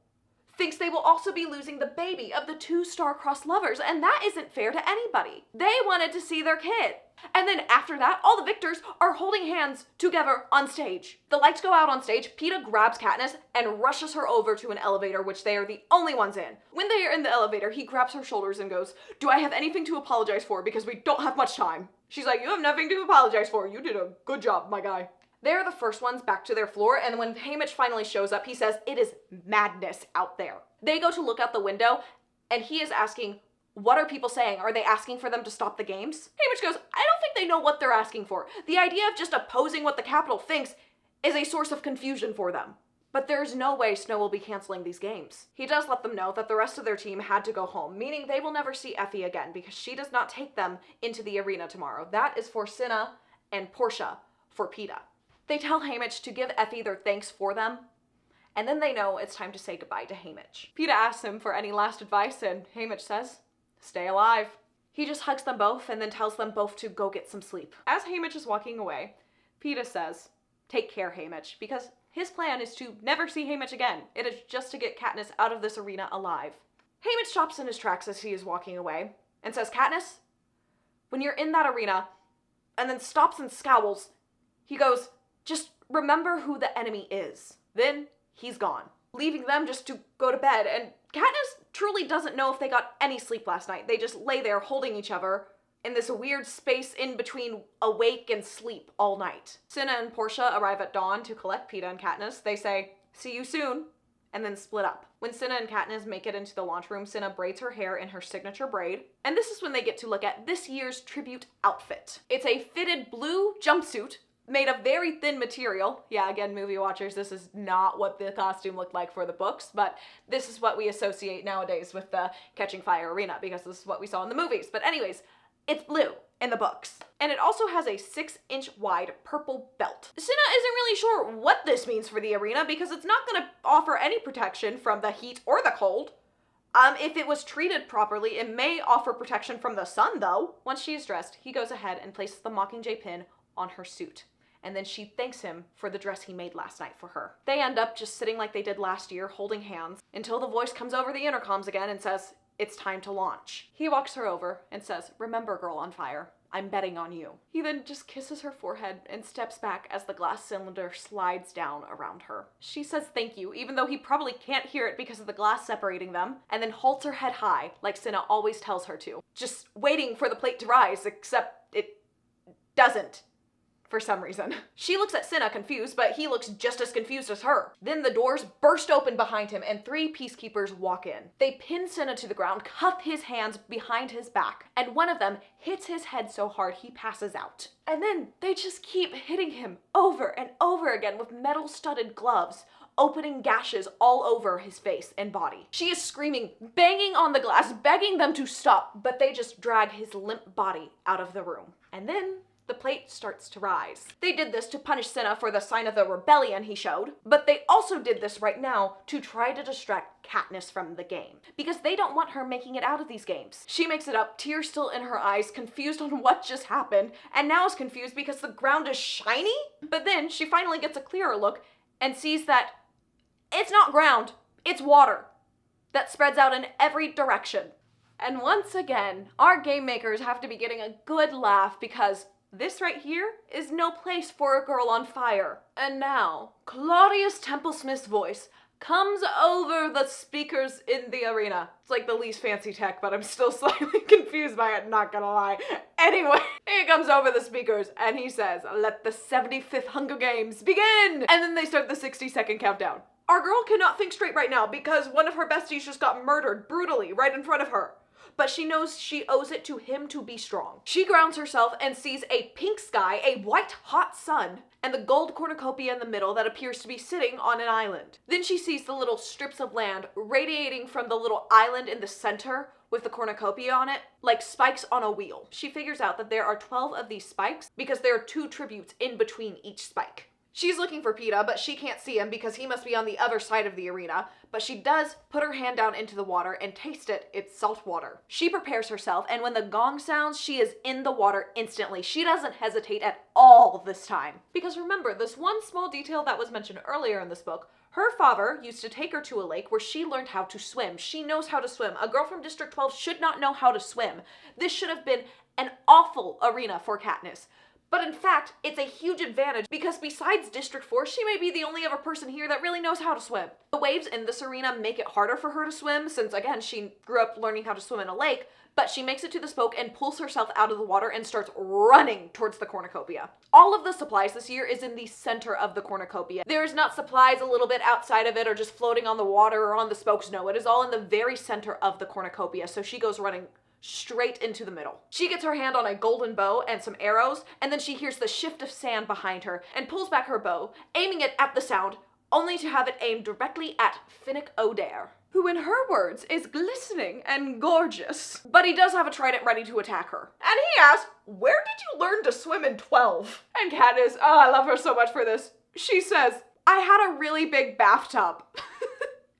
thinks they will also be losing the baby of the two star-crossed lovers, and that isn't fair to anybody. They wanted to see their kid. And then after that, all the victors are holding hands together on stage. The lights go out on stage, Peeta grabs Katniss and rushes her over to an elevator, which they are the only ones in. When they are in the elevator, he grabs her shoulders and goes, "Do I have anything to apologize for? Because we don't have much time." She's like, "You have nothing to apologize for. You did a good job, my guy." They're the first ones back to their floor, and when Haymitch finally shows up, he says, "It is madness out there." They go to look out the window, and he is asking, "What are people saying? Are they asking for them to stop the games?" Haymitch goes, "I don't think they know what they're asking for. The idea of just opposing what the Capitol thinks is a source of confusion for them. But there's no way Snow will be canceling these games." He does let them know that the rest of their team had to go home, meaning they will never see Effie again because she does not take them into the arena tomorrow. That is for Cinna and Portia for Peeta. They tell Haymitch to give Effie their thanks for them, and then they know it's time to say goodbye to Haymitch. Peeta asks him for any last advice, and Haymitch says, "Stay alive." He just hugs them both and then tells them both to go get some sleep. As Haymitch is walking away, Peeta says, "Take care, Haymitch," because his plan is to never see Haymitch again. It is just to get Katniss out of this arena alive. Haymitch stops in his tracks as he is walking away and says, "Katniss, when you're in that arena," and then stops and scowls, he goes, "Just remember who the enemy is." Then he's gone, leaving them just to go to bed, and Katniss truly doesn't know if they got any sleep last night. They just lay there holding each other in this weird space in between awake and sleep all night. Cinna and Portia arrive at dawn to collect Peeta and Katniss. They say, "See you soon," and then split up. When Cinna and Katniss make it into the lunchroom, Cinna braids her hair in her signature braid, and this is when they get to look at this year's tribute outfit. It's a fitted blue jumpsuit made of very thin material. Yeah, again, movie watchers, this is not what the costume looked like for the books, but this is what we associate nowadays with the Catching Fire arena because this is what we saw in the movies. But anyways, it's blue in the books. And it also has a 6-inch wide purple belt. Cinna isn't really sure what this means for the arena because it's not going to offer any protection from the heat or the cold. If it was treated properly, it may offer protection from the sun, though. Once she is dressed, he goes ahead and places the Mockingjay pin on her suit. And then she thanks him for the dress he made last night for her. They end up just sitting like they did last year, holding hands, until the voice comes over the intercoms again and says, "It's time to launch." He walks her over and says, "Remember, girl on fire, I'm betting on you." He then just kisses her forehead and steps back as the glass cylinder slides down around her. She says thank you, even though he probably can't hear it because of the glass separating them, and then holds her head high, like Cinna always tells her to, just waiting for the plate to rise, except it doesn't. For some reason. She looks at Cinna confused, but he looks just as confused as her. Then the doors burst open behind him and 3 peacekeepers walk in. They pin Cinna to the ground, cuff his hands behind his back, and one of them hits his head so hard he passes out. And then they just keep hitting him over and over again with metal-studded gloves, opening gashes all over his face and body. She is screaming, banging on the glass, begging them to stop, but they just drag his limp body out of the room. And then the plate starts to rise. They did this to punish Cinna for the sign of the rebellion he showed, but they also did this right now to try to distract Katniss from the game, because they don't want her making it out of these games. She makes it up, tears still in her eyes, confused on what just happened, and now is confused because the ground is shiny? But then she finally gets a clearer look and sees that it's not ground, it's water that spreads out in every direction. And once again, our game makers have to be getting a good laugh because this right here is no place for a girl on fire. And now, Claudius Templesmith's voice comes over the speakers in the arena. It's like the least fancy tech, but I'm still slightly confused by it, not gonna lie. Anyway, he comes over the speakers and he says, "Let the 75th Hunger Games begin!" And then they start the 60-second countdown. Our girl cannot think straight right now because one of her besties just got murdered brutally right in front of her. But she knows she owes it to him to be strong. She grounds herself and sees a pink sky, a white hot sun, and the gold cornucopia in the middle that appears to be sitting on an island. Then she sees the little strips of land radiating from the little island in the center with the cornucopia on it, like spikes on a wheel. She figures out that there are 12 of these spikes because there are 2 tributes in between each spike. She's looking for Peeta, but she can't see him because he must be on the other side of the arena, but she does put her hand down into the water and taste it. It's salt water. She prepares herself, and when the gong sounds, she is in the water instantly. She doesn't hesitate at all this time. Because remember, this one small detail that was mentioned earlier in this book, her father used to take her to a lake where she learned how to swim. She knows how to swim. A girl from District 12 should not know how to swim. This should have been an awful arena for Katniss. But in fact, it's a huge advantage because besides District 4, she may be the only other person here that really knows how to swim. The waves in this arena make it harder for her to swim since, again, she grew up learning how to swim in a lake, but she makes it to the spoke and pulls herself out of the water and starts running towards the cornucopia. All of the supplies this year is in the center of the cornucopia. There is not supplies a little bit outside of it or just floating on the water or on the spokes. No, it is all in the very center of the cornucopia, so she goes running straight into the middle. She gets her hand on a golden bow and some arrows, and then she hears the shift of sand behind her and pulls back her bow, aiming it at the sound, only to have it aimed directly at Finnick Odair, who in her words is glistening and gorgeous. But he does have a trident ready to attack her. And he asks, "Where did you learn to swim in 12? And Katniss, oh, I love her so much for this. She says, "I had a really big bathtub."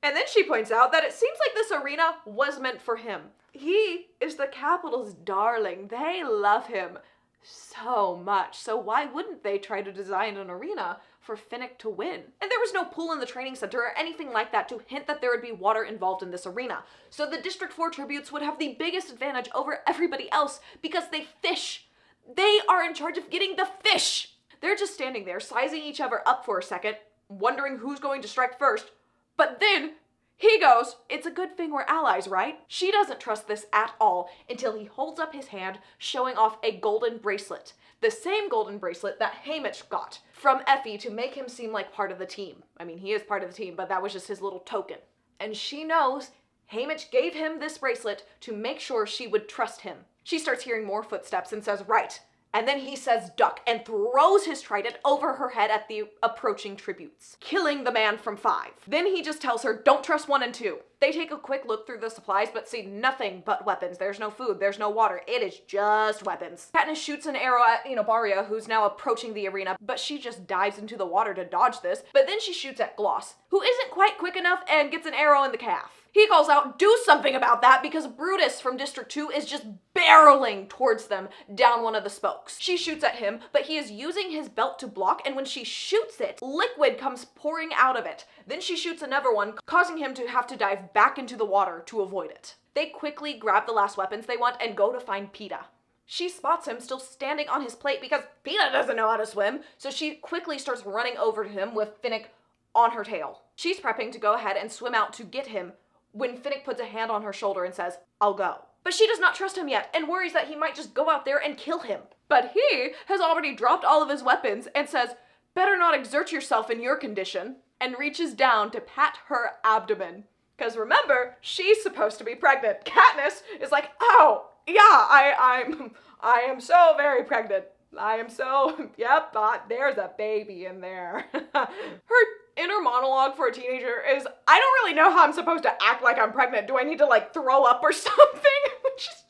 And then she points out that it seems like this arena was meant for him. He is the Capitol's darling. They love him so much. So why wouldn't they try to design an arena for Finnick to win? And there was no pool in the training center or anything like that to hint that there would be water involved in this arena. So the District 4 tributes would have the biggest advantage over everybody else because they fish. They are in charge of getting the fish. They're just standing there, sizing each other up for a second, wondering who's going to strike first. But then he goes, "It's a good thing we're allies, right?" She doesn't trust this at all until he holds up his hand, showing off a golden bracelet. The same golden bracelet that Haymitch got from Effie to make him seem like part of the team. I mean, he is part of the team, but that was just his little token. And she knows Haymitch gave him this bracelet to make sure she would trust him. She starts hearing more footsteps and says, "Right." And then he says duck and throws his trident over her head at the approaching tributes, killing the man from 5. Then he just tells her, "Don't trust 1 and 2. They take a quick look through the supplies, but see nothing but weapons. There's no food, there's no water. It is just weapons. Katniss shoots an arrow at Baria, who's now approaching the arena, but she just dives into the water to dodge this. But then she shoots at Gloss, who isn't quite quick enough and gets an arrow in the calf. He calls out, "Do something about that," because Brutus from District 2 is just barreling towards them down one of the spokes. She shoots at him, but he is using his belt to block, and when she shoots it, liquid comes pouring out of it. Then she shoots another one, causing him to have to dive back into the water to avoid it. They quickly grab the last weapons they want and go to find Peeta. She spots him still standing on his plate because Peeta doesn't know how to swim, so she quickly starts running over to him with Finnick on her tail. She's prepping to go ahead and swim out to get him when Finnick puts a hand on her shoulder and says, "I'll go." But she does not trust him yet and worries that he might just go out there and kill him. But he has already dropped all of his weapons and says, "Better not exert yourself in your condition," and reaches down to pat her abdomen. Because remember, she's supposed to be pregnant. Katniss is like, "Oh, yeah, I am so very pregnant. I am so, yep, there's a baby in there." Her inner monologue for a teenager is, "I don't really know how I'm supposed to act like I'm pregnant. Do I need to like throw up or something?" Which is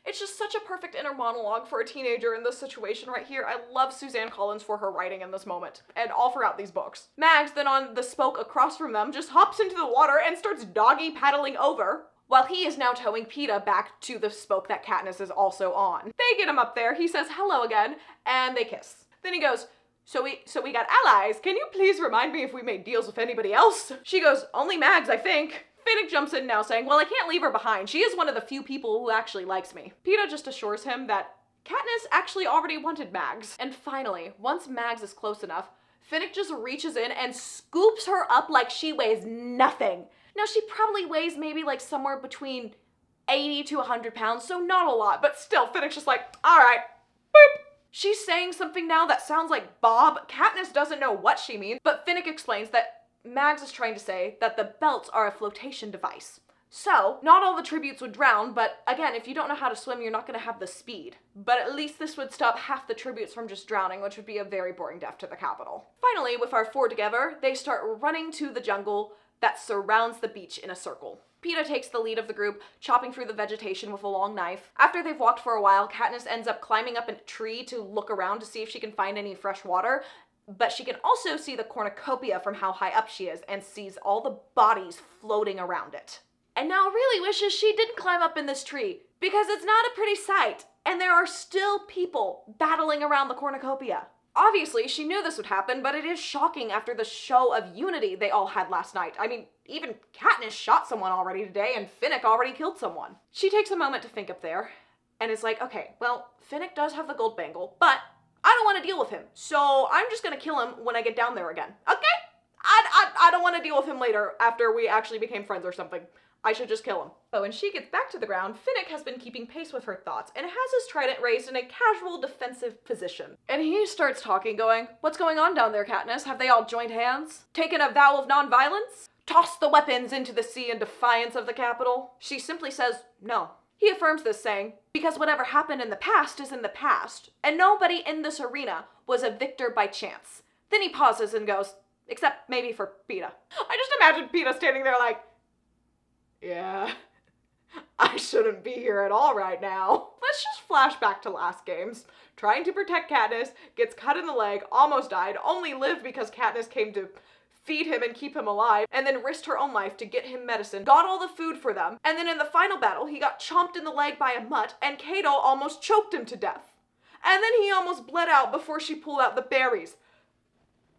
it's just such a perfect inner monologue for a teenager in this situation right here. I love Suzanne Collins for her writing in this moment and all throughout these books. Mags, then on the spoke across from them, just hops into the water and starts doggy paddling over, while he is now towing Peeta back to the spoke that Katniss is also on. They get him up there, he says hello again, and they kiss. Then he goes, so we got allies. Can you please remind me if we made deals with anybody else?" She goes, "Only Mags, I think." Finnick jumps in now saying, "Well, I can't leave her behind. She is one of the few people who actually likes me." Peeta just assures him that Katniss actually already wanted Mags. And finally, once Mags is close enough, Finnick just reaches in and scoops her up like she weighs nothing. Now, she probably weighs maybe like somewhere between 80 to 100 pounds, so not a lot, but still, Finnick's just like, "All right, boop." She's saying something now that sounds like Bob. Katniss doesn't know what she means, but Finnick explains that Mags is trying to say that the belts are a flotation device. So, not all the tributes would drown, but again, if you don't know how to swim, you're not going to have the speed. But at least this would stop half the tributes from just drowning, which would be a very boring death to the Capitol. Finally, with our 4 together, they start running to the jungle that surrounds the beach in a circle. Peeta takes the lead of the group, chopping through the vegetation with a long knife. After they've walked for a while, Katniss ends up climbing up a tree to look around to see if she can find any fresh water. but she can also see the cornucopia from how high up she is and sees all the bodies floating around it. And now really wishes she didn't climb up in this tree because it's not a pretty sight and there are still people battling around the cornucopia. Obviously, she knew this would happen, but it is shocking after the show of unity they all had last night. I mean, even Katniss shot someone already today and Finnick already killed someone. She takes a moment to think up there and is like, okay, well, Finnick does have the gold bangle, but I don't want to deal with him, so I'm just gonna kill him when I get down there again, okay? I don't want to deal with him later after we actually became friends or something. I should just kill him. But when she gets back to the ground, Finnick has been keeping pace with her thoughts and has his trident raised in a casual defensive position. And he starts talking, going, what's going on down there, Katniss? Have they all joined hands? Taken a vow of non-violence? Tossed the weapons into the sea in defiance of the capital? She simply says, no. He affirms this, saying, because whatever happened in the past is in the past, and nobody in this arena was a victor by chance. Then he pauses and goes, except maybe for Peeta. I just imagine Peeta standing there like, yeah, I shouldn't be here at all right now. Let's just flash back to last games. Trying to protect Katniss, gets cut in the leg, almost died, only lived because Katniss came to feed him and keep him alive, and then risked her own life to get him medicine, got all the food for them, and then in the final battle, he got chomped in the leg by a mutt, and Cato almost choked him to death. And then he almost bled out before she pulled out the berries.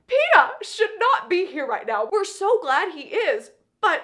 Peeta should not be here right now. We're so glad he is, but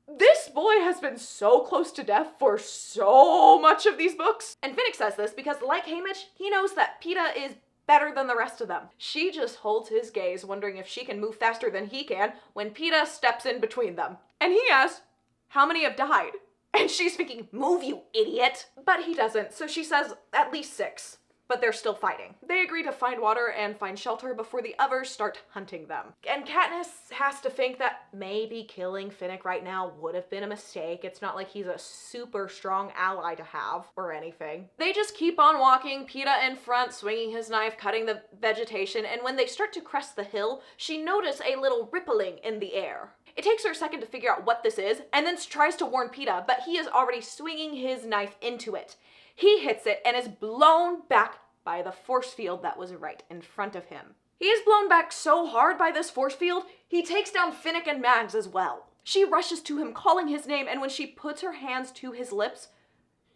this boy has been so close to death for so much of these books. And Finnick says this because, like Haymitch, he knows that Peeta is better than the rest of them. She just holds his gaze, wondering if she can move faster than he can when Peeta steps in between them. And he asks, how many have died? And she's thinking, move, you idiot. But he doesn't, so she says at least 6. But they're still fighting. They agree to find water and find shelter before the others start hunting them. And Katniss has to think that maybe killing Finnick right now would have been a mistake. It's not like he's a super strong ally to have or anything. They just keep on walking, Peeta in front, swinging his knife, cutting the vegetation, and when they start to crest the hill, she notices a little rippling in the air. It takes her a second to figure out what this is, and then tries to warn Peeta, but he is already swinging his knife into it. He hits it and is blown back by the force field that was right in front of him. He is blown back so hard by this force field, he takes down Finnick and Mags as well. She rushes to him, calling his name, and when she puts her hands to his lips,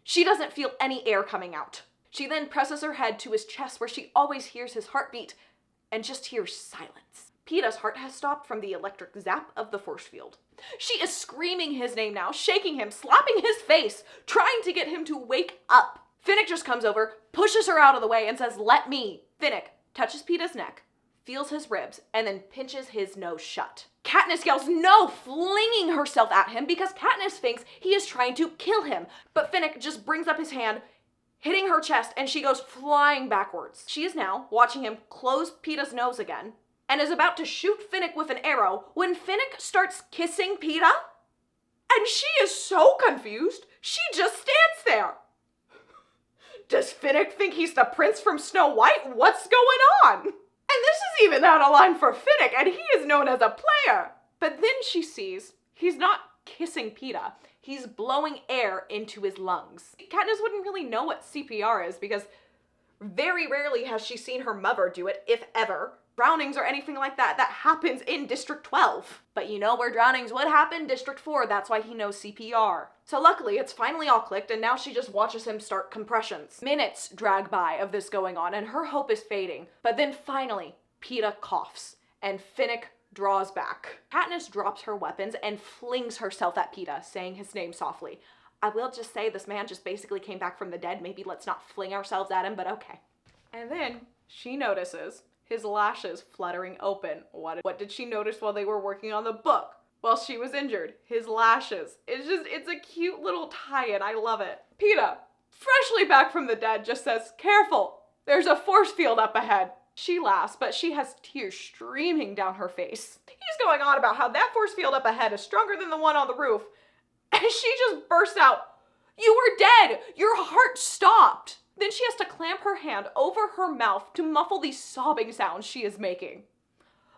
she doesn't feel any air coming out. She then presses her head to his chest where she always hears his heartbeat and just hears silence. Peeta's heart has stopped from the electric zap of the force field. She is screaming his name now, shaking him, slapping his face, trying to get him to wake up. Finnick just comes over, pushes her out of the way, and says, let me. Finnick touches Peeta's neck, feels his ribs, and then pinches his nose shut. Katniss yells no, flinging herself at him because Katniss thinks he is trying to kill him. But Finnick just brings up his hand, hitting her chest, and she goes flying backwards. She is now watching him close Peeta's nose again, and is about to shoot Finnick with an arrow when Finnick starts kissing Peeta. And she is so confused, she just stands there. Does Finnick think he's the prince from Snow White? What's going on? And this is even out of line for Finnick, and he is known as a player. But then she sees he's not kissing Peeta. He's blowing air into his lungs. Katniss wouldn't really know what CPR is because very rarely has she seen her mother do it, if ever. Drownings or anything like that happens in District 12. But you know where drownings would happen? District 4, that's why he knows CPR. So luckily, it's finally all clicked, and now she just watches him start compressions. Minutes drag by of this going on, and her hope is fading. But then finally, Peeta coughs, and Finnick draws back. Katniss drops her weapons and flings herself at Peeta, saying his name softly. I will just say this man just basically came back from the dead. Maybe let's not fling ourselves at him, but okay. And then she notices his lashes fluttering open. What did she notice while they were working on the book? While she was injured, his lashes. It's a cute little tie-in. I love it. Peeta, freshly back from the dead, just says, careful, there's a force field up ahead. She laughs, but she has tears streaming down her face. He's going on about how that force field up ahead is stronger than the one on the roof. And she just bursts out, you were dead! Your heart stopped! Then she has to clamp her hand over her mouth to muffle these sobbing sounds she is making.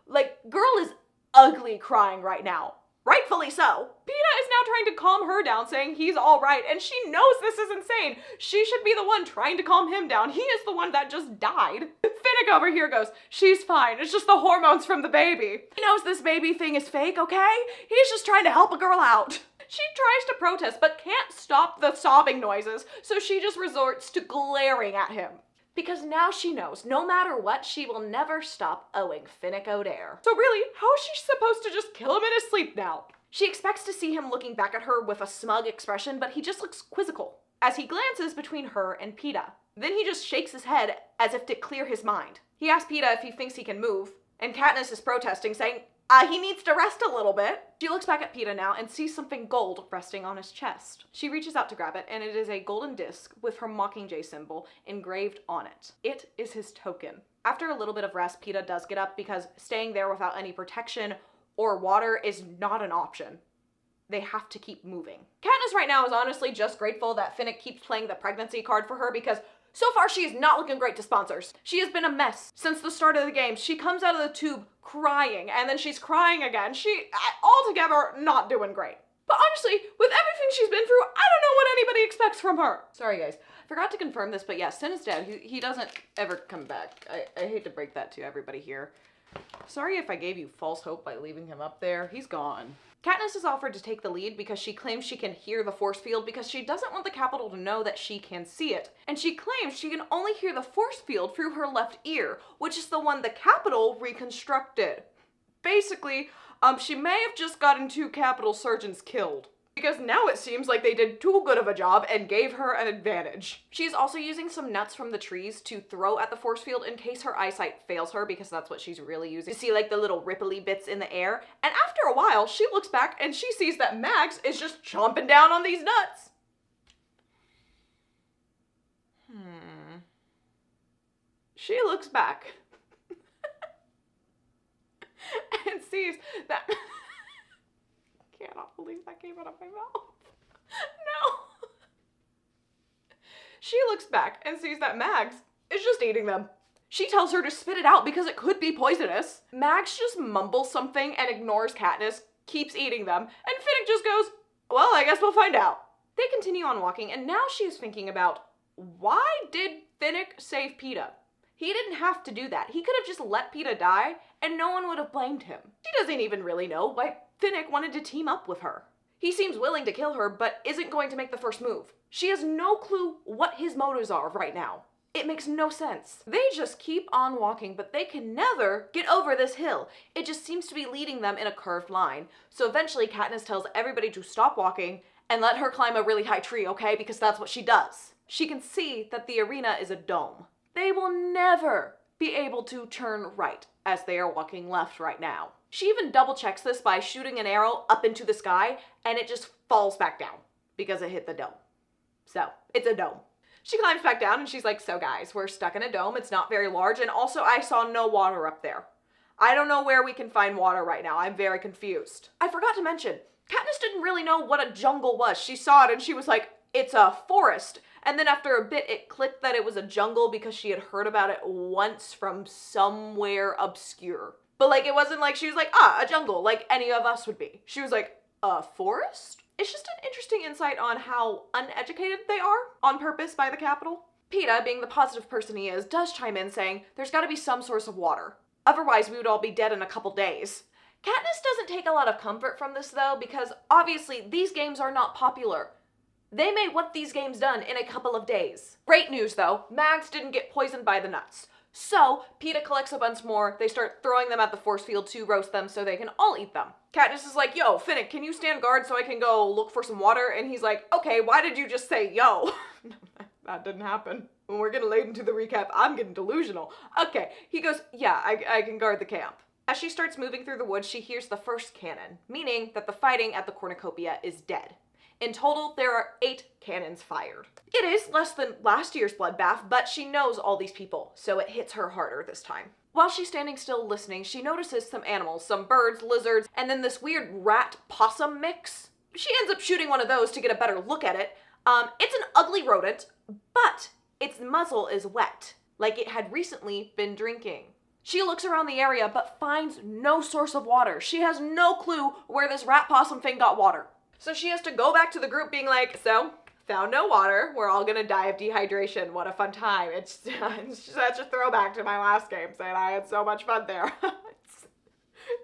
Like, girl is ugly crying right now. Rightfully so. Peeta is now trying to calm her down, saying he's all right, and she knows this is insane. She should be the one trying to calm him down. He is the one that just died. Finnick Finnick over here goes, she's fine. It's just the hormones from the baby. He knows this baby thing is fake, okay? He's just trying to help a girl out. She tries to protest, but can't stop the sobbing noises, so she just resorts to glaring at him. Because now she knows, no matter what, she will never stop owing Finnick O'Dare. So really, how is she supposed to just kill him in his sleep now? She expects to see him looking back at her with a smug expression, but he just looks quizzical as he glances between her and Peeta. Then he just shakes his head as if to clear his mind. He asks Peeta if he thinks he can move, and Katniss is protesting, saying, he needs to rest a little bit. She looks back at Peeta now and sees something gold resting on his chest. She reaches out to grab it, and it is a golden disc with her Mockingjay symbol engraved on it. It is his token. After a little bit of rest, Peeta does get up because staying there without any protection or water is not an option. They have to keep moving. Katniss right now is honestly just grateful that Finnick keeps playing the pregnancy card for her because so far she is not looking great to sponsors. She has been a mess since the start of the game. She comes out of the tube crying and then she's crying again. She, altogether, not doing great. But honestly, with everything she's been through, I don't know what anybody expects from her. Sorry guys, forgot to confirm this, but yeah, Sin is dead. He doesn't ever come back. I hate to break that to everybody here. Sorry if I gave you false hope by leaving him up there. He's gone. Katniss is offered to take the lead because she claims she can hear the force field because she doesn't want the Capitol to know that she can see it. And she claims she can only hear the force field through her left ear, which is the one the Capitol reconstructed. Basically, she may have just gotten 2 Capitol surgeons killed. Because now it seems like they did too good of a job and gave her an advantage. She's also using some nuts from the trees to throw at the force field in case her eyesight fails her, because that's what she's really using. You see like the little ripply bits in the air. And after a while, she looks back and she sees that Max is just chomping down on these nuts. She looks back and sees that... cannot believe that came out of my mouth. No. She looks back and sees that Mags is just eating them. She tells her to spit it out because it could be poisonous. Mags just mumbles something and ignores Katniss, keeps eating them, and Finnick just goes, well, I guess we'll find out. They continue on walking, and now she is thinking about, why did Finnick save Peeta? He didn't have to do that. He could have just let Peeta die, and no one would have blamed him. She doesn't even really know why Finnick wanted to team up with her. He seems willing to kill her, but isn't going to make the first move. She has no clue what his motives are right now. It makes no sense. They just keep on walking, but they can never get over this hill. It just seems to be leading them in a curved line. So eventually Katniss tells everybody to stop walking and let her climb a really high tree, okay? Because that's what she does. She can see that the arena is a dome. They will never be able to turn right as they are walking left right now. She even double checks this by shooting an arrow up into the sky and it just falls back down because it hit the dome. So, it's a dome. She climbs back down and she's like, so guys, we're stuck in a dome. It's not very large. And also I saw no water up there. I don't know where we can find water right now. I'm very confused. I forgot to mention, Katniss didn't really know what a jungle was. She saw it and she was like, it's a forest. And then after a bit, it clicked that it was a jungle because she had heard about it once from somewhere obscure. But like, it wasn't like she was like, a jungle, like any of us would be. She was like, a forest? It's just an interesting insight on how uneducated they are on purpose by the Capitol. Peeta, being the positive person he is, does chime in saying, there's gotta be some source of water. Otherwise, we would all be dead in a couple days. Katniss doesn't take a lot of comfort from this though, because obviously these games are not popular. They may want these games done in a couple of days. Great news though, Mags didn't get poisoned by the nuts. So, Peeta collects a bunch more, they start throwing them at the force field to roast them so they can all eat them. Katniss is like, yo, Finnick, can you stand guard so I can go look for some water? And he's like, okay, why did you just say yo? That didn't happen. When we're getting late into the recap, I'm getting delusional. Okay, he goes, yeah, I can guard the camp. As she starts moving through the woods, she hears the first cannon, meaning that the fighting at the cornucopia is dead. In total, there are 8 cannons fired. It is less than last year's bloodbath, but she knows all these people, so it hits her harder this time. While she's standing still listening, she notices some animals, some birds, lizards, and then this weird rat-possum mix. She ends up shooting one of those to get a better look at it. It's an ugly rodent, but its muzzle is wet, like it had recently been drinking. She looks around the area, but finds no source of water. She has no clue where this rat-possum thing got water. So she has to go back to the group being like, so, Found no water. We're all gonna die of dehydration. What a fun time. It's such a throwback to my last game, saying I had so much fun there.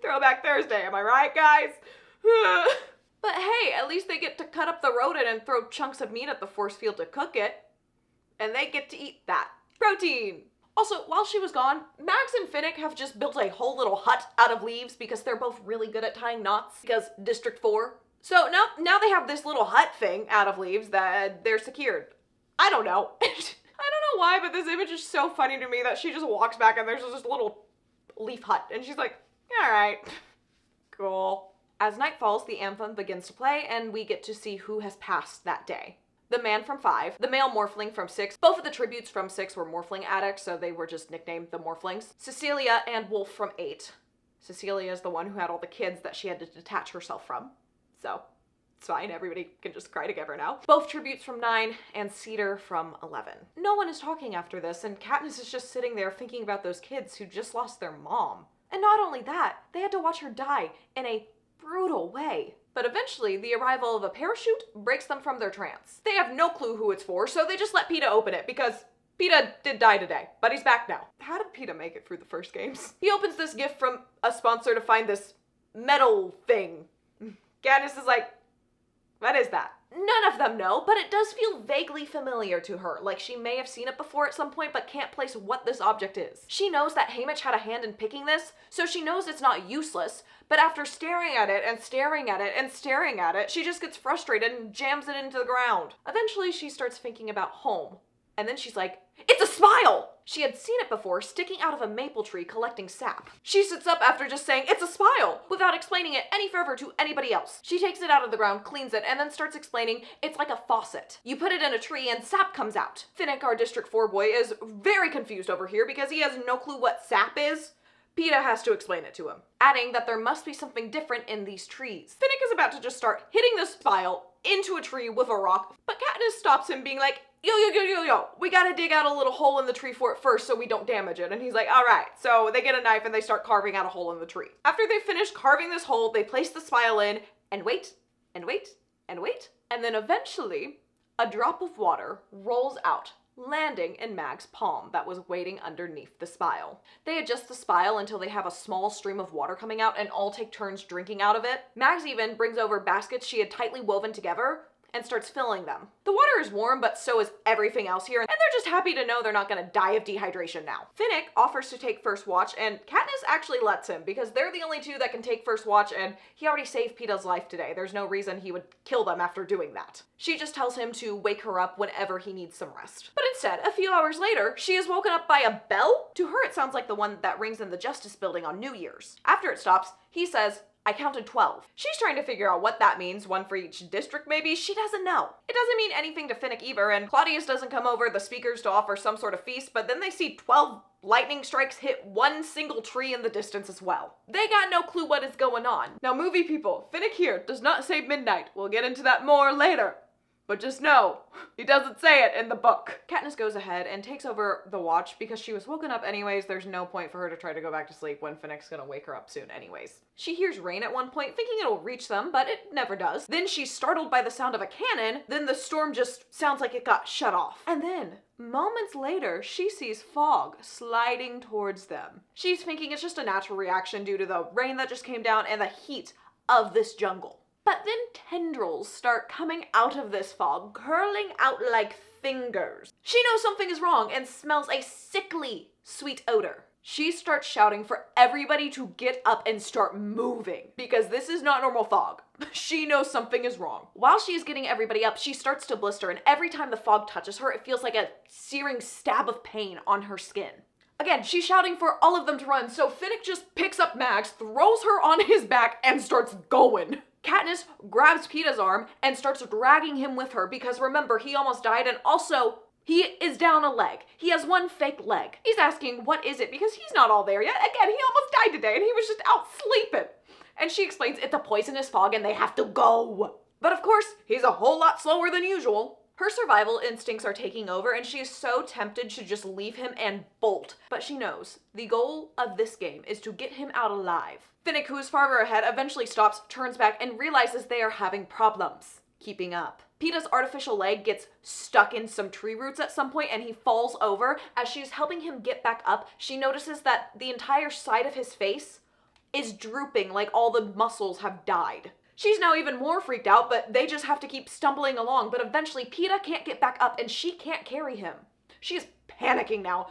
Throwback Thursday, am I right, guys? But hey, at least they get to cut up the rodent and throw chunks of meat at the force field to cook it. And they get to eat that. Protein! Also, while she was gone, Max and Finnick have just built a whole little hut out of leaves because they're both really good at tying knots, because District 4. So now they have this little hut thing out of leaves that they're secured. I don't know. I don't know why, but this image is so funny to me that she just walks back and there's this little leaf hut. And she's like, all right, cool. As night falls, the anthem begins to play and we get to see who has passed that day. The man from 5, the male morphling from 6. Both of the tributes from 6 were morphling addicts, so they were just nicknamed the morphlings. Cecilia and Wolf from 8. Cecilia is the one who had all the kids that she had to detach herself from. So, it's fine, everybody can just cry together now. Both tributes from 9, and Cedar from 11. No one is talking after this, and Katniss is just sitting there thinking about those kids who just lost their mom. And not only that, they had to watch her die in a brutal way. But eventually, the arrival of a parachute breaks them from their trance. They have no clue who it's for, so they just let Peeta open it, because Peeta did die today, but he's back now. How did Peeta make it through the first games? He opens this gift from a sponsor to find this metal thing. Katniss is like, what is that? None of them know, but it does feel vaguely familiar to her, like she may have seen it before at some point but can't place what this object is. She knows that Haymitch had a hand in picking this, so she knows it's not useless, but after staring at it and staring at it and staring at it, she just gets frustrated and jams it into the ground. Eventually, she starts thinking about home. And then she's like, it's a spile! She had seen it before, sticking out of a maple tree collecting sap. She sits up after just saying, it's a spile, without explaining it any further to anybody else. She takes it out of the ground, cleans it, and then starts explaining it's like a faucet. You put it in a tree and sap comes out. Finnick, our District 4 boy, is very confused over here because he has no clue what sap is. Peeta has to explain it to him, adding that there must be something different in these trees. Finnick is about to just start hitting the spile into a tree with a rock, but Katniss stops him, being like, yo, we gotta dig out a little hole in the tree for it first so we don't damage it. And he's like, all right. So they get a knife and they start carving out a hole in the tree. After they finish carving this hole, they place the spile in and wait, and wait, and wait. And then eventually, a drop of water rolls out, landing in Mag's palm that was waiting underneath the spile. They adjust the spile until they have a small stream of water coming out and all take turns drinking out of it. Mags even brings over baskets she had tightly woven together and starts filling them. The water is warm, but so is everything else here, and they're just happy to know they're not gonna die of dehydration now. Finnick offers to take first watch, and Katniss actually lets him, because they're the only two that can take first watch, and he already saved Peeta's life today. There's no reason he would kill them after doing that. She just tells him to wake her up whenever he needs some rest. But instead, a few hours later, she is woken up by a bell. To her, it sounds like the one that rings in the Justice Building on New Year's. After it stops, he says, I counted 12. She's trying to figure out what that means, one for each district maybe. She doesn't know. It doesn't mean anything to Finnick either, and Claudius doesn't come over the speakers to offer some sort of feast, but then they see 12 lightning strikes hit one single tree in the distance as well. They got no clue what is going on. Now movie people, Finnick here does not say midnight. We'll get into that more later. But just know, he doesn't say it in the book. Katniss goes ahead and takes over the watch because she was woken up anyways. There's no point for her to try to go back to sleep when Finnick's gonna wake her up soon anyways. She hears rain at one point, thinking it'll reach them, but it never does. Then she's startled by the sound of a cannon. Then the storm just sounds like it got shut off. And then, moments later, she sees fog sliding towards them. She's thinking it's just a natural reaction due to the rain that just came down and the heat of this jungle. But then tendrils start coming out of this fog, curling out like fingers. She knows something is wrong and smells a sickly sweet odor. She starts shouting for everybody to get up and start moving because this is not normal fog. She knows something is wrong. While she's getting everybody up, she starts to blister, and every time the fog touches her, it feels like a searing stab of pain on her skin. Again, she's shouting for all of them to run, so Finnick just picks up Mags, throws her on his back, and starts going. Katniss grabs Peeta's arm and starts dragging him with her because remember, he almost died, and also, he is down a leg. He has one fake leg. He's asking, what is it? Because he's not all there yet. Again, he almost died today and he was just out sleeping. And she explains it's a poisonous fog and they have to go. But of course, he's a whole lot slower than usual. Her survival instincts are taking over and she is so tempted to just leave him and bolt. But she knows the goal of this game is to get him out alive. Finnick, who is farther ahead, eventually stops, turns back, and realizes they are having problems. keeping up. Peeta's artificial leg gets stuck in some tree roots at some point and he falls over. As she's helping him get back up, she notices that the entire side of his face is drooping, like all the muscles have died. She's now even more freaked out, but they just have to keep stumbling along. But eventually Peeta can't get back up and she can't carry him. She is panicking now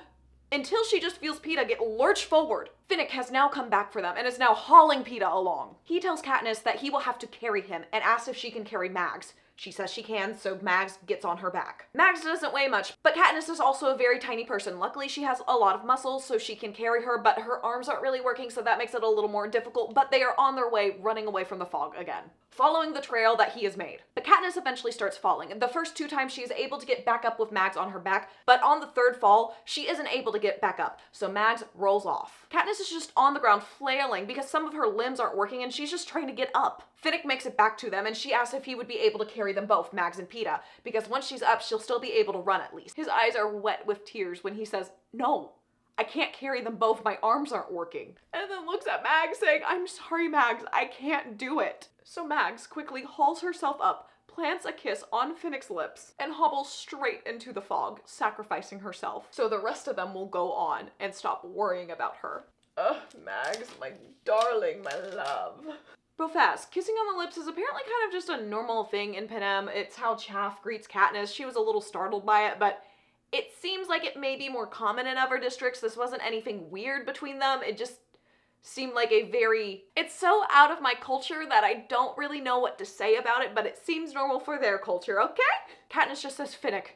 until she just feels Peeta get lurched forward. Finnick has now come back for them and is now hauling Peeta along. He tells Katniss that he will have to carry him and asks if she can carry Mags. She says she can, so Mags gets on her back. Mags doesn't weigh much, but Katniss is also a very tiny person. Luckily, she has a lot of muscles, so she can carry her, but her arms aren't really working, so that makes it a little more difficult, but they are on their way, running away from the fog again, following the trail that he has made. But Katniss eventually starts falling. The first 2 times she is able to get back up with Mags on her back, but on the 3rd fall, she isn't able to get back up, so Mags rolls off. Katniss is just on the ground flailing because some of her limbs aren't working and she's just trying to get up. Finnick makes it back to them and she asks if he would be able to carry them both, Mags and Peeta, because once she's up, she'll still be able to run at least. His eyes are wet with tears when he says, "No, I can't carry them both, my arms aren't working." And then looks at Mags saying, "I'm sorry, Mags, I can't do it." So Mags quickly hauls herself up, plants a kiss on Finnick's lips, and hobbles straight into the fog, sacrificing herself. So the rest of them will go on and stop worrying about her. Ugh, Mags, my darling, my love. Real fast, kissing on the lips is apparently kind of just a normal thing in Panem. It's how Chaff greets Katniss. She was a little startled by it, but it seems like it may be more common in other districts. This wasn't anything weird between them. It just seemed like it's so out of my culture that I don't really know what to say about it, but it seems normal for their culture, okay? Katniss just says Finnick,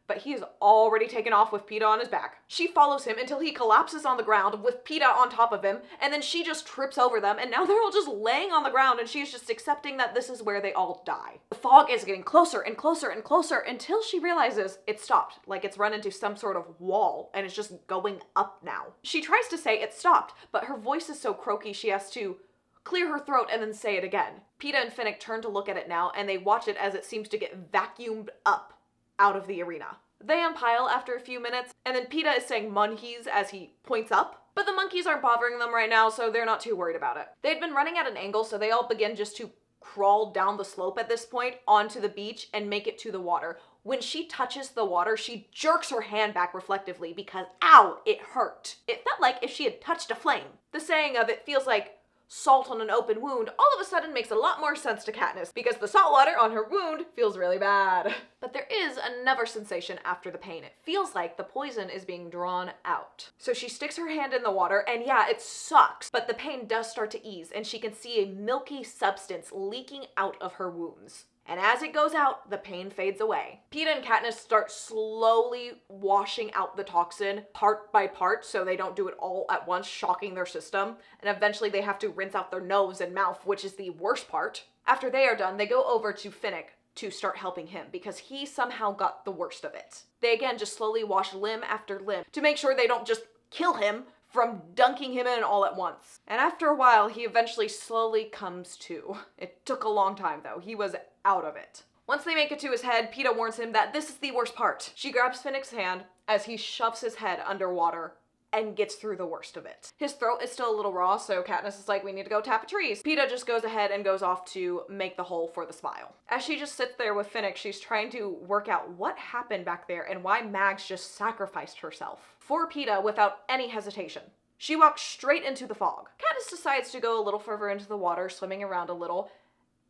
but he is already taken off with Peeta on his back. She follows him until he collapses on the ground with Peeta on top of him, and then she just trips over them, and now they're all just laying on the ground, and she's just accepting that this is where they all die. The fog is getting closer and closer and closer until she realizes it stopped, like it's run into some sort of wall, and it's just going up now. She tries to say it stopped, but her voice is so croaky she has to clear her throat and then say it again. Peeta and Finnick turn to look at it now, and they watch it as it seems to get vacuumed up out of the arena. They unpile after a few minutes, and then Peeta is saying monkeys as he points up, but the monkeys aren't bothering them right now, so they're not too worried about it. They'd been running at an angle, so they all begin just to crawl down the slope at this point onto the beach and make it to the water. When she touches the water, she jerks her hand back reflectively because, ow, it hurt. It felt like if she had touched a flame. The saying of "it feels like salt on an open wound" all of a sudden makes a lot more sense to Katniss because the salt water on her wound feels really bad. But there is another sensation after the pain. It feels like the poison is being drawn out. So she sticks her hand in the water and yeah, it sucks, but the pain does start to ease and she can see a milky substance leaking out of her wounds. And as it goes out, the pain fades away. Peeta and Katniss start slowly washing out the toxin part by part so they don't do it all at once, shocking their system. And eventually they have to rinse out their nose and mouth, which is the worst part. After they are done, they go over to Finnick to start helping him because he somehow got the worst of it. They again just slowly wash limb after limb to make sure they don't just kill him from dunking him in all at once. And after a while, he eventually slowly comes to. It took a long time though. He was out of it. Once they make it to his head, Peeta warns him that this is the worst part. She grabs Finnick's hand as he shoves his head underwater and gets through the worst of it. His throat is still a little raw, so Katniss is like, "We need to go tap a trees." Peeta just goes ahead and goes off to make the hole for the spile. As she just sits there with Finnick, she's trying to work out what happened back there and why Mags just sacrificed herself for Peeta without any hesitation. She walks straight into the fog. Katniss decides to go a little further into the water, swimming around a little,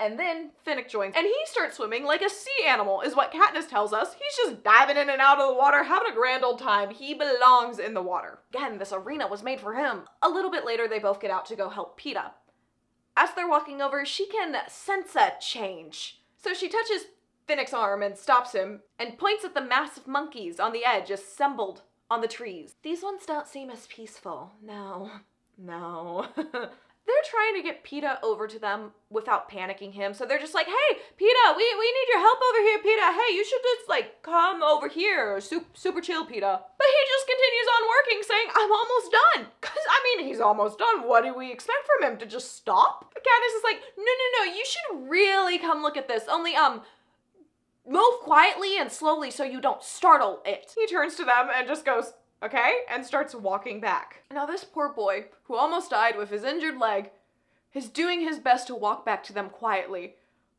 and then Finnick joins, and he starts swimming like a sea animal, is what Katniss tells us. He's just diving in and out of the water, having a grand old time. He belongs in the water. Again, this arena was made for him. A little bit later, they both get out to go help Peeta. As they're walking over, she can sense a change. So she touches Finnick's arm and stops him, and points at the massive monkeys on the edge assembled on the trees. These ones don't seem as peaceful. No. They're trying to get Peeta over to them without panicking him. So they're just like, "Hey, Peeta, we need your help over here, Peeta. Hey, you should just like come over here. Super chill, Peeta." But he just continues on working saying, "I'm almost done." Cause I mean, he's almost done. What do we expect from him? To just stop? Katniss is like, no, you should really come look at this. Only, move quietly and slowly so you don't startle it. He turns to them and just goes, "Okay," and starts walking back. Now this poor boy, who almost died with his injured leg, is doing his best to walk back to them quietly,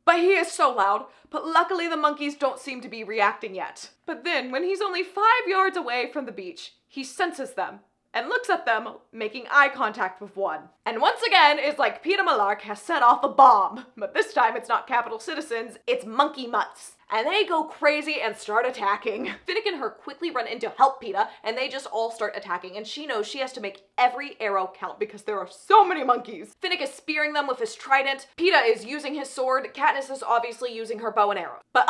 But he is so loud, but luckily the monkeys don't seem to be reacting yet. But then, when he's only 5 yards away from the beach, he senses them and looks at them, making eye contact with one. And once again, it's like Peeta Malark has set off a bomb. But this time it's not capital citizens, it's monkey mutts. And they go crazy and start attacking. Finnick and her quickly run in to help Peeta, and they just all start attacking, and she knows she has to make every arrow count because there are so many monkeys. Finnick is spearing them with his trident, Peeta is using his sword, Katniss is obviously using her bow and arrow. But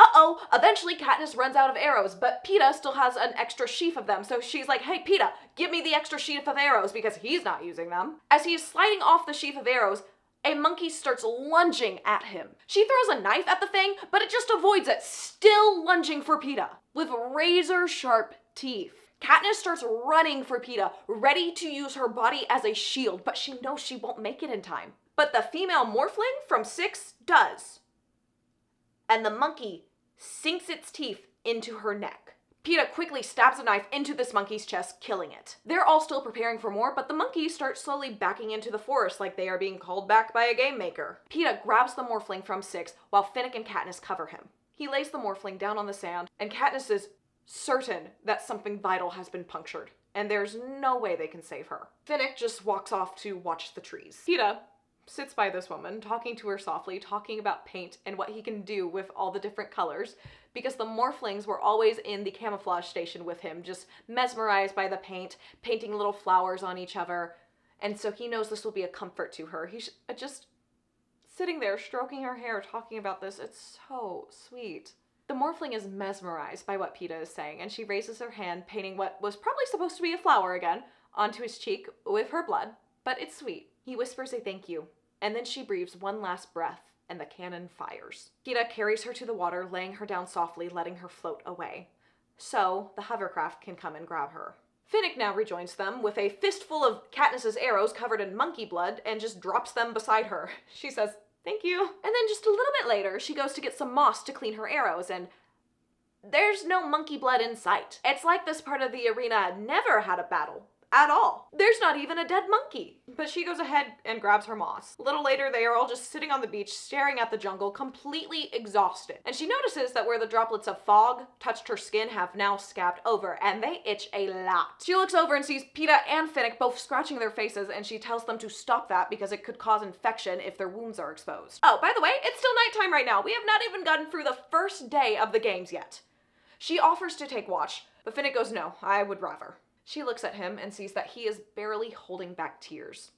eventually Katniss runs out of arrows, but Peeta still has an extra sheaf of them, so she's like, hey Peeta, give me the extra sheaf of arrows because he's not using them. As he is sliding off the sheaf of arrows, a monkey starts lunging at him. She throws a knife at the thing, but it just avoids it, still lunging for Peeta with razor-sharp teeth. Katniss starts running for Peeta, ready to use her body as a shield, but she knows she won't make it in time. But the female morphling from 6 does. And the monkey sinks its teeth into her neck. Peeta quickly stabs a knife into this monkey's chest, killing it. They're all still preparing for more, but the monkeys start slowly backing into the forest like they are being called back by a game maker. Peeta grabs the morphling from 6 while Finnick and Katniss cover him. He lays the morphling down on the sand, and Katniss is certain that something vital has been punctured, and there's no way they can save her. Finnick just walks off to watch the trees. Peeta sits by this woman, talking to her softly, talking about paint and what he can do with all the different colors, because the morphlings were always in the camouflage station with him, just mesmerized by the paint, painting little flowers on each other, and so he knows this will be a comfort to her. He's just sitting there, stroking her hair, talking about this. It's so sweet. The morphling is mesmerized by what Peeta is saying, and she raises her hand, painting what was probably supposed to be a flower again, onto his cheek with her blood, but it's sweet. He whispers a thank you, and then she breathes one last breath, and the cannon fires. Peeta carries her to the water, laying her down softly, letting her float away. So, the hovercraft can come and grab her. Finnick now rejoins them with a fistful of Katniss's arrows covered in monkey blood and just drops them beside her. She says, thank you. And then just a little bit later, she goes to get some moss to clean her arrows, and there's no monkey blood in sight. It's like this part of the arena never had a battle. At all. There's not even a dead monkey. But she goes ahead and grabs her moss. A little later, they are all just sitting on the beach, staring at the jungle, completely exhausted. And she notices that where the droplets of fog touched her skin have now scabbed over, and they itch a lot. She looks over and sees Peeta and Finnick both scratching their faces, and she tells them to stop that because it could cause infection if their wounds are exposed. Oh, by the way, it's still nighttime right now. We have not even gotten through the first day of the games yet. She offers to take watch, but Finnick goes, no, I would rather. She looks at him and sees that he is barely holding back tears,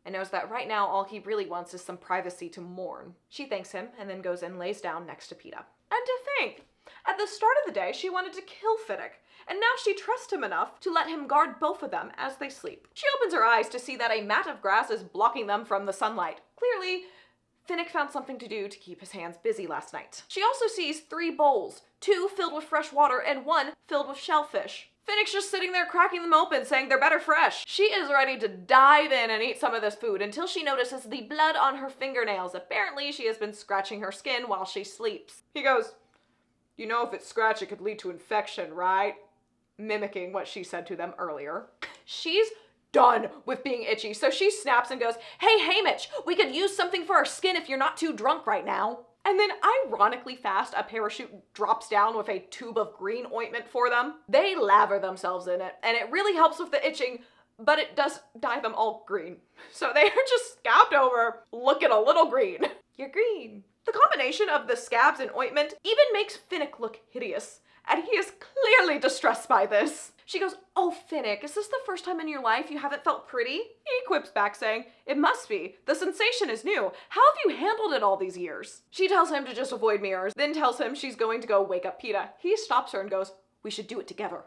and knows that right now all he really wants is some privacy to mourn. She thanks him and then goes and lays down next to Peeta. And to think, at the start of the day she wanted to kill Finnick, and now she trusts him enough to let him guard both of them as they sleep. She opens her eyes to see that a mat of grass is blocking them from the sunlight. Clearly, Finnick found something to do to keep his hands busy last night. She also sees 3 bowls, 2 filled with fresh water and 1 filled with shellfish. Finnick's just sitting there cracking them open, saying they're better fresh. She is ready to dive in and eat some of this food until she notices the blood on her fingernails. Apparently, she has been scratching her skin while she sleeps. He goes, you know if it's scratched, it could lead to infection, right? Mimicking what she said to them earlier. She's done with being itchy, so she snaps and goes, hey, Haymitch, we could use something for our skin if you're not too drunk right now. And then, ironically fast, a parachute drops down with a tube of green ointment for them. They lather themselves in it, and it really helps with the itching, but it does dye them all green. So they are just scabbed over, looking a little green. You're green. The combination of the scabs and ointment even makes Finnick look hideous, and he is clearly distressed by this. She goes, oh, Finnick, is this the first time in your life you haven't felt pretty? He quips back saying, it must be. The sensation is new. How have you handled it all these years? She tells him to just avoid mirrors, then tells him she's going to go wake up Peeta. He stops her and goes, we should do it together.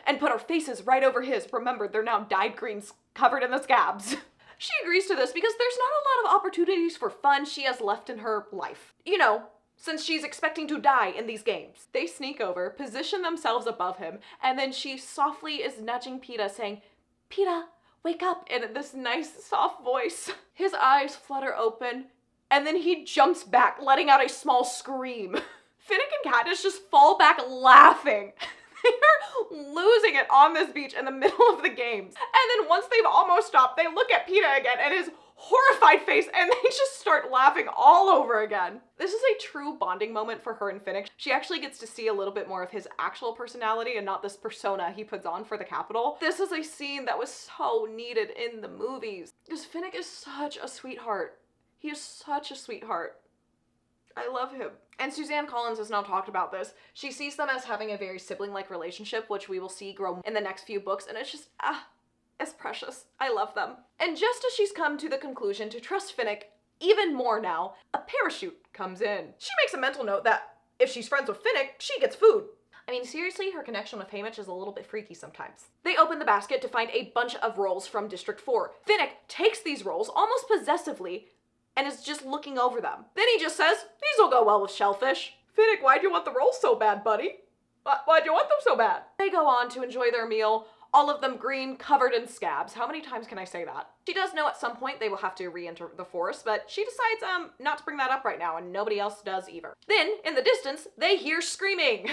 And put our faces right over his. Remember, they're now dyed green, covered in the scabs. She agrees to this because there's not a lot of opportunities for fun she has left in her life. You know, since she's expecting to die in these games. They sneak over, position themselves above him, and then she softly is nudging Peeta, saying, Peeta, wake up, in this nice, soft voice. His eyes flutter open, and then he jumps back, letting out a small scream. Finnick and Katniss just fall back laughing. They're losing it on this beach in the middle of the games. And then once they've almost stopped, they look at Peeta again, and his horrified face, and they just start laughing all over again. This is a true bonding moment for her and Finnick. She actually gets to see a little bit more of his actual personality and not this persona he puts on for the Capitol. This is a scene that was so needed in the movies, because Finnick is such a sweetheart. He is such a sweetheart. I love him. And Suzanne Collins has now talked about this. She sees them as having a very sibling-like relationship, which we will see grow in the next few books, and it's just, it's precious. I love them. And just as she's come to the conclusion to trust Finnick even more now, a parachute comes in. She makes a mental note that if she's friends with Finnick, she gets food. I mean, seriously, her connection with Haymitch is a little bit freaky sometimes. They open the basket to find a bunch of rolls from District 4. Finnick takes these rolls almost possessively and is just looking over them. Then he just says, these will go well with shellfish. Finnick, why'd you want the rolls so bad, buddy? Why'd you want them so bad? They go on to enjoy their meal, all of them green, covered in scabs. How many times can I say that? She does know at some point they will have to re-enter the forest, but she decides not to bring that up right now, and nobody else does either. Then, in the distance, they hear screaming.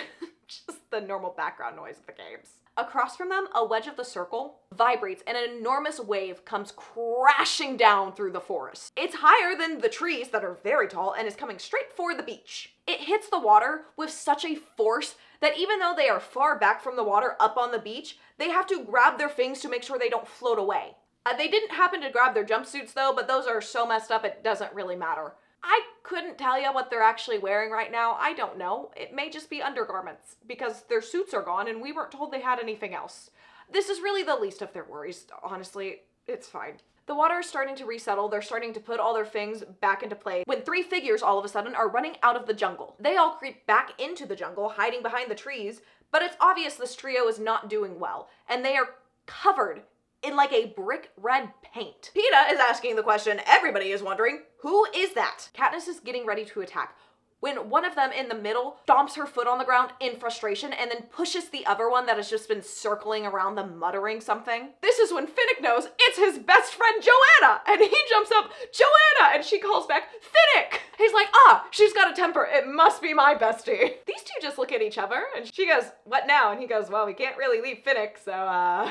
Just the normal background noise of the games. Across from them, a wedge of the circle vibrates and an enormous wave comes crashing down through the forest. It's higher than the trees that are very tall and is coming straight for the beach. It hits the water with such a force that even though they are far back from the water up on the beach, they have to grab their fins to make sure they don't float away. They didn't happen to grab their jumpsuits though, but those are so messed up it doesn't really matter. I couldn't tell you what they're actually wearing right now. I don't know. It may just be undergarments because their suits are gone and we weren't told they had anything else. This is really the least of their worries. Honestly, it's fine. The water is starting to resettle. They're starting to put all their things back into play when three figures all of a sudden are running out of the jungle. They all creep back into the jungle, hiding behind the trees, but it's obvious this trio is not doing well and they are covered in like a brick red paint. Peeta is asking the question everybody is wondering, who is that? Katniss is getting ready to attack when one of them in the middle stomps her foot on the ground in frustration and then pushes the other one that has just been circling around them muttering something. This is when Finnick knows it's his best friend Joanna and he jumps up, Joanna, and she calls back, Finnick! He's like, she's got a temper, it must be my bestie. These two just look at each other and she goes, what now? And he goes, well, we can't really leave Finnick, so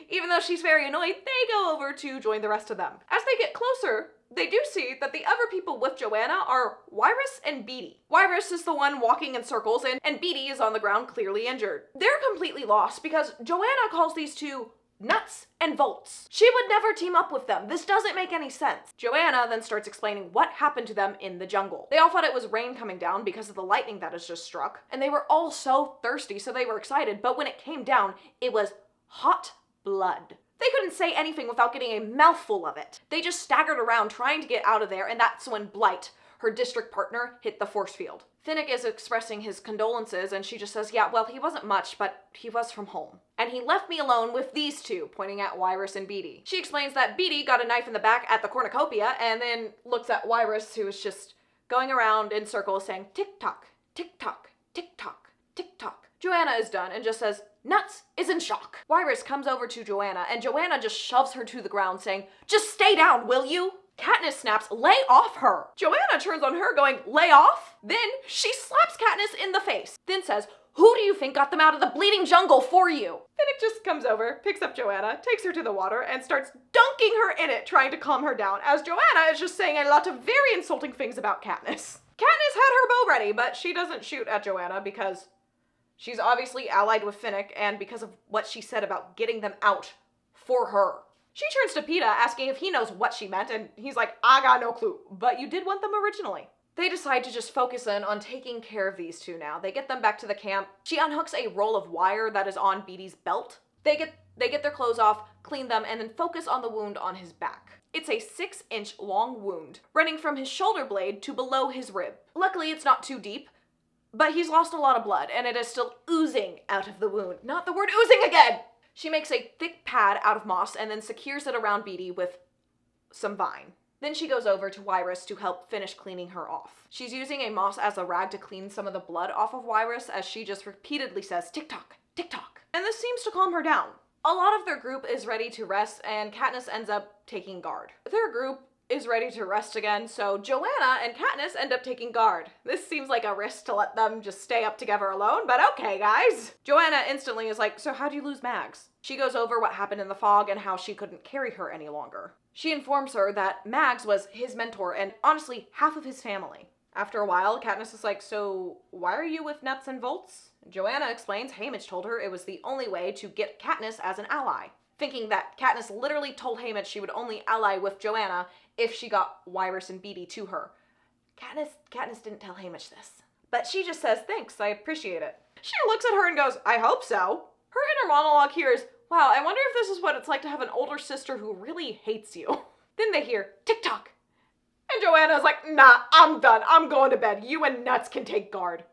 even though she's very annoyed, they go over to join the rest of them. As they get closer, they do see that the other people with Joanna are Wyrus and Beetee. Wyrus is the one walking in circles and Beetee is on the ground clearly injured. They're completely lost because Joanna calls these two nuts and volts. She would never team up with them. This doesn't make any sense. Joanna then starts explaining what happened to them in the jungle. They all thought it was rain coming down because of the lightning that has just struck, and they were all so thirsty, so they were excited, but when it came down, it was hot blood. They couldn't say anything without getting a mouthful of it. They just staggered around trying to get out of there, and that's when Blight, her district partner, hit the force field. Finnick is expressing his condolences, and she just says, yeah, well, he wasn't much, but he was from home. And he left me alone with these two, pointing at Wyrus and Beetee. She explains that Beetee got a knife in the back at the cornucopia, and then looks at Wyrus, who is just going around in circles saying, tick-tock, tick-tock, tick-tock, tick-tock. Joanna is done and just says, Nuts is in shock. Wyrus comes over to Joanna, and Joanna just shoves her to the ground, saying, just stay down, will you? Katniss snaps, lay off her. Joanna turns on her going, lay off? Then she slaps Katniss in the face, then says, who do you think got them out of the bleeding jungle for you? Finnick just comes over, picks up Joanna, takes her to the water, and starts dunking her in it, trying to calm her down, as Joanna is just saying a lot of very insulting things about Katniss. Katniss had her bow ready, but she doesn't shoot at Joanna because she's obviously allied with Finnick, and because of what she said about getting them out for her. She turns to Peeta, asking if he knows what she meant, and he's like, I got no clue, but you did want them originally. They decide to just focus in on taking care of these two now. They get them back to the camp. She unhooks a roll of wire that is on Beetee's belt. They get their clothes off, clean them, and then focus on the wound on his back. It's a 6-inch long wound, running from his shoulder blade to below his rib. Luckily, it's not too deep, but he's lost a lot of blood, and it is still oozing out of the wound. Not the word oozing again! She makes a thick pad out of moss and then secures it around Beetee with some vine. Then she goes over to Wyrus to help finish cleaning her off. She's using a moss as a rag to clean some of the blood off of Wyrus, as she just repeatedly says, tick-tock, tick-tock. And this seems to calm her down. A lot of their group is ready to rest, and Katniss ends up taking guard. Their group is ready to rest again, so Joanna and Katniss end up taking guard. This seems like a risk to let them just stay up together alone, but okay, guys. Joanna instantly is like, so how'd you lose Mags? She goes over what happened in the fog and how she couldn't carry her any longer. She informs her that Mags was his mentor and honestly half of his family. After a while, Katniss is like, so why are you with nuts and bolts? Joanna explains Haymitch told her it was the only way to get Katniss as an ally, thinking that Katniss literally told Haymitch she would only ally with Joanna if she got Wyrus and Beetee to her. Katniss didn't tell Haymitch this. But she just says, thanks, I appreciate it. She looks at her and goes, I hope so. Her inner monologue here is, wow, I wonder if this is what it's like to have an older sister who really hates you. Then they hear, tick-tock. And Joanna's like, nah, I'm done. I'm going to bed. You and Nuts can take guard.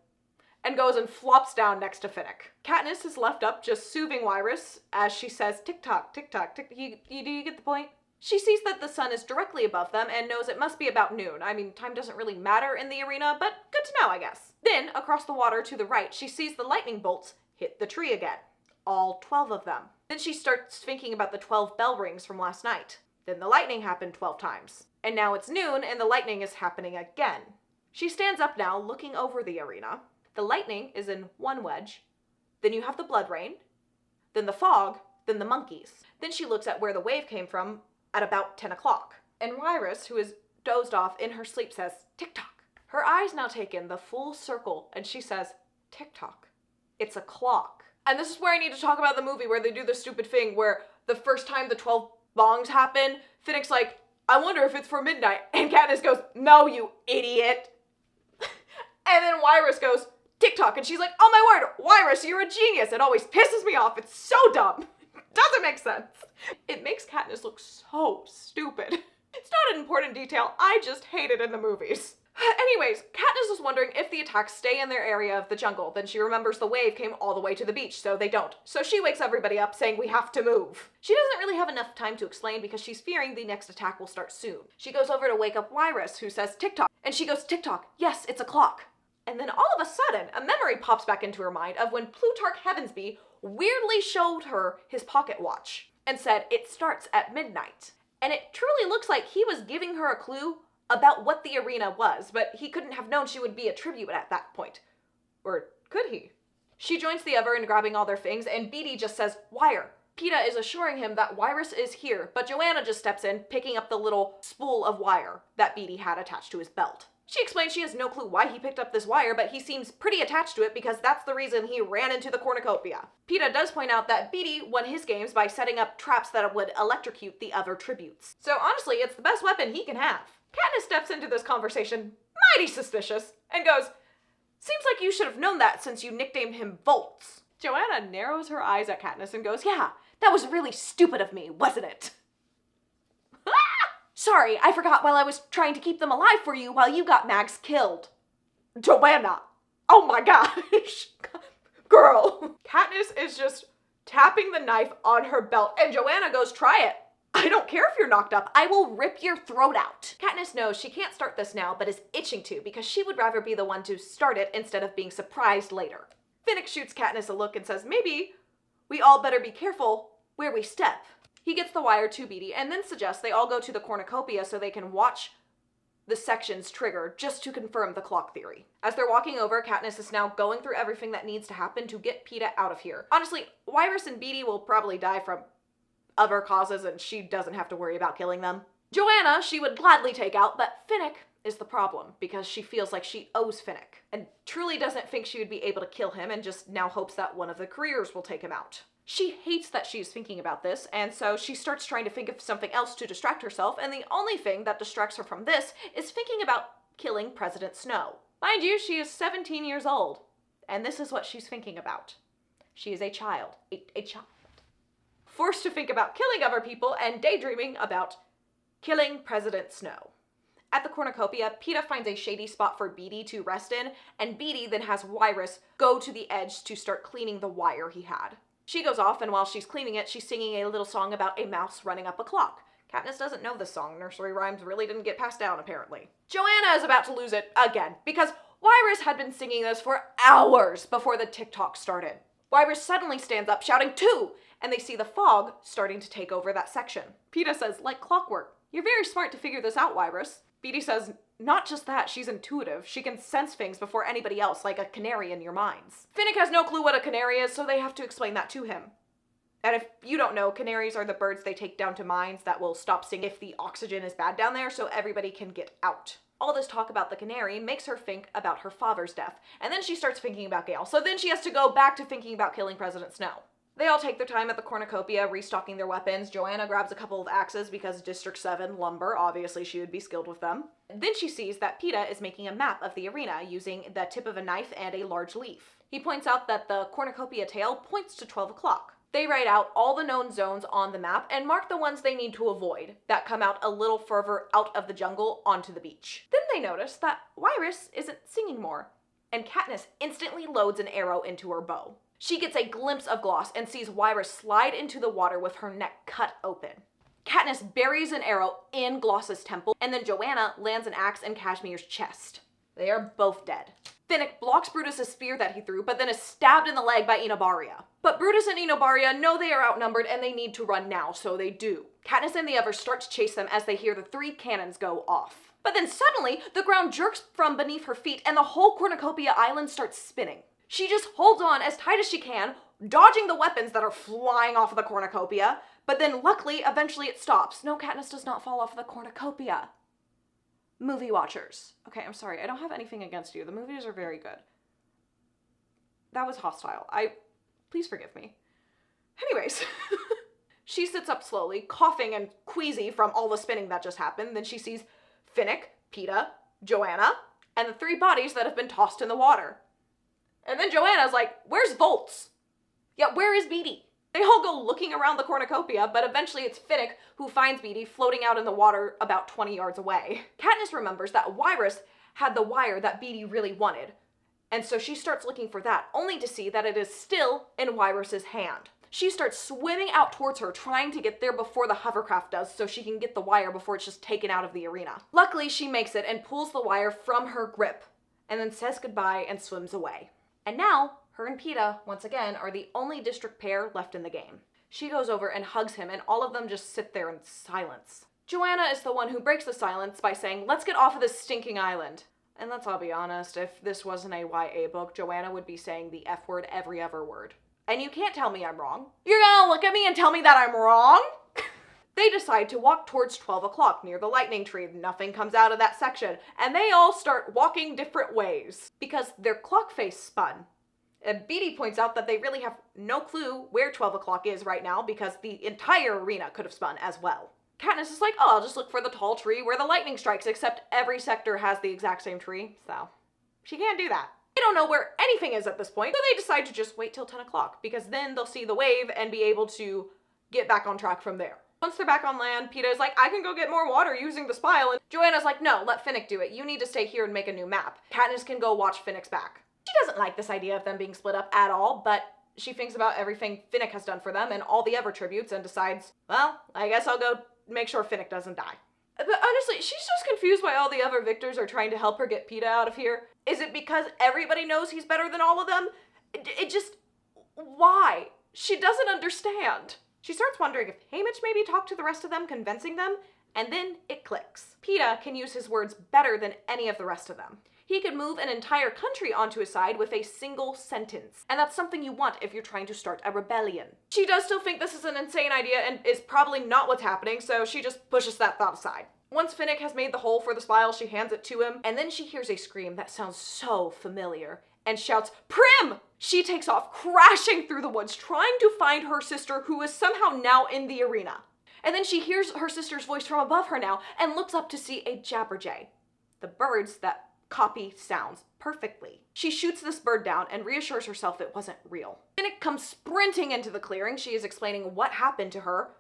And goes and flops down next to Finnick. Katniss is left up just soothing Wyrus as she says, tick-tock, tick-tock, tick. Do you get the point? She sees that the sun is directly above them and knows it must be about noon. I mean, time doesn't really matter in the arena, but good to know, I guess. Then, across the water to the right, she sees the lightning bolts hit the tree again. All 12 of them. Then she starts thinking about the 12 bell rings from last night. Then the lightning happened 12 times. And now it's noon and the lightning is happening again. She stands up now, looking over the arena. The lightning is in one wedge. Then you have the blood rain. Then the fog. Then the monkeys. Then she looks at where the wave came from at about 10 o'clock. And Wyrus, who is dozed off in her sleep, says, tick-tock. Her eyes now take in the full circle and she says, tick-tock. It's a clock. And this is where I need to talk about the movie where they do the stupid thing where the first time the 12 bongs happen, Finnick's like, I wonder if it's for midnight. And Katniss goes, no, you idiot. And then Wyrus goes, tick-tock. And she's like, oh my word, Wyrus, you're a genius. It always pisses me off. It's so dumb. Doesn't make sense. It makes Katniss look so stupid. It's not an important detail. I just hate it in the movies. Anyways, Katniss is wondering if the attacks stay in their area of the jungle. Then she remembers the wave came all the way to the beach, so they don't. So she wakes everybody up saying we have to move. She doesn't really have enough time to explain because she's fearing the next attack will start soon. She goes over to wake up Wyrus, who says tick-tock, and she goes tick-tock, yes, it's a clock. And then all of a sudden, a memory pops back into her mind of when Plutarch Heavensbee weirdly showed her his pocket watch and said it starts at midnight. And it truly looks like he was giving her a clue about what the arena was, but he couldn't have known she would be a tribute at that point. Or could he? She joins the other in grabbing all their things, and Beetee just says, wire. Peeta is assuring him that Wyrus is here, but Joanna just steps in, picking up the little spool of wire that Beetee had attached to his belt. She explains she has no clue why he picked up this wire, but he seems pretty attached to it because that's the reason he ran into the cornucopia. Peeta does point out that Beetee won his games by setting up traps that would electrocute the other tributes. So honestly, it's the best weapon he can have. Katniss steps into this conversation, mighty suspicious, and goes, seems like you should have known that since you nicknamed him Volts. Joanna narrows her eyes at Katniss and goes, yeah, that was really stupid of me, wasn't it? Sorry, I forgot while I was trying to keep them alive for you while you got Mags killed. Joanna! Oh my gosh! Girl! Katniss is just tapping the knife on her belt, and Joanna goes, try it. I don't care if you're knocked up, I will rip your throat out. Katniss knows she can't start this now, but is itching to because she would rather be the one to start it instead of being surprised later. Finnick shoots Katniss a look and says, maybe we all better be careful where we step. He gets the wire to Beetee and then suggests they all go to the cornucopia so they can watch the sections trigger just to confirm the clock theory. As they're walking over, Katniss is now going through everything that needs to happen to get Peeta out of here. Honestly, Wyrus and Beetee will probably die from other causes and she doesn't have to worry about killing them. Joanna, she would gladly take out, but Finnick is the problem because she feels like she owes Finnick and truly doesn't think she would be able to kill him and just now hopes that one of the careers will take him out. She hates that she's thinking about this, and so she starts trying to think of something else to distract herself, and the only thing that distracts her from this is thinking about killing President Snow. Mind you, she is 17 years old, and this is what she's thinking about. She is a child. A child. Forced to think about killing other people and daydreaming about killing President Snow. At the cornucopia, Peeta finds a shady spot for Beetee to rest in, and Beetee then has Wyrus go to the edge to start cleaning the wire he had. She goes off, and while she's cleaning it, she's singing a little song about a mouse running up a clock. Katniss doesn't know this song. Nursery rhymes really didn't get passed down, apparently. Joanna is about to lose it again, because Wyrus had been singing this for hours before the TikTok started. Wyrus suddenly stands up, shouting, 2! And they see the fog starting to take over that section. Peeta says, like clockwork. You're very smart to figure this out, Wyrus. Beetee says, not just that, she's intuitive. She can sense things before anybody else, like a canary in your minds. Finnick has no clue what a canary is, so they have to explain that to him. And if you don't know, canaries are the birds they take down to mines that will stop singing if the oxygen is bad down there so everybody can get out. All this talk about the canary makes her think about her father's death, and then she starts thinking about Gale. So then she has to go back to thinking about killing President Snow. They all take their time at the cornucopia, restocking their weapons. Joanna grabs a couple of axes because District 7 lumber, obviously she would be skilled with them. Then she sees that Peeta is making a map of the arena using the tip of a knife and a large leaf. He points out that the cornucopia tail points to 12 o'clock. They write out all the known zones on the map and mark the ones they need to avoid that come out a little further out of the jungle onto the beach. Then they notice that Wiress isn't singing more, and Katniss instantly loads an arrow into her bow. She gets a glimpse of Gloss and sees Wiress slide into the water with her neck cut open. Katniss buries an arrow in Gloss's temple, and then Joanna lands an axe in Cashmere's chest. They are both dead. Finnick blocks Brutus's spear that he threw, but then is stabbed in the leg by Enobaria. But Brutus and Enobaria know they are outnumbered and they need to run now, so they do. Katniss and the others start to chase them as they hear the 3 cannons go off. But then suddenly, the ground jerks from beneath her feet and the whole cornucopia island starts spinning. She just holds on as tight as she can, dodging the weapons that are flying off of the cornucopia, but then luckily, eventually it stops. No, Katniss does not fall off of the cornucopia. Movie watchers. Okay, I'm sorry. I don't have anything against you. The movies are very good. That was hostile. Please forgive me. Anyways, she sits up slowly, coughing and queasy from all the spinning that just happened. Then she sees Finnick, Peeta, Joanna, and the 3 bodies that have been tossed in the water. And then Joanna's like, where's Volts? Yeah, where is Beetee? They all go looking around the cornucopia, but eventually it's Finnick who finds Beetee floating out in the water about 20 yards away. Katniss remembers that Wiress had the wire that Beetee really wanted, and so she starts looking for that, only to see that it is still in Wiress's hand. She starts swimming out towards her, trying to get there before the hovercraft does so she can get the wire before it's just taken out of the arena. Luckily, she makes it and pulls the wire from her grip, and then says goodbye and swims away. And now, her and Peeta, once again, are the only district pair left in the game. She goes over and hugs him, and all of them just sit there in silence. Joanna is the one who breaks the silence by saying, let's get off of this stinking island. And let's all be honest, if this wasn't a YA book, Joanna would be saying the F word every other word. And you can't tell me I'm wrong. You're gonna look at me and tell me that I'm wrong? They decide to walk towards 12 o'clock near the lightning tree. Nothing comes out of that section, and they all start walking different ways because their clock face spun. And Beetee points out that they really have no clue where 12 o'clock is right now because the entire arena could have spun as well. Katniss is like, oh, I'll just look for the tall tree where the lightning strikes, except every sector has the exact same tree, so she can't do that. They don't know where anything is at this point, so they decide to just wait till 10 o'clock because then they'll see the wave and be able to get back on track from there. Once they're back on land, Peeta is like, I can go get more water using the spile, and Joanna's like, no, let Finnick do it. You need to stay here and make a new map. Katniss can go watch Finnick's back. She doesn't like this idea of them being split up at all, but she thinks about everything Finnick has done for them and all the other tributes and decides, well, I guess I'll go make sure Finnick doesn't die. But honestly, she's just confused why all the other victors are trying to help her get Peeta out of here. Is it because everybody knows he's better than all of them? Why? She doesn't understand. She starts wondering if Haymitch maybe talked to the rest of them, convincing them, and then it clicks. Peeta can use his words better than any of the rest of them. He could move an entire country onto his side with a single sentence. And that's something you want if you're trying to start a rebellion. She does still think this is an insane idea and is probably not what's happening, so she just pushes that thought aside. Once Finnick has made the hole for the spile, she hands it to him, and then she hears a scream that sounds so familiar and shouts, Prim! She takes off, crashing through the woods, trying to find her sister, who is somehow now in the arena. And then she hears her sister's voice from above her now and looks up to see a jabberjay. The birds that copy sounds perfectly. She shoots this bird down and reassures herself it wasn't real. Finnick comes sprinting into the clearing. She is explaining what happened to her,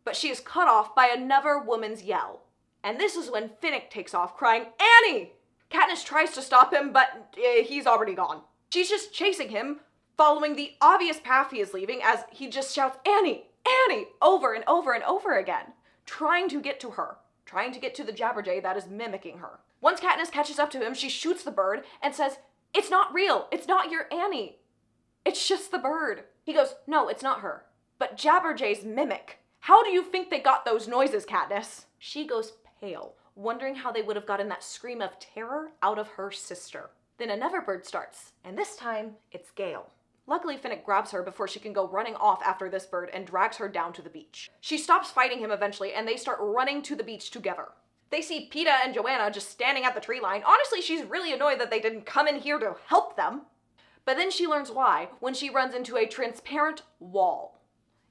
but she is cut off by another woman's yell. And this is when Finnick takes off, crying, Annie! Katniss tries to stop him, but he's already gone. She's just chasing him, following the obvious path he is leaving as he just shouts, Annie! Annie! Over and over and over again, trying to get to her, trying to get to the jabberjay that is mimicking her. Once Katniss catches up to him, she shoots the bird and says, It's not real. It's not your Annie. It's just the bird. He goes, No, it's not her. But jabberjays mimic. How do you think they got those noises, Katniss? She goes pale, wondering how they would have gotten that scream of terror out of her sister. Then another bird starts, and this time it's Gale. Luckily, Finnick grabs her before she can go running off after this bird and drags her down to the beach. She stops fighting him eventually, and they start running to the beach together. They see Peeta and Joanna just standing at the tree line. Honestly, she's really annoyed that they didn't come in here to help them. But then she learns why when she runs into a transparent wall.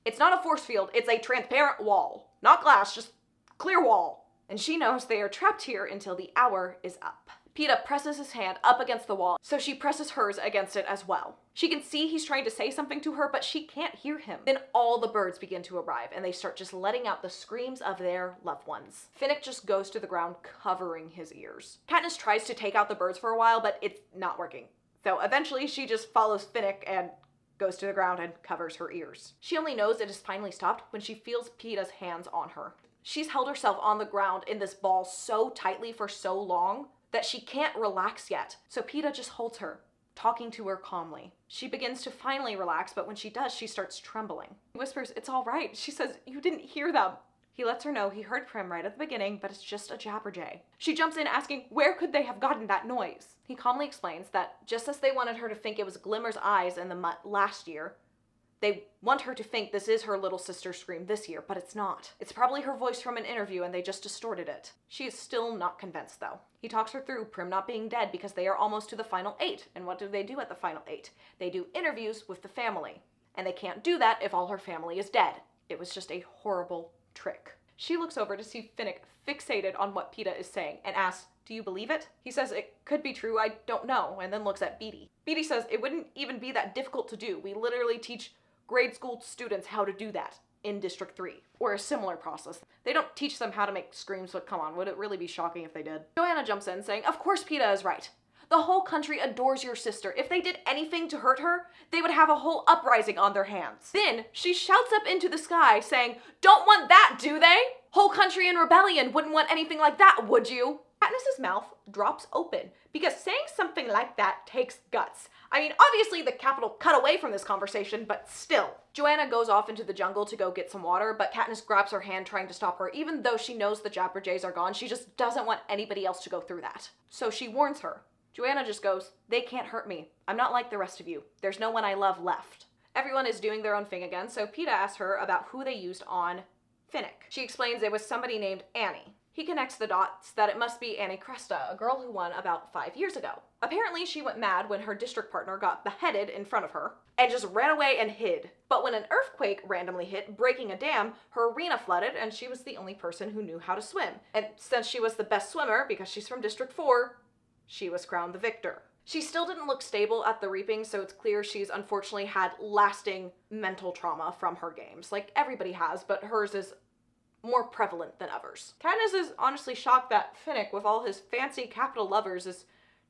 It's not a force field, it's a transparent wall. Not glass, just clear wall. And she knows they are trapped here until the hour is up. Peeta presses his hand up against the wall, so she presses hers against it as well. She can see he's trying to say something to her, but she can't hear him. Then all the birds begin to arrive, and they start just letting out the screams of their loved ones. Finnick just goes to the ground, covering his ears. Katniss tries to take out the birds for a while, but it's not working. So eventually she just follows Finnick and goes to the ground and covers her ears. She only knows it has finally stopped when she feels Peeta's hands on her. She's held herself on the ground in this ball so tightly for so long that she can't relax yet, so Peeta just holds her, talking to her calmly. She begins to finally relax, but when she does, she starts trembling. He whispers, "It's all right." She says, "You didn't hear them." He lets her know he heard Prim right at the beginning, but it's just a jabberjay. She jumps in asking, where could they have gotten that noise? He calmly explains that just as they wanted her to think it was Glimmer's eyes in the mutt last year, they want her to think this is her little sister's scream this year, but it's not. It's probably her voice from an interview and they just distorted it. She is still not convinced though. He talks her through Prim not being dead because they are almost to the final 8. And what do they do at the final 8? They do interviews with the family. And they can't do that if all her family is dead. It was just a horrible trick. She looks over to see Finnick fixated on what Peeta is saying and asks, "Do you believe it?" He says, "It could be true, I don't know," and then looks at Beetee. Beetee says, "It wouldn't even be that difficult to do. We literally teach grade school students how to do that in District 3, or a similar process. They don't teach them how to make screams, but come on, would it really be shocking if they did?" Joanna jumps in saying, "Of course Peeta is right. The whole country adores your sister. If they did anything to hurt her, they would have a whole uprising on their hands." Then she shouts up into the sky saying, "Don't want that, do they? Whole country in rebellion wouldn't want anything like that, would you?" Katniss's mouth drops open because saying something like that takes guts. I mean, obviously the Capitol cut away from this conversation, but still. Joanna goes off into the jungle to go get some water, but Katniss grabs her hand trying to stop her. Even though she knows the jabberjays are gone, she just doesn't want anybody else to go through that. So she warns her. Joanna just goes, "They can't hurt me. I'm not like the rest of you. There's no one I love left." Everyone is doing their own thing again, so Peeta asks her about who they used on Finnick. She explains it was somebody named Annie. He connects the dots that it must be Annie Cresta, a girl who won about 5 years ago. Apparently she went mad when her district partner got beheaded in front of her and just ran away and hid. But when an earthquake randomly hit, breaking a dam, her arena flooded and she was the only person who knew how to swim. And since she was the best swimmer, because she's from District 4, she was crowned the victor. She still didn't look stable at the reaping, so it's clear she's unfortunately had lasting mental trauma from her games. Like everybody has, but hers is more prevalent than others. Katniss is honestly shocked that Finnick, with all his fancy capital lovers, is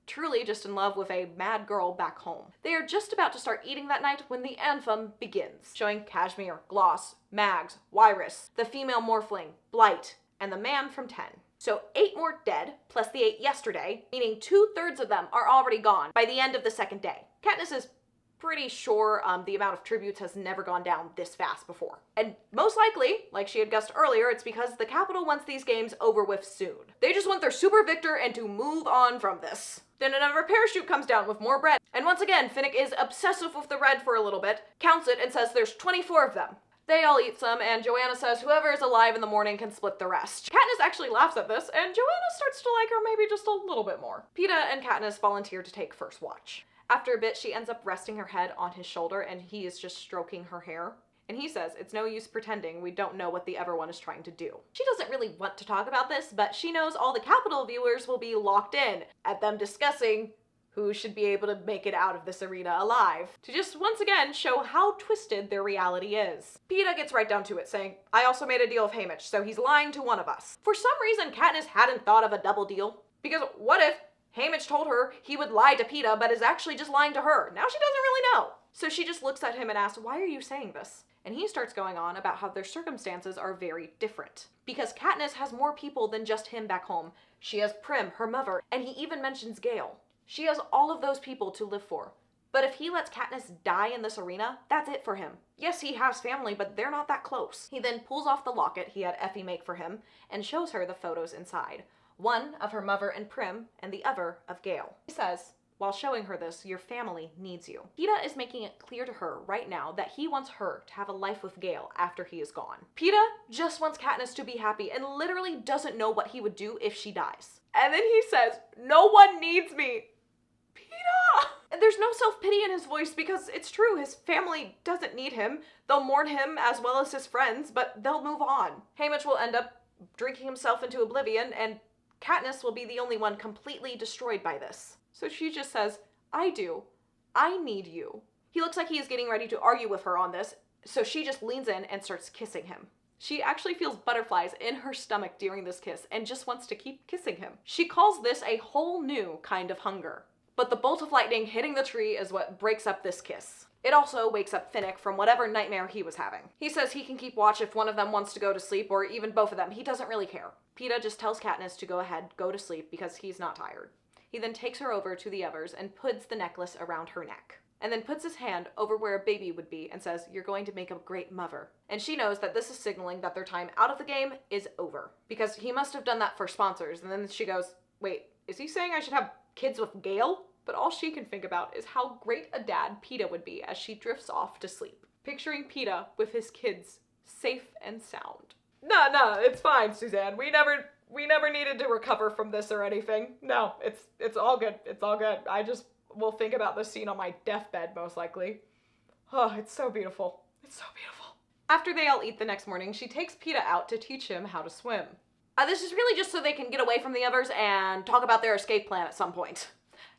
truly just in love with a mad girl back home. They are just about to start eating that night when the anthem begins, showing Cashmere, Gloss, Mags, Wyrus, the female Morphling, Blight, and the man from 10. So 8 more dead, plus the 8 yesterday, meaning 2/3 of them are already gone by the end of the second day. Katniss is pretty sure the amount of tributes has never gone down this fast before. And most likely, like she had guessed earlier, it's because the Capitol wants these games over with soon. They just want their super victor and to move on from this. Then another parachute comes down with more bread. And once again, Finnick is obsessive with the red for a little bit, counts it, and says there's 24 of them. They all eat some, and Joanna says whoever is alive in the morning can split the rest. Katniss actually laughs at this, and Joanna starts to like her maybe just a little bit more. Peeta and Katniss volunteer to take first watch. After a bit, she ends up resting her head on his shoulder, and he is just stroking her hair. And he says, "It's no use pretending we don't know what the Everyone is trying to do." She doesn't really want to talk about this, but she knows all the Capitol viewers will be locked in at them discussing who should be able to make it out of this arena alive, to just once again show how twisted their reality is. Peeta gets right down to it, saying, "I also made a deal with Haymitch, so he's lying to one of us." For some reason, Katniss hadn't thought of a double deal, because what if Haymitch told her he would lie to Peeta, but is actually just lying to her? Now she doesn't really know. So she just looks at him and asks, "Why are you saying this?" And he starts going on about how their circumstances are very different. Because Katniss has more people than just him back home. She has Prim, her mother, and he even mentions Gale. She has all of those people to live for. But if he lets Katniss die in this arena, that's it for him. Yes, he has family, but they're not that close. He then pulls off the locket he had Effie make for him and shows her the photos inside. One of her mother and Prim, and the other of Gale. He says, while showing her this, your family needs you. Peeta is making it clear to her right now that he wants her to have a life with Gale after he is gone. Peeta just wants Katniss to be happy and literally doesn't know what he would do if she dies. And then he says, "No one needs me." Peeta! And there's no self-pity in his voice because it's true, his family doesn't need him. They'll mourn him as well as his friends, but they'll move on. Haymitch will end up drinking himself into oblivion, and Katniss will be the only one completely destroyed by this. So she just says, "I do. I need you." He looks like he is getting ready to argue with her on this, so she just leans in and starts kissing him. She actually feels butterflies in her stomach during this kiss and just wants to keep kissing him. She calls this a whole new kind of hunger. But the bolt of lightning hitting the tree is what breaks up this kiss. It also wakes up Finnick from whatever nightmare he was having. He says he can keep watch if one of them wants to go to sleep, or even both of them. He doesn't really care. Peeta just tells Katniss to go ahead, go to sleep, because he's not tired. He then takes her over to the others and puts the necklace around her neck. And then puts his hand over where a baby would be and says, "You're going to make a great mother." And she knows that this is signaling that their time out of the game is over. Because he must have done that for sponsors. And then she goes, "Wait, is he saying I should have kids with Gale?" But all she can think about is how great a dad Peeta would be as she drifts off to sleep. Picturing Peeta with his kids, safe and sound. No, it's fine, Suzanne. We never needed to recover from this or anything. No, it's all good. It's all good. I just will think about this scene on my deathbed, most likely. Oh, it's so beautiful. It's so beautiful. After they all eat the next morning, she takes Peeta out to teach him how to swim. This is really just so they can get away from the others and talk about their escape plan at some point.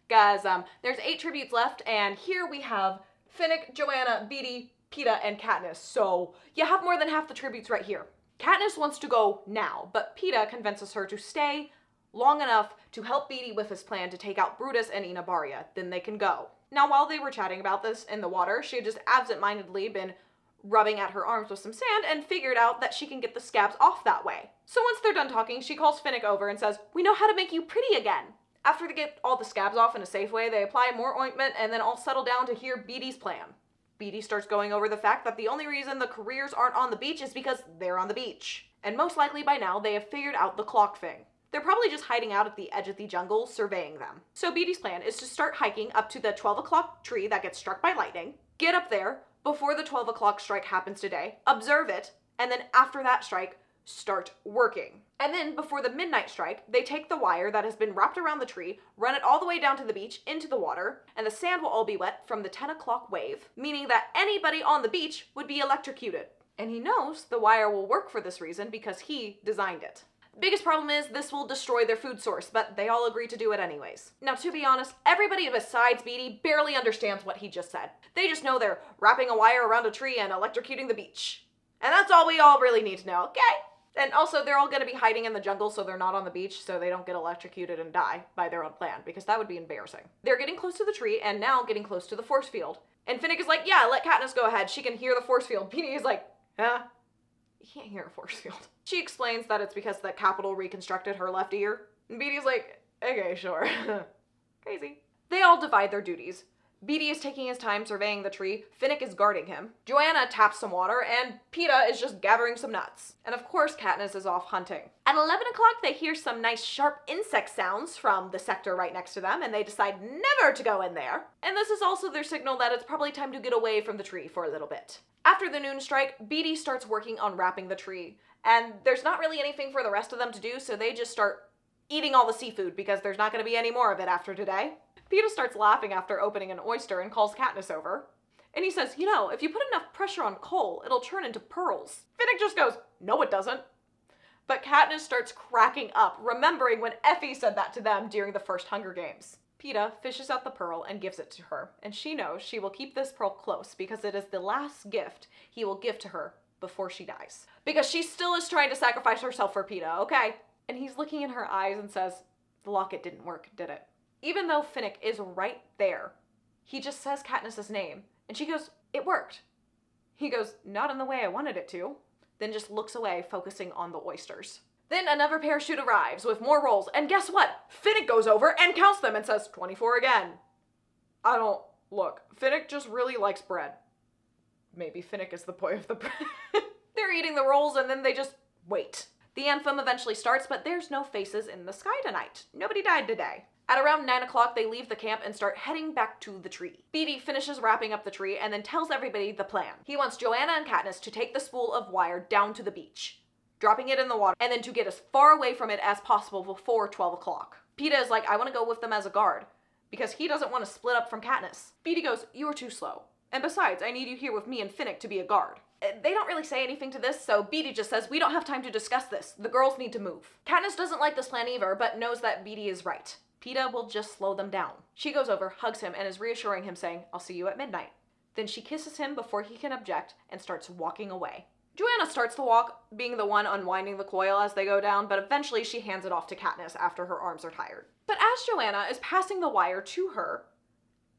Guys, there's 8 tributes left, and here we have Finnick, Joanna, Beetee, Peeta, and Katniss. So you have more than half the tributes right here. Katniss wants to go now, but Peeta convinces her to stay long enough to help Beetee with his plan to take out Brutus and Enabaria. Then they can go. Now, while they were chatting about this in the water, she had just absent-mindedly been rubbing at her arms with some sand and figured out that she can get the scabs off that way. So once they're done talking, she calls Finnick over and says, "We know how to make you pretty again." After they get all the scabs off in a safe way, they apply more ointment and then all settle down to hear Beetee's plan. Beetee starts going over the fact that the only reason the careers aren't on the beach is because they're on the beach. And most likely by now, they have figured out the clock thing. They're probably just hiding out at the edge of the jungle, surveying them. So Beetee's plan is to start hiking up to the 12 o'clock tree that gets struck by lightning, get up there before the 12 o'clock strike happens today, observe it, and then after that strike, start working. And then before the midnight strike, they take the wire that has been wrapped around the tree, run it all the way down to the beach into the water, and the sand will all be wet from the 10 o'clock wave, meaning that anybody on the beach would be electrocuted. And he knows the wire will work for this reason because he designed it. The biggest problem is this will destroy their food source, but they all agree to do it anyways. Now, to be honest, everybody besides Beetee barely understands what he just said. They just know they're wrapping a wire around a tree and electrocuting the beach. And that's all we all really need to know, okay? And also, they're all going to be hiding in the jungle so they're not on the beach so they don't get electrocuted and die by their own plan, because that would be embarrassing. They're getting close to the tree and now getting close to the force field. And Finnick is like, "Yeah, let Katniss go ahead. She can hear the force field." Beetee is like, "Huh? You can't hear a force field." She explains that it's because the Capitol reconstructed her left ear. And Beetee's like, "Okay, sure." Crazy. They all divide their duties. Beetee is taking his time surveying the tree, Finnick is guarding him, Joanna taps some water, and Peeta is just gathering some nuts. And of course Katniss is off hunting. At 11 o'clock they hear some nice sharp insect sounds from the sector right next to them, and they decide never to go in there. And this is also their signal that it's probably time to get away from the tree for a little bit. After the noon strike, Beetee starts working on wrapping the tree, and there's not really anything for the rest of them to do, so they just start eating all the seafood because there's not going to be any more of it after today. Peeta starts laughing after opening an oyster and calls Katniss over. And he says, "You know, if you put enough pressure on coal, it'll turn into pearls." Finnick just goes, "No, it doesn't." But Katniss starts cracking up, remembering when Effie said that to them during the first Hunger Games. Peeta fishes out the pearl and gives it to her, and she knows she will keep this pearl close because it is the last gift he will give to her before she dies. Because she still is trying to sacrifice herself for Peeta, okay? And he's looking in her eyes and says, "The locket didn't work, did it?" Even though Finnick is right there, he just says Katniss's name, and she goes, "It worked." He goes, "Not in the way I wanted it to," then just looks away, focusing on the oysters. Then another parachute arrives with more rolls, and guess what? Finnick goes over and counts them and says 24 again. Look, Finnick just really likes bread. Maybe Finnick is the boy of the bread. They're eating the rolls and then they just wait. The anthem eventually starts, but there's no faces in the sky tonight. Nobody died today. At around 9 o'clock, they leave the camp and start heading back to the tree. Beetee finishes wrapping up the tree and then tells everybody the plan. He wants Joanna and Katniss to take the spool of wire down to the beach, dropping it in the water, and then to get as far away from it as possible before 12 o'clock. Peeta is like, I want to go with them as a guard, because he doesn't want to split up from Katniss. Beetee goes, you are too slow. And besides, I need you here with me and Finnick to be a guard. They don't really say anything to this, so Beetee just says, we don't have time to discuss this. The girls need to move. Katniss doesn't like this plan either, but knows that Beetee is right. Peeta will just slow them down. She goes over, hugs him, and is reassuring him, saying, I'll see you at midnight. Then she kisses him before he can object and starts walking away. Joanna starts the walk, being the one unwinding the coil as they go down, but eventually she hands it off to Katniss after her arms are tired. But as Joanna is passing the wire to her,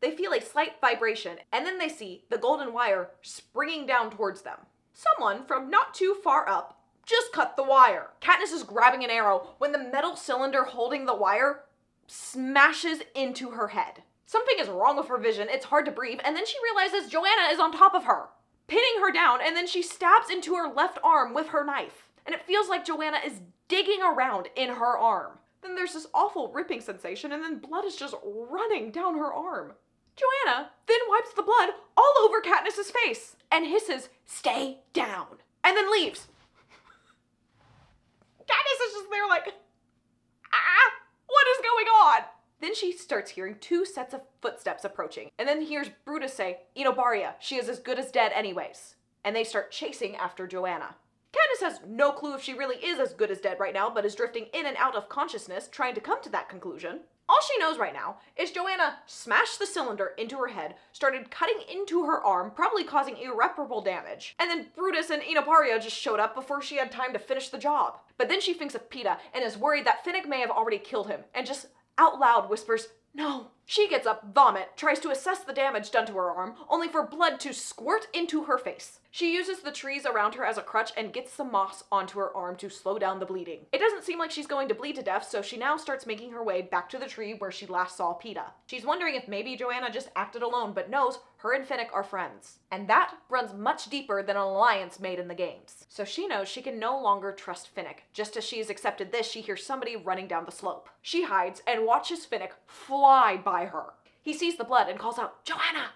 they feel a slight vibration, and then they see the golden wire springing down towards them. Someone from not too far up just cut the wire. Katniss is grabbing an arrow when the metal cylinder holding the wire smashes into her head. Something is wrong with her vision, it's hard to breathe, and then she realizes Joanna is on top of her, pinning her down, and then she stabs into her left arm with her knife. And it feels like Joanna is digging around in her arm. Then there's this awful ripping sensation, and then blood is just running down her arm. Joanna then wipes the blood all over Katniss's face and hisses, stay down, and then leaves. Katniss is just there like, what is going on? Then she starts hearing 2 sets of footsteps approaching, and then hears Brutus say, Enobaria, she is as good as dead anyways. And they start chasing after Joanna. Katniss has no clue if she really is as good as dead right now, but is drifting in and out of consciousness, trying to come to that conclusion. All she knows right now is Joanna smashed the cylinder into her head, started cutting into her arm, probably causing irreparable damage. And then Brutus and Enobaria just showed up before she had time to finish the job. But then she thinks of Peeta and is worried that Finnick may have already killed him, and just out loud whispers, no. She gets up, vomit, tries to assess the damage done to her arm, only for blood to squirt into her face. She uses the trees around her as a crutch and gets some moss onto her arm to slow down the bleeding. It doesn't seem like she's going to bleed to death, so she now starts making her way back to the tree where she last saw Peeta. She's wondering if maybe Joanna just acted alone, but knows her and Finnick are friends. And that runs much deeper than an alliance made in the games. So she knows she can no longer trust Finnick. Just as she has accepted this, she hears somebody running down the slope. She hides and watches Finnick fly by her. He sees the blood and calls out, Joanna!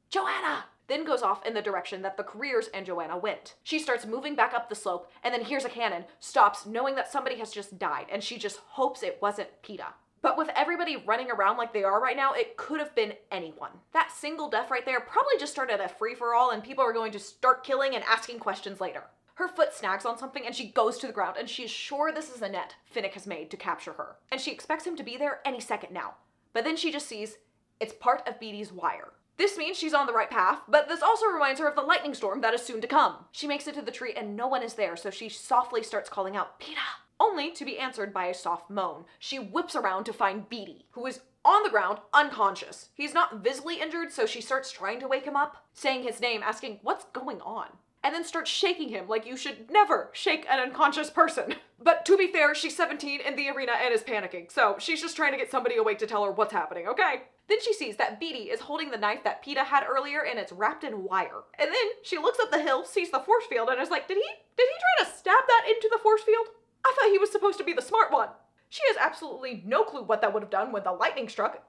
Joanna! Then goes off in the direction that the careers and Joanna went. She starts moving back up the slope and then hears a cannon, stops knowing that somebody has just died, and she just hopes it wasn't Peeta. But with everybody running around like they are right now, it could have been anyone. That single death right there probably just started a free-for-all and people are going to start killing and asking questions later. Her foot snags on something and she goes to the ground, and she is sure this is a net Finnick has made to capture her. And she expects him to be there any second now. But then she just sees it's part of Beetee's wire. This means she's on the right path, but this also reminds her of the lightning storm that is soon to come. She makes it to the tree and no one is there, so she softly starts calling out, Peeta! Only to be answered by a soft moan. She whips around to find Beetee, who is on the ground, unconscious. He's not visibly injured, so she starts trying to wake him up, saying his name, asking, what's going on? And then starts shaking him like you should never shake an unconscious person. But to be fair, she's 17 in the arena and is panicking, so she's just trying to get somebody awake to tell her what's happening, okay? Then she sees that Beetee is holding the knife that Peeta had earlier and it's wrapped in wire. And then she looks up the hill, sees the force field, and is like, did he try to stab that into the force field? I thought he was supposed to be the smart one. She has absolutely no clue what that would have done when the lightning struck,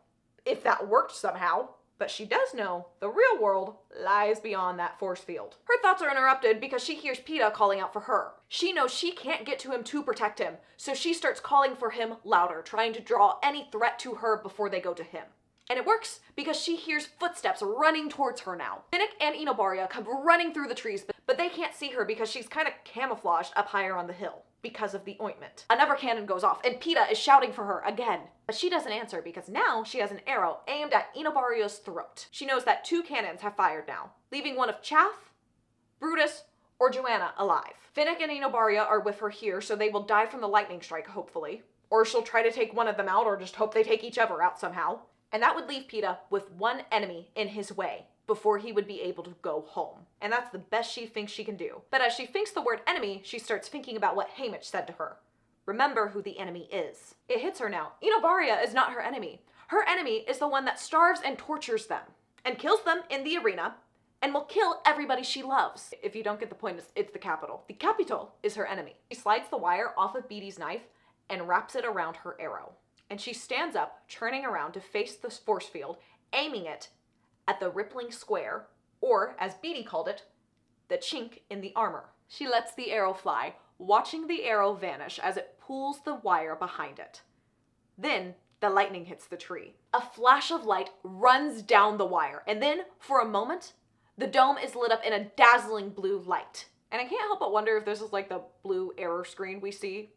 if that worked somehow. But she does know the real world lies beyond that force field. Her thoughts are interrupted because she hears Peeta calling out for her. She knows she can't get to him to protect him, so she starts calling for him louder, trying to draw any threat to her before they go to him. And it works because she hears footsteps running towards her now. Finnick and Enobaria come running through the trees, but they can't see her because she's kind of camouflaged up higher on the hill because of the ointment. Another cannon goes off and Peeta is shouting for her again. But she doesn't answer because now she has an arrow aimed at Enobaria's throat. She knows that 2 cannons have fired now, leaving one of Chaff, Brutus, or Joanna alive. Finnick and Enobaria are with her here, so they will die from the lightning strike, hopefully. Or she'll try to take one of them out, or just hope they take each other out somehow. And that would leave Peeta with 1 enemy in his way before he would be able to go home. And that's the best she thinks she can do. But as she thinks the word enemy, she starts thinking about what Haymitch said to her. Remember who the enemy is. It hits her now. Enobaria is not her enemy. Her enemy is the one that starves and tortures them, and kills them in the arena, and will kill everybody she loves. If you don't get the point, it's the capital. The capital is her enemy. She slides the wire off of Beetee's knife and wraps it around her arrow. and she stands up, turning around to face the force field, aiming it at the rippling square, or, as Beetee called it, the chink in the armor. She lets the arrow fly, watching the arrow vanish as it pulls the wire behind it. Then, the lightning hits the tree. A flash of light runs down the wire, and then, for a moment, the dome is lit up in a dazzling blue light. And I can't help but wonder if this is like the blue error screen we see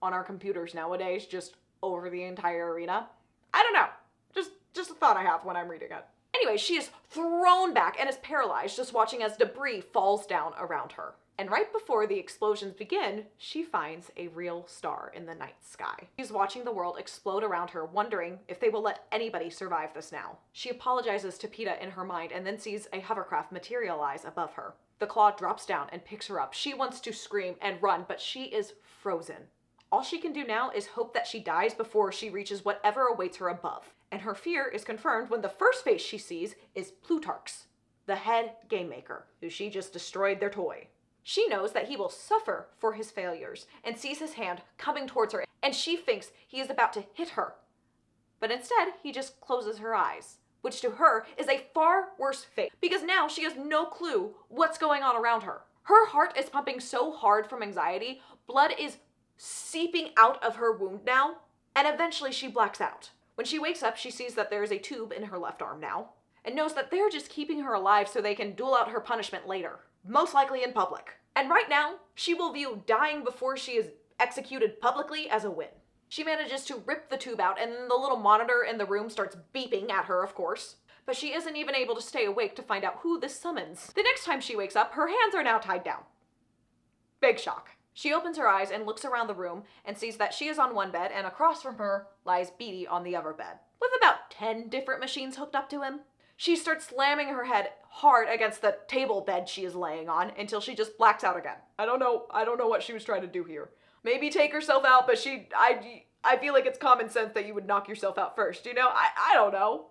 on our computers nowadays, just over the entire arena. I don't know. Just a thought I have when I'm reading it. Anyway, she is thrown back and is paralyzed, just watching as debris falls down around her. And right before the explosions begin, she finds a real star in the night sky. She's watching the world explode around her, wondering if they will let anybody survive this now. She apologizes to Peeta in her mind and then sees a hovercraft materialize above her. The claw drops down and picks her up. She wants to scream and run, but she is frozen. All she can do now is hope that she dies before she reaches whatever awaits her above. And her fear is confirmed when the first face she sees is Plutarch's, the head game maker, who she just destroyed their toy. She knows that he will suffer for his failures and sees his hand coming towards her, and she thinks he is about to hit her. But instead, he just closes her eyes, which to her is a far worse fate, because now she has no clue what's going on around her. Her heart is pumping so hard from anxiety, blood is seeping out of her wound now, and eventually she blacks out. When she wakes up, she sees that there is a tube in her left arm now, and knows that they're just keeping her alive so they can dole out her punishment later, most likely in public. And right now, she will view dying before she is executed publicly as a win. She manages to rip the tube out, and then the little monitor in the room starts beeping at her, of course. But she isn't even able to stay awake to find out who this summons. The next time she wakes up, her hands are now tied down. Big shock. She opens her eyes and looks around the room and sees that she is on one bed, and across from her lies Beetee on the other bed, with about 10 different machines hooked up to him. She starts slamming her head hard against the table bed she is laying on until she just blacks out again. I don't know what she was trying to do here. Maybe take herself out, but I feel like it's common sense that you would knock yourself out first, you know? I don't know.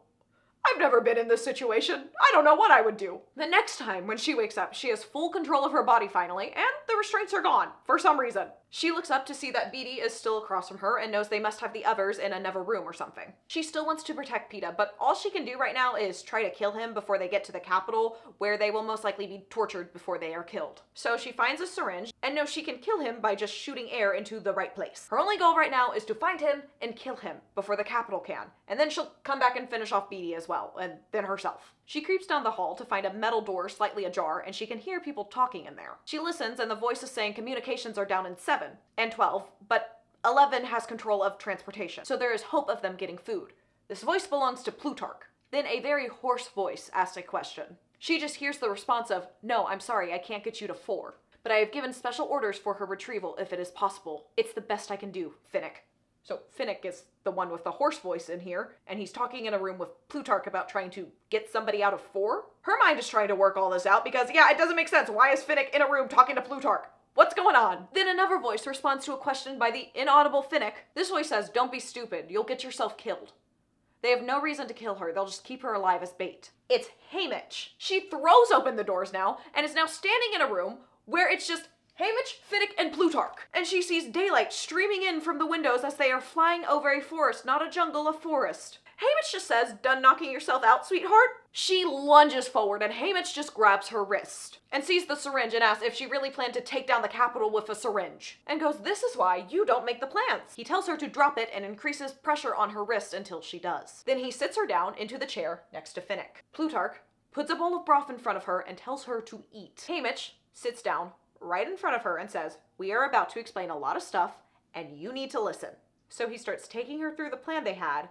I've never been in this situation. I don't know what I would do. The next time when she wakes up, she has full control of her body finally, and the restraints are gone, for some reason. She looks up to see that Beetee is still across from her and knows they must have the others in another room or something. She still wants to protect Peeta, but all she can do right now is try to kill him before they get to the capital, where they will most likely be tortured before they are killed. So she finds a syringe and knows she can kill him by just shooting air into the right place. Her only goal right now is to find him and kill him before the capital can, and then she'll come back and finish off Beetee as well, and then herself. She creeps down the hall to find a metal door slightly ajar, and she can hear people talking in there. She listens, and the voice is saying communications are down in 7 and 12, but 11 has control of transportation, so there is hope of them getting food. This voice belongs to Plutarch. Then a very hoarse voice asks a question. She just hears the response of, "No, I'm sorry, I can't get you to 4. But I have given special orders for her retrieval if it is possible. It's the best I can do, Finnick." So Finnick is the one with the hoarse voice in here, and he's talking in a room with Plutarch about trying to get somebody out of 4. Her mind is trying to work all this out because, yeah, it doesn't make sense. Why is Finnick in a room talking to Plutarch? What's going on? Then another voice responds to a question by the inaudible Finnick. This voice says, "Don't be stupid. You'll get yourself killed." They have no reason to kill her. They'll just keep her alive as bait. It's Haymitch. She throws open the doors now and is now standing in a room where it's just Haymitch, Finnick, and Plutarch. And she sees daylight streaming in from the windows as they are flying over a forest, not a jungle, a forest. Haymitch just says, "Done knocking yourself out, sweetheart?" She lunges forward and Haymitch just grabs her wrist and sees the syringe and asks if she really planned to take down the capital with a syringe, and goes, "This is why you don't make the plans." He tells her to drop it and increases pressure on her wrist until she does. Then he sits her down into the chair next to Finnick. Plutarch puts a bowl of broth in front of her and tells her to eat. Haymitch sits down right in front of her and says, "We are about to explain a lot of stuff and you need to listen." So he starts taking her through the plan they had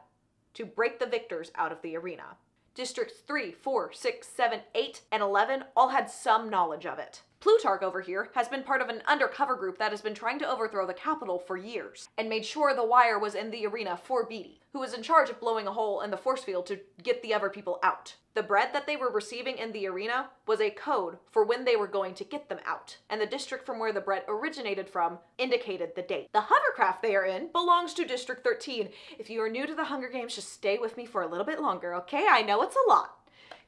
to break the victors out of the arena. Districts 3, 4, 6, 7, 8, and 11 all had some knowledge of it. Plutarch over here has been part of an undercover group that has been trying to overthrow the capital for years, and made sure the wire was in the arena for Beetee, who was in charge of blowing a hole in the force field to get the other people out. The bread that they were receiving in the arena was a code for when they were going to get them out, and the district from where the bread originated from indicated the date. The hovercraft they are in belongs to District 13. If you are new to the Hunger Games, just stay with me for a little bit longer, okay? I know it's a lot.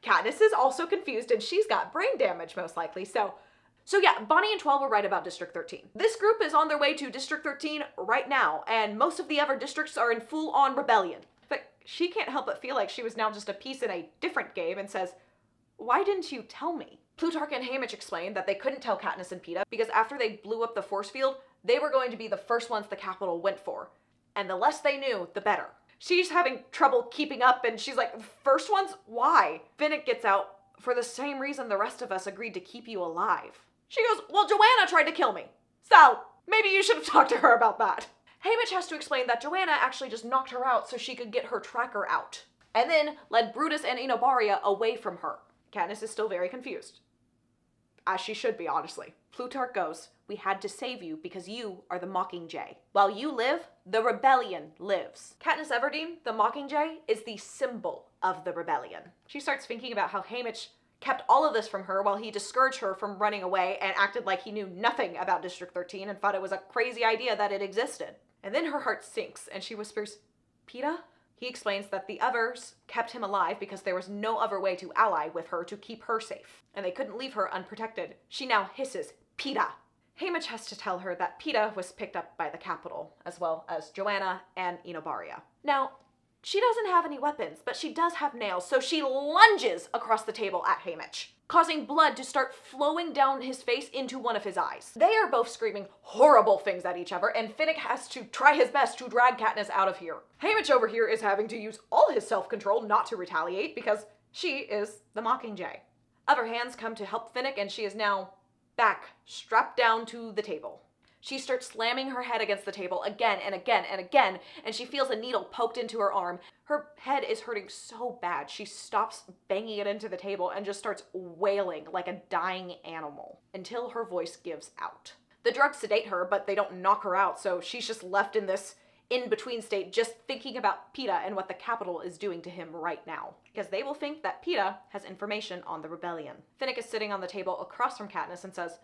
Katniss is also confused, and she's got brain damage most likely, so So yeah, Bonnie and 12 were right about District 13. This group is on their way to District 13 right now, and most of the other districts are in full-on rebellion. But she can't help but feel like she was now just a piece in a different game and says, "Why didn't you tell me?" Plutarch and Haymitch explained that they couldn't tell Katniss and Peeta because after they blew up the force field, they were going to be the first ones the Capitol went for. And the less they knew, the better. She's having trouble keeping up, and she's like, "First ones? Why?" Finnick gets out, "For the same reason the rest of us agreed to keep you alive." She goes, "Well, Joanna tried to kill me. So, maybe you should have talked to her about that." Haymitch has to explain that Joanna actually just knocked her out so she could get her tracker out, and then led Brutus and Enobaria away from her. Katniss is still very confused. As she should be, honestly. Plutarch goes, "We had to save you because you are the Mockingjay. While you live, the rebellion lives." Katniss Everdeen, the Mockingjay, is the symbol of the rebellion. She starts thinking about how Haymitch kept all of this from her while he discouraged her from running away and acted like he knew nothing about District 13 and thought it was a crazy idea that it existed. And then her heart sinks and she whispers, "Peeta?" He explains that the others kept him alive because there was no other way to ally with her to keep her safe, and they couldn't leave her unprotected. She now hisses, "Peeta!" Haymitch has to tell her that Peeta was picked up by the Capitol, as well as Joanna and Enobaria. Now, she doesn't have any weapons, but she does have nails, so she lunges across the table at Haymitch, causing blood to start flowing down his face into one of his eyes. They are both screaming horrible things at each other, and Finnick has to try his best to drag Katniss out of here. Haymitch over here is having to use all his self-control not to retaliate because she is the Mockingjay. Other hands come to help Finnick, and she is now back, strapped down to the table. She starts slamming her head against the table again and again and again, and she feels a needle poked into her arm. Her head is hurting so bad, she stops banging it into the table and just starts wailing like a dying animal until her voice gives out. The drugs sedate her, but they don't knock her out, so she's just left in this in-between state just thinking about Peeta and what the Capitol is doing to him right now, because they will think that Peeta has information on the rebellion. Finnick is sitting on the table across from Katniss and says,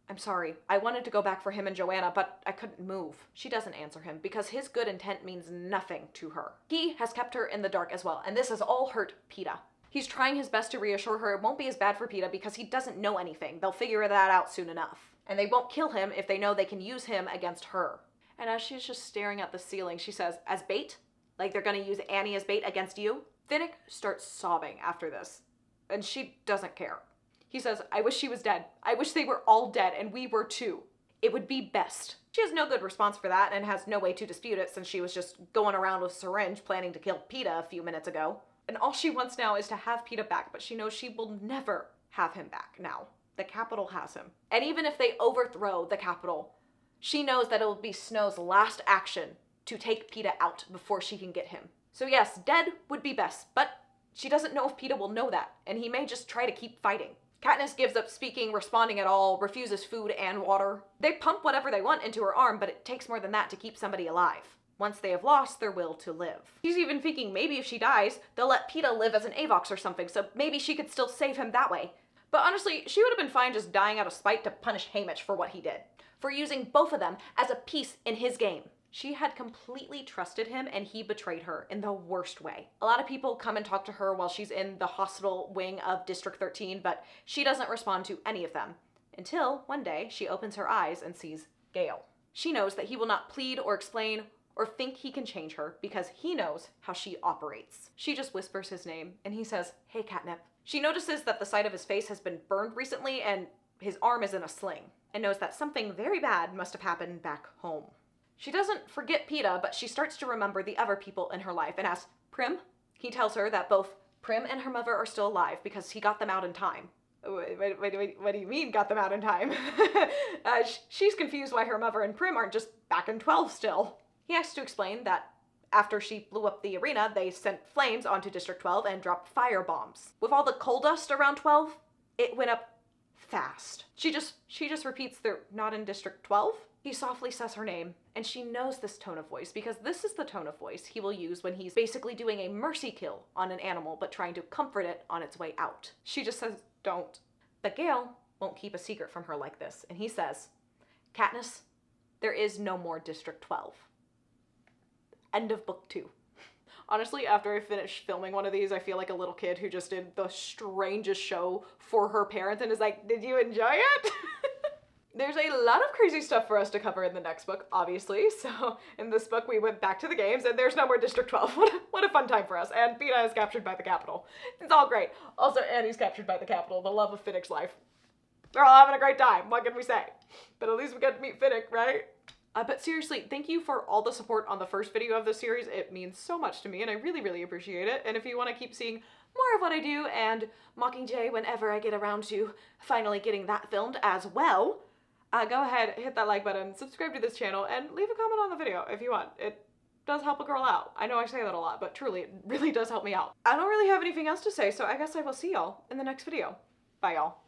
"I'm sorry, I wanted to go back for him and Joanna, but I couldn't move." She doesn't answer him because his good intent means nothing to her. He has kept her in the dark as well, and this has all hurt Peeta. He's trying his best to reassure her it won't be as bad for Peeta because he doesn't know anything. They'll figure that out soon enough. And they won't kill him if they know they can use him against her. And as she's just staring at the ceiling, she says, "As bait? Like they're gonna use Annie as bait against you?" Finnick starts sobbing after this, and she doesn't care. He says, "I wish she was dead. I wish they were all dead, and we were too. It would be best." She has no good response for that and has no way to dispute it since she was just going around with a syringe planning to kill Peeta a few minutes ago. And all she wants now is to have Peeta back, but she knows she will never have him back now. The Capitol has him. And even if they overthrow the Capitol, she knows that it will be Snow's last action to take Peeta out before she can get him. So yes, dead would be best, but she doesn't know if Peeta will know that, and he may just try to keep fighting. Katniss gives up speaking, responding at all, refuses food and water. They pump whatever they want into her arm, but it takes more than that to keep somebody alive, once they have lost their will to live. She's even thinking maybe if she dies, they'll let Peeta live as an Avox or something, so maybe she could still save him that way. But honestly, she would have been fine just dying out of spite to punish Haymitch for what he did, for using both of them as a piece in his game. She had completely trusted him and he betrayed her in the worst way. A lot of people come and talk to her while she's in the hospital wing of District 13, but she doesn't respond to any of them. Until one day she opens her eyes and sees Gale. She knows that he will not plead or explain or think he can change her because he knows how she operates. She just whispers his name and he says, "Hey, Catnip." She notices that the side of his face has been burned recently and his arm is in a sling, and knows that something very bad must have happened back home. She doesn't forget Peeta, but she starts to remember the other people in her life and asks, "Prim?" He tells her that both Prim and her mother are still alive because he got them out in time. What do you mean got them out in time? She's confused why her mother and Prim aren't just back in 12 still. He has to explain that after she blew up the arena, they sent flames onto District 12 and dropped fire bombs. With all the coal dust around 12, it went up fast. She just repeats they're not in District 12. He softly says her name, and she knows this tone of voice because this is the tone of voice he will use when he's basically doing a mercy kill on an animal but trying to comfort it on its way out. She just says, "Don't." But Gale won't keep a secret from her like this, and he says, "Katniss, there is no more District 12. End of book 2. Honestly, after I finish filming one of these, I feel like a little kid who just did the strangest show for her parents and is like, "Did you enjoy it?" There's a lot of crazy stuff for us to cover in the next book, obviously. So in this book, we went back to the games, and there's no more District 12. What a fun time for us. And Peeta is captured by the Capitol. It's all great. Also, Annie's captured by the Capitol, the love of Finnick's life. They're all having a great time. What can we say? But at least we get to meet Finnick, right? But seriously, thank you for all the support on the first video of this series. It means so much to me, and I really, really appreciate it. And if you want to keep seeing more of what I do and Mockingjay whenever I get around to finally getting that filmed as well, go ahead, hit that like button, subscribe to this channel, and leave a comment on the video if you want. It does help a girl out. I know I say that a lot, but truly, it really does help me out. I don't really have anything else to say, so I guess I will see y'all in the next video. Bye, y'all.